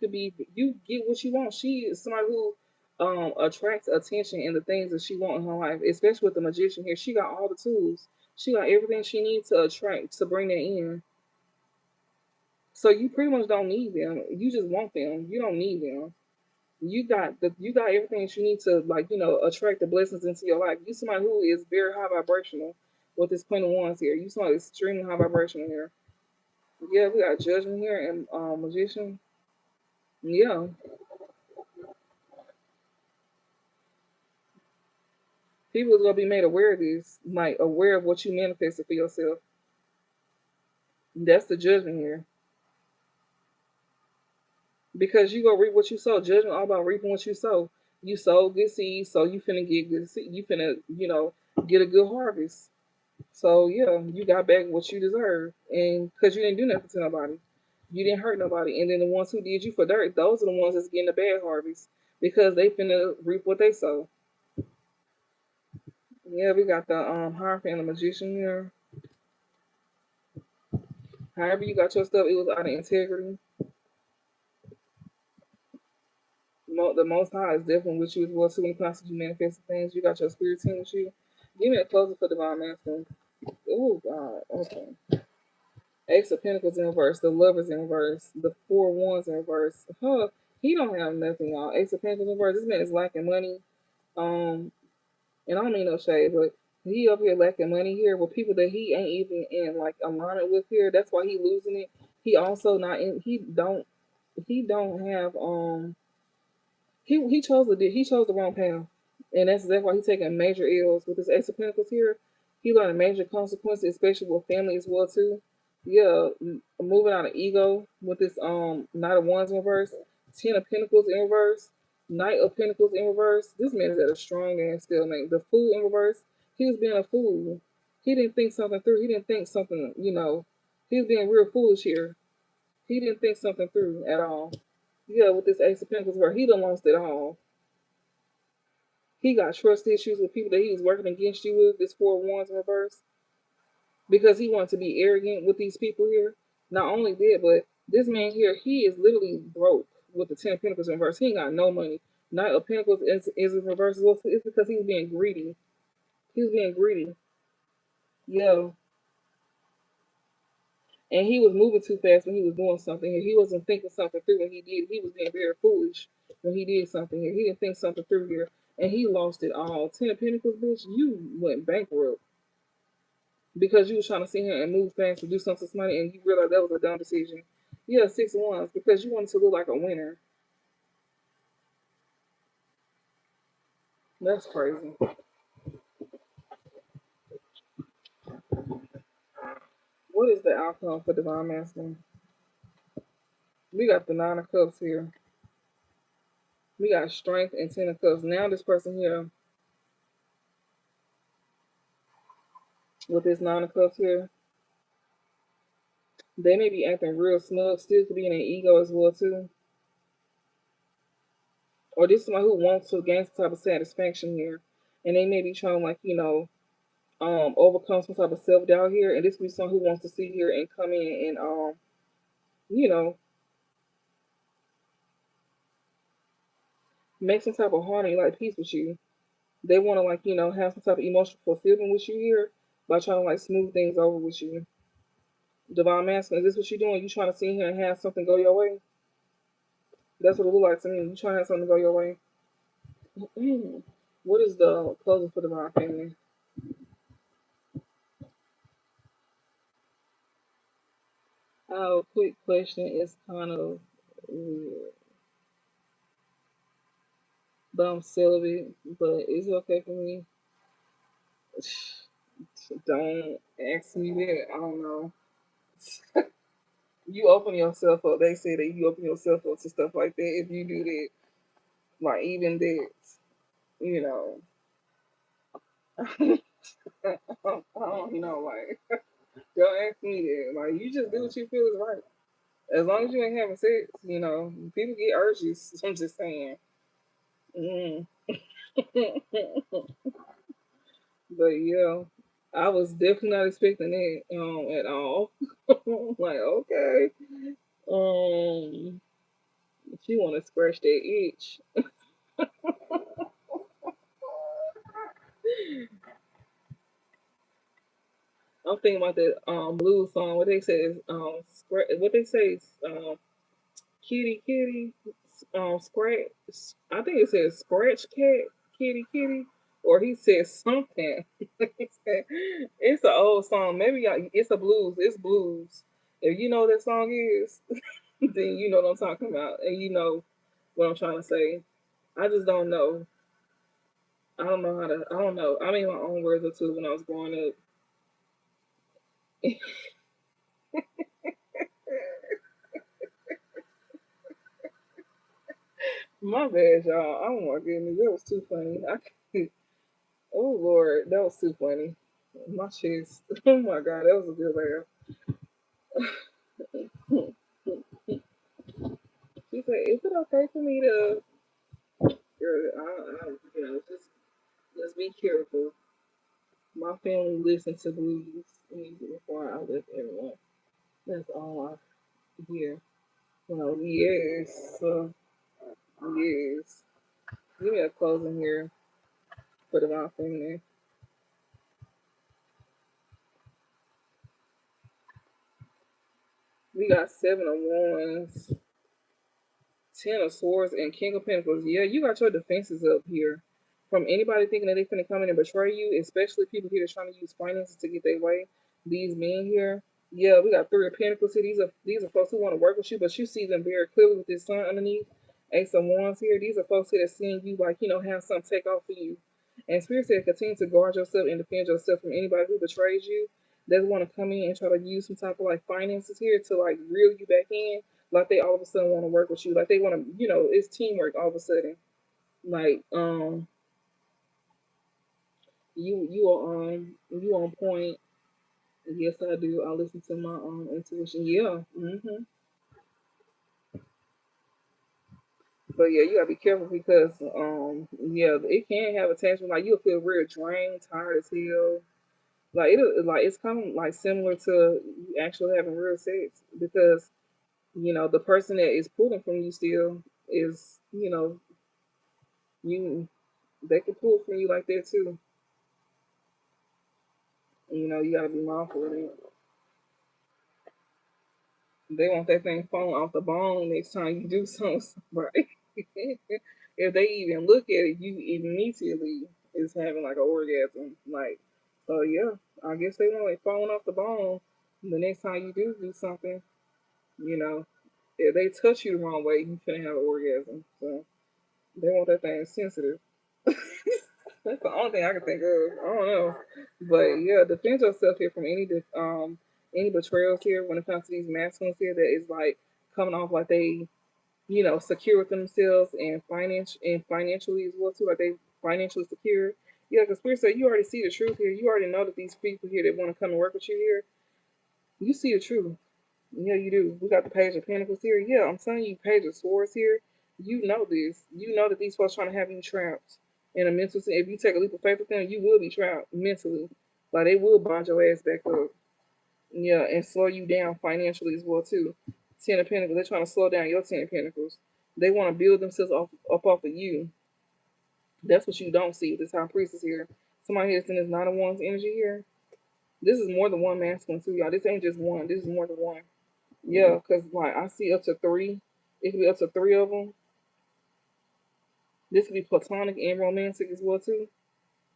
get what you want. She is somebody who attracts attention in the things that she wants in her life, especially with the magician here. She got all the tools. She got everything she needs to attract to bring that in. So you pretty much don't need them. You just want them. You don't need them. You got everything that you need to, like, attract the blessings into your life. You somebody who is very high vibrational with this Queen of Wands here. You somebody extremely high vibrational here. Yeah, we got Judgment here and Magician. Yeah, people are gonna be made aware of this, like aware of what you manifested for yourself. That's the Judgment here. Because you go reap what you sow. Judgment all about reaping what you sow. You sow good seeds, so you finna get good seed. You finna, get a good harvest. So yeah, you got back what you deserve, and because you didn't do nothing to nobody, you didn't hurt nobody, and then the ones who did you for dirt, those are the ones that's getting the bad harvest because they finna reap what they sow. Yeah, we got the Hierophant and the Magician here. However you got your stuff, it was out of integrity. The Most High is definitely with you as well too when it comes to you manifesting things. You got your spirit team with you. Give me a closer for Divine Masculine. Oh God, okay. Ace of Pentacles in reverse, the Lovers in reverse, the Four Wands in reverse. Huh? He don't have nothing, y'all. Ace of Pentacles in reverse. This man is lacking money. Um, and I don't mean no shade, but he up here lacking money here with people that he ain't even in like alignment with here. That's why he losing it. He also not in. He don't have he chose the wrong path, and that's exactly why he's taking major ills with this Ace of Pentacles here. He learned major consequences, especially with family as well too. Yeah, moving out of ego with this Knight of Wands in reverse, Ten of Pentacles in reverse, Knight of Pentacles in reverse. This man is at a strong ass stalemate. The Fool in reverse, he was being a fool. He didn't think something through. He didn't think something. He was being real foolish here. He didn't think something through at all. Yeah, with this Ace of Pentacles, where he done lost it all. He got trust issues with people that he was working against you with. This Four of Wands in reverse because he wanted to be arrogant with these people here. Not only that, but this man here, he is literally broke with the Ten of Pentacles in reverse. He ain't got no money. Knight of Pentacles is in reverse as well. It's because he was being greedy. He was being greedy. Yeah. and he was moving too fast when he was doing something. He wasn't thinking something through when he did. He was being very foolish when he did something here. He didn't think something through here, and he lost it all. Ten of Pentacles, bitch, you went bankrupt because you was trying to sit here and move fast to do something smart, and you realized that was a dumb decision. Yeah, 6 of Wands because you wanted to look like a winner. That's crazy. What is the outcome for Divine Masculine? We got the Nine of Cups here. We got Strength and Ten of Cups. Now this person here with this Nine of Cups here, they may be acting real smug, still could be in an ego as well too. Or this is somebody who wants to gain some type of satisfaction here, and they may be trying to overcome some type of self doubt here. And this could be someone who wants to sit here and come in and you know make some type of harmony, like peace with you. They want to have some type of emotional fulfillment with you here by trying to smooth things over with you. Divine Masculine, is this what you're doing? You trying to sit here and have something go your way? That's what it looks like to me. You trying to have something go your way? What is the closing for Divine Feminine? Oh, quick question. It's kind of weird, but I'm celibate. But it's okay for me. Don't ask me that. I don't know. You open yourself up. They say that you open yourself up to stuff like that if you do that. Like even that, you know. I don't know. Like don't ask me that. Like you just do what you feel is right. As long as you ain't having sex, people get urges. I'm just saying. Mm. But yeah, I was definitely not expecting that at all. Like okay, um, she want to scratch that itch. I'm thinking about that blues song. What they say is what they say is kitty kitty scratch. I think it says scratch cat kitty kitty, or he said something. It's an old song. Maybe it's a blues. It's blues. If you know what that song is, then you know what I'm talking about, and you know what I'm trying to say. I just don't know. I don't know how to. I don't know. I made my own words or two when I was growing up. My bad, y'all. Oh my goodness, that was too funny. Oh Lord, that was too funny. My chest. Oh my God, that was a good laugh. She said, "Is it okay for me to?" Girl, just let's be careful. My family listened to blues music before I left everyone. That's all I hear. Well, yes, yes. Give me a closing here for the Mount Feminine. We got 7 of Wands, 10 of Swords, and King of Pentacles. Yeah, you got your defenses up here. From anybody thinking that they finna come in and betray you, especially people here that's trying to use finances to get their way. These men here. Yeah, we got 3 of Pentacles here. These are folks who want to work with you, but you see them very clearly with this sun underneath. Ace of Wands here. These are folks here that seeing you have something take off for you. And Spirit said continue to guard yourself and defend yourself from anybody who betrays you. They want to come in and try to use some type of finances here to reel you back in, like they all of a sudden want to work with you, like they want to, it's teamwork all of a sudden. Like you on point. Yes, I do. I listen to my intuition. Yeah. But yeah, you gotta be careful because yeah, it can have attachment. Like you'll feel real drained, tired as hell. It's kind of similar to you actually having real sex because the person that is pulling from you still is you they can pull from you like that too. You gotta be mindful of it. They want that thing falling off the bone next time you do something right. If they even look at it, you immediately is having like an orgasm. Like, so yeah, I guess they want it falling off the bone. The next time you do something, you know, if they touch you the wrong way, you finna have an orgasm. So they want that thing sensitive. That's the only thing I can think of. I don't know, but yeah, defend yourself here from any betrayals here when it comes to these masculines here that is like coming off like they secure with themselves and financially as well too, like they financially secure. Yeah, because Spirit said you already see the truth here. You already know that these people here that want to come and work with you here, you see the truth. Yeah, you do. We got the Page of Pentacles here. Yeah, I'm telling you, Page of Swords here. You know this. You know that these folks trying to have you trapped in a mental. If you take a leap of faith with them, you will be trapped mentally. Like they will bind your ass back up. Yeah, and slow you down financially as well too. Ten of Pentacles. They're trying to slow down your Ten of Pentacles. They want to build themselves up off of you. That's what you don't see with this High Priestess here. Somebody here that's in this Nine of Wands energy here. This is more than one masculine too, y'all. This ain't just one. This is more than one. Yeah, because like I see up to three. It could be up to three of them. This could be platonic and romantic as well too.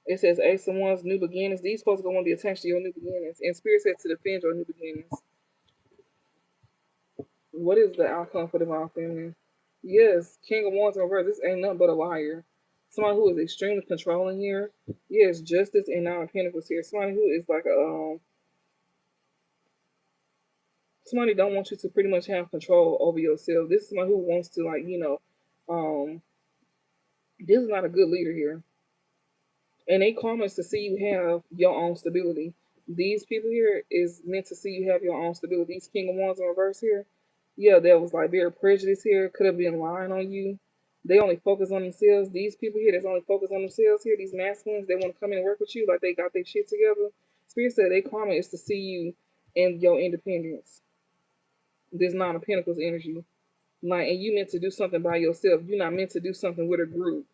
It says Ace of Wands, new beginnings. These folks are going to be attached to your new beginnings, and Spirit said to defend your new beginnings. What is the outcome for divine feminine? Yes, King of Wands in reverse. This ain't nothing but a liar. Somebody who is extremely controlling here. Yes, Justice and Nine of Pentacles here. Somebody who is like somebody don't want you to pretty much have control over yourself. This is somebody who wants to this is not a good leader here. And they comments to see you have your own stability. These people here is meant to see you have your own stability. These King of Wands in reverse here, yeah, that was like very prejudiced here. Could have been lying on you. They only focus on themselves. These people here that's only focused on themselves here, these masculines, they want to come in and work with you like they got their shit together. Spirit said they comment is to see you in your independence. This Nine of Pentacles energy. Like, and you meant to do something by yourself. You're not meant to do something with a group.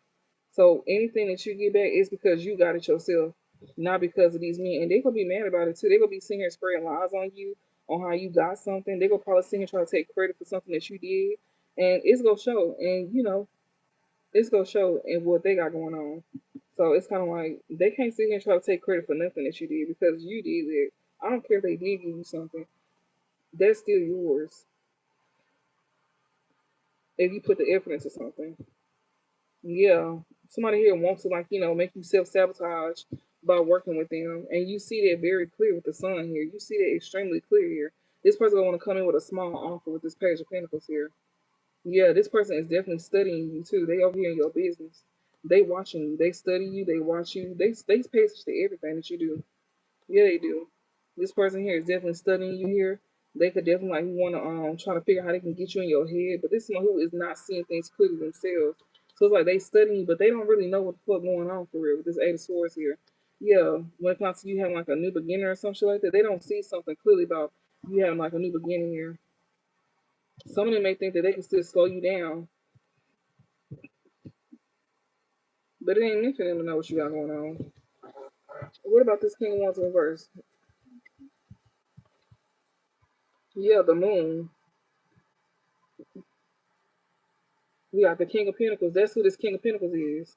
So anything that you get back is because you got it yourself, not because of these men. And they're gonna be mad about it too. They're gonna be sitting here spreading lies on you on how you got something. They're gonna probably sit here trying to take credit for something that you did. And it's gonna show. And it's gonna show in what they got going on. So it's kinda like they can't sit here and try to take credit for nothing that you did because you did it. I don't care if they did give you something. That's still yours. If you put the effort into something. Yeah, somebody here wants to make you self sabotage by working with them, and you see that very clear with the sun here. You see that extremely clear here. This person gonna want to come in with a small offer with this Page of Pentacles here. Yeah, this person is definitely studying you too. They over here in your business. They watching you. They study you. They watch you. They pay attention to everything that you do. Yeah, they do. This person here is definitely studying you here. They could definitely like want to try to figure out how they can get you in your head. But this is someone who is not seeing things clearly themselves. So it's like they studying, but they don't really know what the fuck going on for real with this Eight of Swords here. Yeah, when it comes to you having like a new beginner or some shit like that, they don't see something clearly about you having like a new beginning here. Some of them may think that they can still slow you down, but it ain't meant for them to know what you got going on. What about this King of Wands in reverse? Yeah, the moon. We got the King of Pentacles. That's who this King of Pentacles is.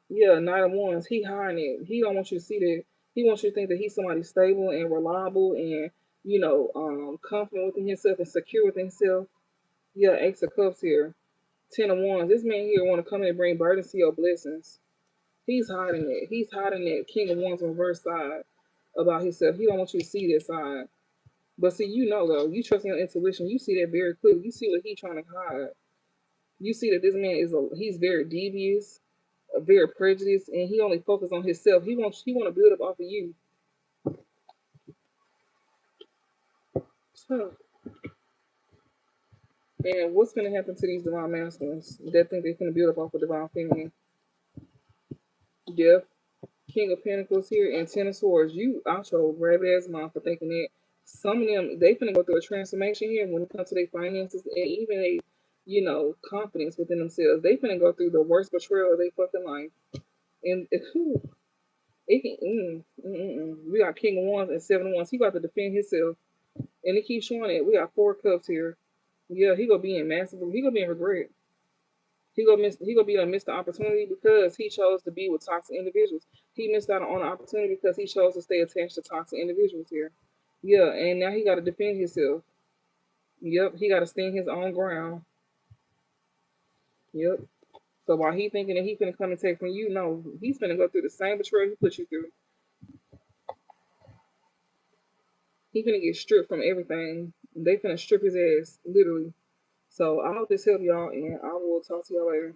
Yeah, Knight of Wands. He hiding it. He don't want you to see that. He wants you to think that he's somebody stable and reliable and confident within himself and secure within himself. Yeah, Ace of Cups here. Ten of Wands. This man here want to come in and bring burdens to your blessings. He's hiding it. He's hiding that King of Wands reverse side about himself. He don't want you to see that side. But see, though, you trust in your intuition. You see that very clearly. You see what he's trying to hide. You see that this man he's very devious, very prejudiced, and he only focuses on himself. He want to build up off of you. So, and what's gonna happen to these divine masculines that think they're gonna build up off of divine feminine? Death, King of Pentacles here, and Ten of Swords. You out your rabbit ass mouth for thinking that some of them they finna go through a transformation here when it comes to their finances and even a confidence within themselves. They finna go through the worst betrayal of their fucking life. And who it can we got King of Wands and Seven of Wands. He got to defend himself And it keeps showing it. We got 4 cups here. Yeah, he gonna be in massive. He gonna be in regret. He gonna miss. He gonna be gonna miss the opportunity because he chose to be with toxic individuals. He missed out on the opportunity because he chose to stay attached to toxic individuals here. Yeah, and now he got to defend himself. Yep, he got to stand his own ground. Yep. So while he thinking that he finna come and take from you, no, he's finna go through the same betrayal he put you through. He finna get stripped from everything. They finna strip his ass, literally. So I hope this helped y'all, and I will talk to y'all later.